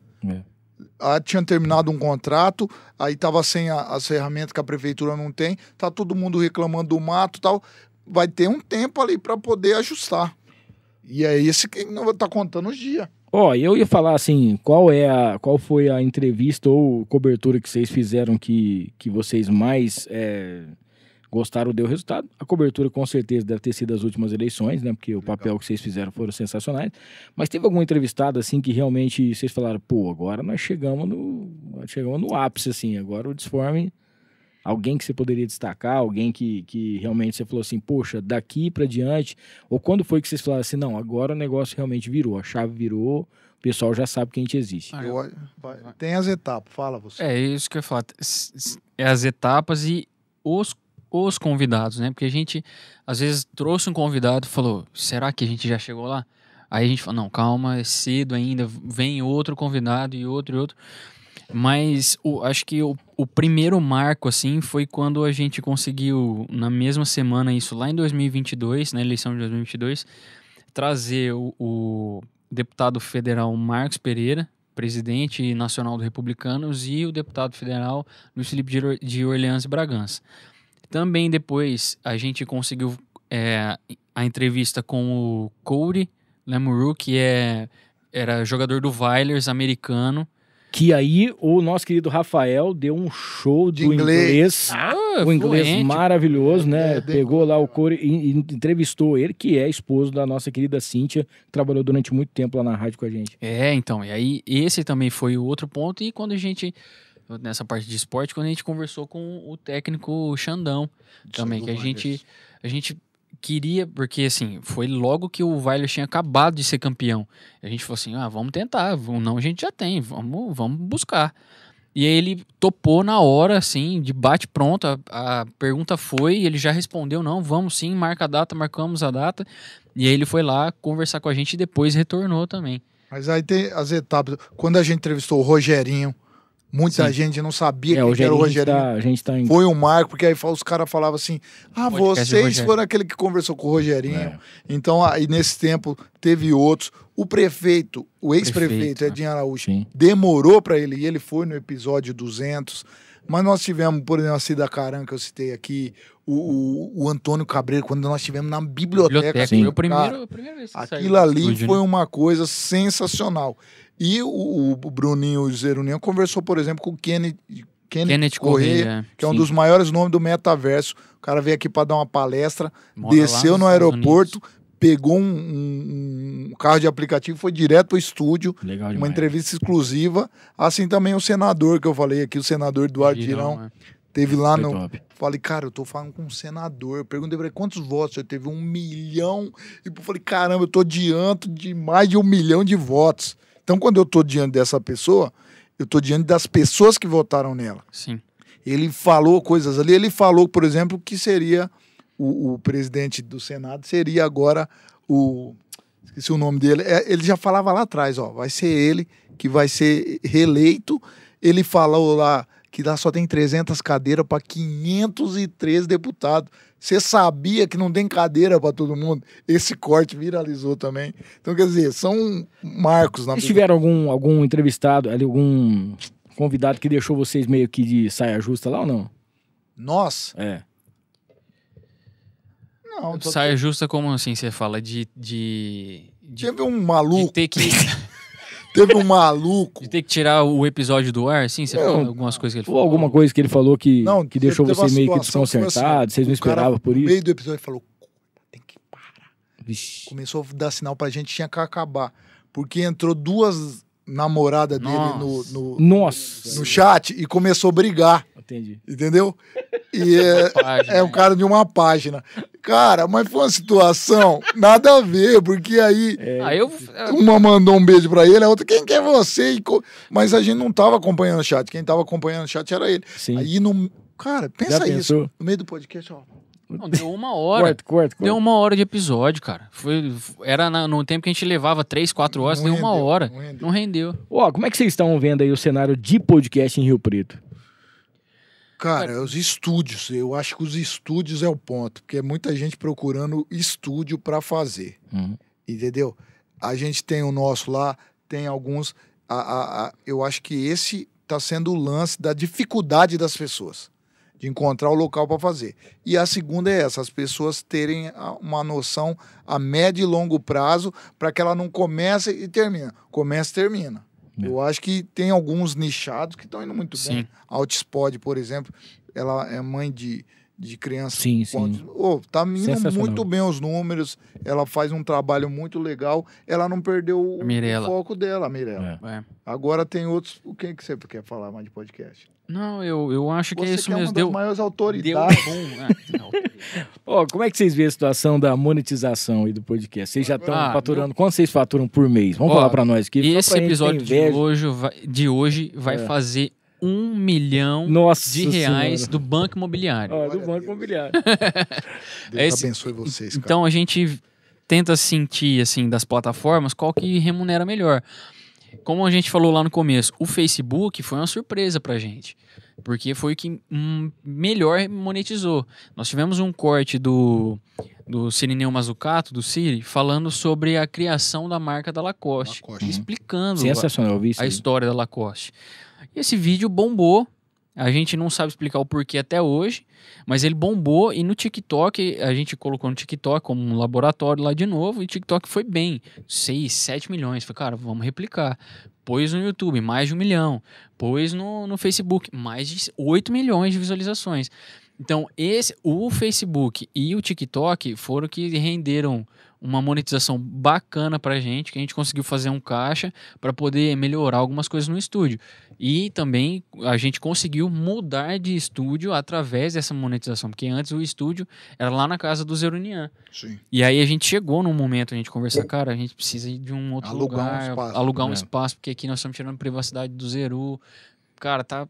Tinha terminado um contrato, aí estava sem as ferramentas que a prefeitura não tem, tá todo mundo reclamando do mato e tal. Vai ter um tempo ali para poder ajustar. E é esse que não tá contando os dias. Eu ia falar assim, qual foi a entrevista ou cobertura que vocês fizeram que vocês mais gostaram, deu resultado? A cobertura com certeza deve ter sido as últimas eleições, né? Porque o papel que vocês fizeram foram sensacionais. Mas teve algum entrevistado assim que realmente vocês falaram, agora nós chegamos no ápice, assim, agora o Disforme, alguém que você poderia destacar, alguém que realmente você falou assim, poxa, daqui pra diante, ou quando foi que vocês falaram assim, não, agora o negócio realmente virou, a chave virou, o pessoal já sabe que a gente existe. Tem as etapas, fala você. É isso que eu ia falar, as etapas e os convidados, né? Porque a gente, às vezes, trouxe um convidado e falou, será que a gente já chegou lá? Aí a gente falou, não, calma, é cedo ainda, vem outro convidado e outro. Mas acho que o primeiro marco, assim, foi quando a gente conseguiu, na mesma semana, isso lá em 2022, na eleição de 2022, trazer o deputado federal Marcos Pereira, presidente nacional do Republicanos, e o deputado federal Luiz Felipe de Orleans e Bragança. Também depois a gente conseguiu a entrevista com o Cody Lamuru, que era jogador do Vailers americano. Que aí o nosso querido Rafael deu um show de inglês. O inglês fluente, maravilhoso, né? Pegou lá o Cody e entrevistou ele, que é esposo da nossa querida Cíntia, que trabalhou durante muito tempo lá na rádio com a gente. Então, e aí esse também foi o outro ponto. E quando a gente nessa parte de esporte, quando a gente conversou com o técnico Xandão também, que a gente queria, porque assim, foi logo que o Weiler tinha acabado de ser campeão. A gente falou assim, vamos tentar, não a gente já tem, vamos buscar. E aí ele topou na hora, assim, de bate pronto, a pergunta foi, ele já respondeu, não, vamos sim, marca a data, marcamos a data, e aí ele foi lá conversar com a gente e depois retornou também. Mas aí tem as etapas, quando a gente entrevistou o Rogerinho, muita gente não sabia quem era o Rogerinho. Foi um marco, porque aí os caras falavam assim, vocês foram aquele que conversou com o Rogerinho. Então, aí nesse tempo, teve outros. O prefeito, o ex-prefeito, Edinho Araújo, demorou para ele ir, ele foi no episódio 200. Mas nós tivemos, por exemplo, a Cida Caran, que eu citei aqui, o Antônio Cabreiro, quando nós tivemos na biblioteca. Foi o primeiro vez que aquilo ali foi uma coisa sensacional. E o Bruninho Zeruninho conversou, por exemplo, com o Kenneth Correia, que é um dos maiores nomes do metaverso. O cara veio aqui para dar uma palestra, desceu no aeroporto, pegou um carro de aplicativo e foi direto para o estúdio. Legal, uma entrevista exclusiva. Assim também o senador, que eu falei aqui, o senador Eduardo Girão. Teve lá no... Falei, cara, eu tô falando com um senador. Eu perguntei pra ele quantos votos. Eu teve 1 milhão. E eu falei, caramba, eu tô diante de mais de 1 milhão de votos. Então, quando eu tô diante dessa pessoa, eu tô diante das pessoas que votaram nela. Sim. Ele falou coisas ali. Ele falou, por exemplo, que seria o presidente do Senado, seria agora o... Esqueci o nome dele. Ele já falava lá atrás, vai ser ele que vai ser reeleito. Ele falou lá que lá só tem 300 cadeiras para 513 deputados. Você sabia que não tem cadeira para todo mundo? Esse corte viralizou também. Então, quer dizer, são marcos na vida. Vocês tiveram algum entrevistado, algum convidado que deixou vocês meio que de saia justa lá ou não? Nós? Não. Saia justa como assim você fala? Teve um maluco. De ter que... Teve um maluco. De ter que tirar o episódio do ar, assim? Você falou algumas coisas que ele falou? Ou alguma coisa que ele falou que deixou você meio que desconcertado, vocês não esperavam por isso? No meio do episódio ele falou, tem que parar. Vixe. Começou a dar sinal pra gente, tinha que acabar. Porque entrou 2 namoradas dele no chat e começou a brigar. Entendi. Entendeu? E é um cara de uma página. Cara, mas foi uma situação nada a ver, porque aí uma mandou um beijo pra ele, a outra, quem que é você? Mas a gente não tava acompanhando o chat, quem tava acompanhando o chat era ele. Sim. Aí, cara, pensa isso, no meio do podcast, Não, deu 1 hora. Corta. Deu 1 hora de episódio, cara. Era no tempo que a gente levava 3, 4 horas, deu 1 hora. Não rendeu. Como é que vocês estão vendo aí o cenário de podcast em Rio Preto? Cara, os estúdios, eu acho que os estúdios é o ponto, porque é muita gente procurando estúdio para fazer, entendeu? A gente tem o nosso lá, tem alguns, eu acho que esse tá sendo o lance da dificuldade das pessoas, de encontrar o local para fazer. E a segunda é essa, as pessoas terem uma noção a médio e longo prazo, para que ela não comece e termina, começa e termina. Eu acho que tem alguns nichados que estão indo muito bem. A Outspod, por exemplo, ela é mãe de criança. Sim. Tá indo muito bem os números, ela faz um trabalho muito legal, ela não perdeu o foco dela, a Mirella. Agora tem outros... O que você quer falar mais de podcast? Não, eu acho que é isso mesmo. Deu maiores autoridades. Como é que vocês veem a situação da monetização aí do podcast? Vocês já estão faturando? Quanto vocês faturam por mês? Vamos falar pra nós aqui. Esse episódio de hoje vai fazer 1 milhão de reais do Banco Imobiliário. Do Banco Imobiliário. Deus abençoe vocês, cara. Então a gente tenta sentir, assim, das plataformas, qual que remunera melhor. Como a gente falou lá no começo, o Facebook foi uma surpresa pra gente, porque foi o que melhor monetizou. Nós tivemos um corte do Cirineu Mazzucato, do Ciri, falando sobre a criação da marca da Lacoste. Explicando a história da Lacoste. E esse vídeo bombou. A gente não sabe explicar o porquê até hoje, mas ele bombou e no TikTok, a gente colocou no TikTok como um laboratório lá de novo e o TikTok foi bem, 6, 7 milhões. Falei, cara, vamos replicar. Pôs no YouTube, mais de 1 milhão. Pôs no Facebook, mais de 8 milhões de visualizações. Então, o Facebook e o TikTok foram que renderam uma monetização bacana pra gente, que a gente conseguiu fazer um caixa para poder melhorar algumas coisas no estúdio. E também a gente conseguiu mudar de estúdio através dessa monetização, porque antes o estúdio era lá na casa do Zerunian. Sim. E aí a gente chegou num momento, a gente conversar, cara, a gente precisa ir de um outro lugar, alugar um espaço, porque aqui nós estamos tirando privacidade do Zeru. Cara, tá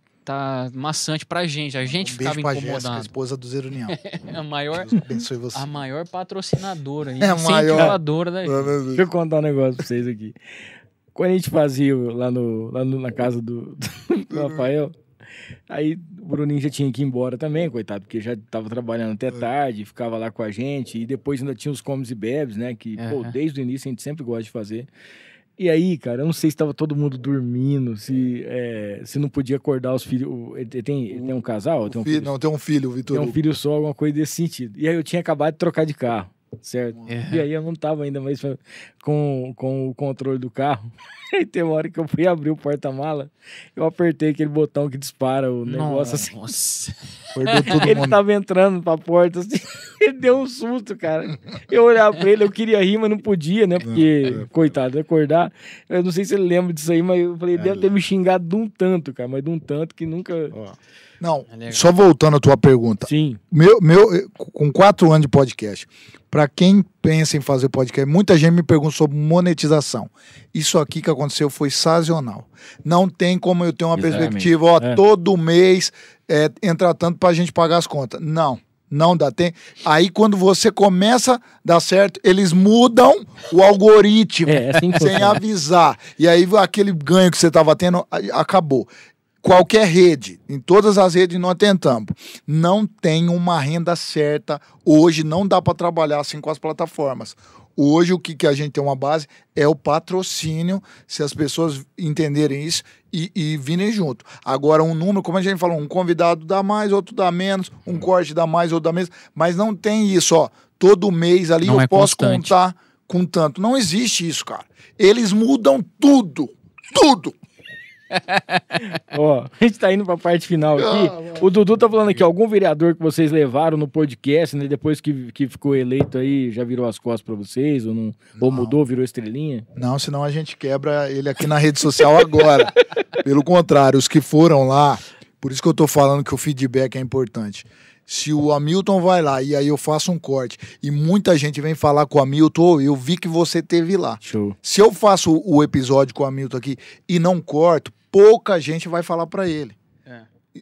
maçante pra gente. A gente ficava incomodado. Jéssica, a esposa do Zerunian. A maior, Deus abençoe você. a maior patrocinadora e É a maior. incentivadora da gente. Deixa eu contar um negócio pra vocês aqui. Quando a gente fazia lá na casa do Rafael, aí o Bruninho já tinha que ir embora também, coitado, porque já tava trabalhando até tarde, ficava lá com a gente, e depois ainda tinha os comes e bebes, né, que, pô, desde o início a gente sempre gosta de fazer. E aí, cara, eu não sei se tava todo mundo dormindo, se não podia acordar os filhos. Ele tem um casal? Tem um filho? Não, tem um filho, o Vitor. Tem um filho só, alguma coisa desse sentido. E aí eu tinha acabado de trocar de carro, certo? E aí eu não tava ainda mais com o controle do carro. Aí tem uma hora que eu fui abrir o porta-mala, eu apertei aquele botão que dispara o negócio assim. Nossa. Ele tava entrando pra porta assim, ele deu um susto, cara. Eu olhava pra ele, eu queria rir, mas não podia, né? Porque, coitado, acordar. Eu não sei se ele lembra disso aí, mas eu falei, deve ter me xingado de um tanto, cara, mas de um tanto que nunca... Não, só voltando à tua pergunta. Sim. Com 4 anos de podcast, para quem pensa em fazer podcast, muita gente me pergunta sobre monetização. Isso aqui que aconteceu foi sazonal. Não tem como eu ter uma perspectiva, todo mês entra tanto pra gente pagar as contas. Não dá. Aí quando você começa a dar certo, eles mudam o algoritmo assim sem avisar. E aí aquele ganho que você estava tendo, acabou. Qualquer rede, em todas as redes nós tentamos, não tem uma renda certa. Hoje não dá para trabalhar assim com as plataformas. Hoje o que a gente tem uma base é o patrocínio, se as pessoas entenderem isso e virem junto. Agora um número, como a gente falou, um convidado dá mais, outro dá menos, um corte dá mais, outro dá menos, mas não tem isso, ó. Todo mês ali não eu posso constante. contar com tanto. Não existe isso, cara. Eles mudam tudo. Ó, a gente tá indo pra parte final aqui. O Dudu tá falando aqui, algum vereador que vocês levaram no podcast, né? Depois que ficou eleito aí, já virou as costas pra vocês? Ou não? Ou mudou, virou estrelinha? Não, senão a gente quebra ele aqui na rede social agora. Pelo contrário, os que foram lá, por isso que eu tô falando que o feedback é importante. Se o Hamilton vai lá e aí eu faço um corte e muita gente vem falar com o Hamilton, eu vi que você teve lá. Show. Se eu faço o episódio com o Hamilton aqui e não corto, pouca gente vai falar pra ele.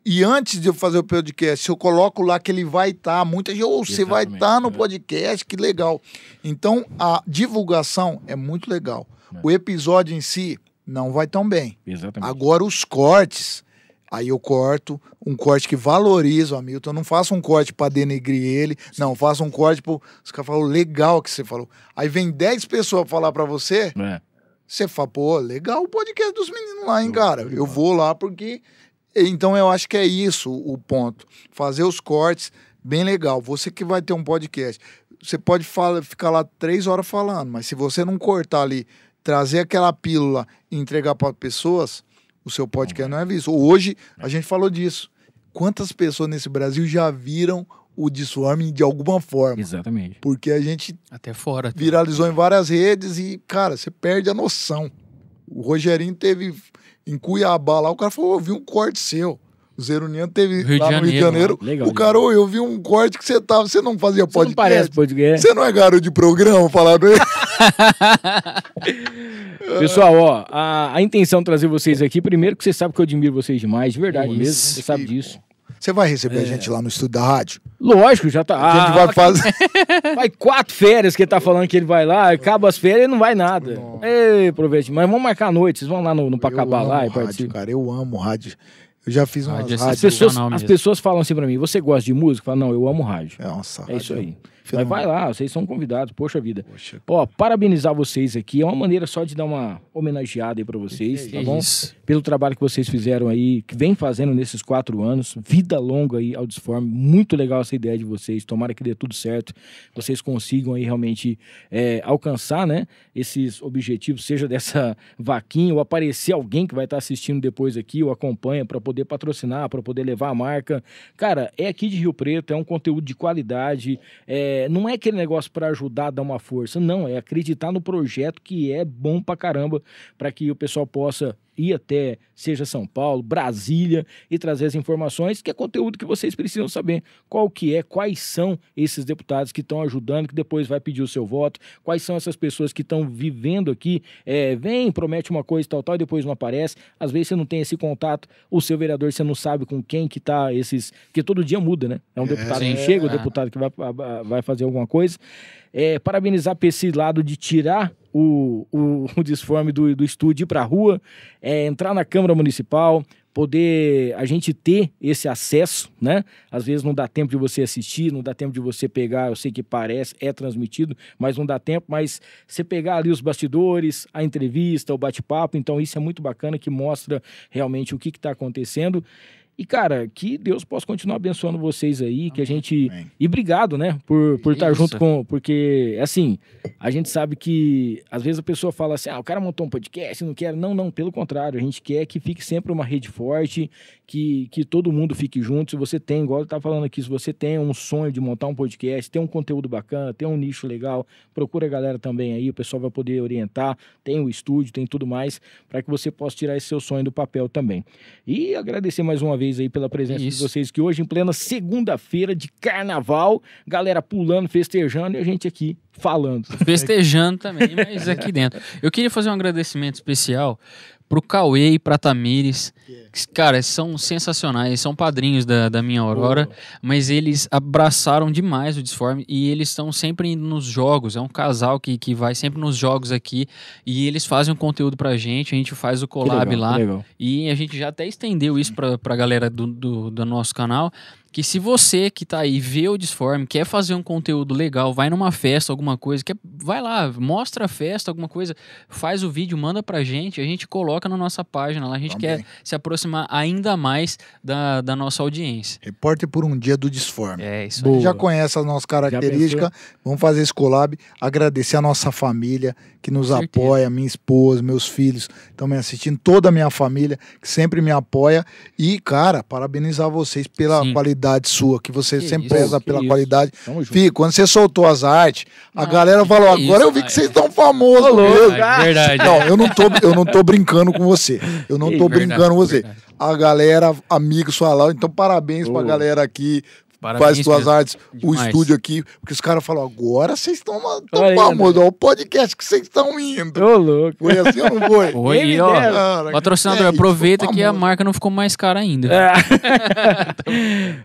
E antes de eu fazer o podcast, se eu coloco lá que ele vai estar, muita gente, você vai estar no podcast, que legal. Então, a divulgação é muito legal. O episódio em si não vai tão bem. Exatamente. Agora, os cortes, aí eu corto, um corte que valoriza o Hamilton. Eu não faço um corte pra denegrir ele, não, faço um corte pro... Os caras falam, legal que você falou. Aí vem 10 pessoas falar pra você... Você fala, pô, legal o podcast dos meninos lá, hein, cara? Eu vou lá porque... Então, eu acho que é isso o ponto. Fazer os cortes, bem legal. Você que vai ter um podcast, você pode ficar lá 3 horas falando, mas se você não cortar ali, trazer aquela pílula e entregar para pessoas, o seu podcast não é visto. Hoje, a gente falou disso. Quantas pessoas nesse Brasil já viram o Disforming de alguma forma? Exatamente. Porque a gente até fora viralizou em várias redes e, cara, você perde a noção. O Rogerinho teve em Cuiabá lá, o cara falou, eu vi um corte seu. O Zerunian teve lá no Rio de Janeiro. Legal, o cara, eu vi um corte que você não fazia podcast. Você não parece podcast. Você não é garoto de programa, falar bem? Pessoal, ó, a intenção de trazer vocês aqui, primeiro que você sabe que eu admiro vocês demais, de verdade mesmo, você sabe disso. Você vai receber a gente lá no estúdio da rádio? Lógico, já tá. A gente vai fazer. Vai 4 férias que ele tá falando que ele vai lá, acaba as férias e não vai nada. Ei, aproveite. Mas vamos marcar a noite, vocês vão lá no Pacabá lá e participam. Cara, eu amo rádio. Eu já fiz umas rádios. As pessoas falam assim pra mim, você gosta de música? Fala, não, eu amo rádio. Nossa, é isso aí. Mas vai lá, vocês são convidados, poxa vida. Ó, parabenizar vocês aqui, é uma maneira só de dar uma homenageada aí pra vocês, tá bom? Pelo trabalho que vocês fizeram aí, que vem fazendo nesses 4 anos, vida longa aí ao Disforme, muito legal essa ideia de vocês, tomara que dê tudo certo, vocês consigam aí realmente alcançar, né, esses objetivos, seja dessa vaquinha, ou aparecer alguém que vai estar assistindo depois aqui, ou acompanha pra poder patrocinar, pra poder levar a marca. Cara, é aqui de Rio Preto, é um conteúdo de qualidade, não é aquele negócio para ajudar, dar uma força, não, é acreditar no projeto que é bom pra caramba, para que o pessoal possa ir até, seja São Paulo, Brasília, e trazer as informações, que é conteúdo que vocês precisam saber quais são esses deputados que estão ajudando, que depois vai pedir o seu voto, quais são essas pessoas que estão vivendo aqui, vem, promete uma coisa tal, e depois não aparece, às vezes você não tem esse contato, o seu vereador, você não sabe com quem que tá porque todo dia muda, né? É um deputado que chega, o deputado que vai fazer alguma coisa. Parabenizar por esse lado de tirar o Disforme do estúdio, ir para a rua, entrar na Câmara Municipal, poder a gente ter esse acesso, né? Às vezes não dá tempo de você assistir, não dá tempo de você pegar, eu sei que é transmitido, mas não dá tempo, mas você pegar ali os bastidores, a entrevista, o bate-papo, então isso é muito bacana, que mostra realmente o que está acontecendo. E, cara, que Deus possa continuar abençoando vocês aí, que a gente... E obrigado, né, por estar junto com... Porque, assim, a gente sabe que, às vezes a pessoa fala assim, o cara montou um podcast, não quer... Não, pelo contrário, a gente quer que fique sempre uma rede forte, que todo mundo fique junto. Se você tem, igual eu estava falando aqui, se você tem um sonho de montar um podcast, tem um conteúdo bacana, tem um nicho legal, procura a galera também aí, o pessoal vai poder orientar, tem o estúdio, tem tudo mais, para que você possa tirar esse seu sonho do papel também. E agradecer mais uma vez aí pela presença de vocês, que hoje, em plena segunda-feira de carnaval, galera pulando, festejando, e a gente aqui falando. Festejando também, mas aqui dentro. Eu queria fazer um agradecimento especial pro Cauê e pra Tamires. Cara, são sensacionais, são padrinhos da minha Aurora, mas eles abraçaram demais o Disforme e eles estão sempre indo nos jogos. É um casal que vai sempre nos jogos aqui e eles fazem um conteúdo pra gente, a gente faz o collab lá e a gente já até estendeu isso pra galera do nosso canal. Que se você que tá aí vê o Disforme, quer fazer um conteúdo legal, vai numa festa, alguma coisa, vai lá, mostra a festa, alguma coisa, faz o vídeo, manda pra gente, a gente coloca na nossa página lá, a gente quer se aproximar ainda mais da nossa audiência. Repórter por um dia do Disforme. Isso aí. Já conhece as nossas características, vamos fazer esse collab, agradecer a nossa família que nos apoia, minha esposa, meus filhos estão me assistindo, toda a minha família que sempre me apoia e, cara, parabenizar vocês pela qualidade sua, que você sempre preza pela qualidade. Fih, quando você soltou as artes, a galera falou, agora eu vi que vocês estão famosos mesmo. Verdade. Não, eu não tô brincando com você. Eu não tô brincando com você. A galera, amigos falaram, então parabéns pra galera aqui. Faz suas artes, o estúdio aqui, porque os caras falam, agora vocês estão famosos, o podcast que vocês estão indo. Ô, louco. Foi assim ou não foi? Foi, ó. Patrocinador, aproveita que a marca não ficou mais cara ainda.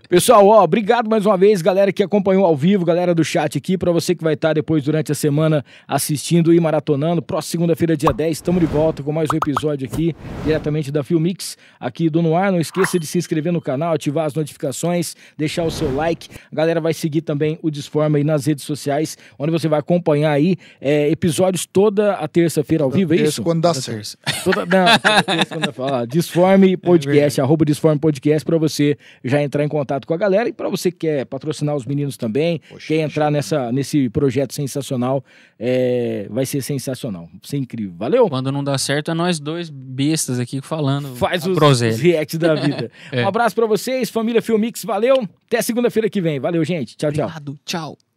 Pessoal, obrigado mais uma vez, galera que acompanhou ao vivo, galera do chat aqui, pra você que vai estar depois durante a semana assistindo e maratonando. Próxima segunda-feira, dia 10, estamos de volta com mais um episódio aqui, diretamente da Filmix, aqui do No Ar. Não esqueça de se inscrever no canal, ativar as notificações, deixar o seu like. A galera vai seguir também o Disforme aí nas redes sociais, onde você vai acompanhar aí episódios toda a terça-feira ao vivo, é isso? Quando dá certo. Toda terça, quando eu falo, Disforme Podcast, @Disforme Podcast, pra você já entrar em contato com a galera e pra você que quer patrocinar os meninos também, quer entrar nesse projeto sensacional, vai ser sensacional, vai ser incrível. Valeu? Quando não dá certo, é nós dois bestas aqui falando. Faz os reacts da vida. Um abraço pra vocês, família Filmix, valeu. Até segunda-feira que vem. Valeu, gente. Tchau, tchau. Obrigado, tchau.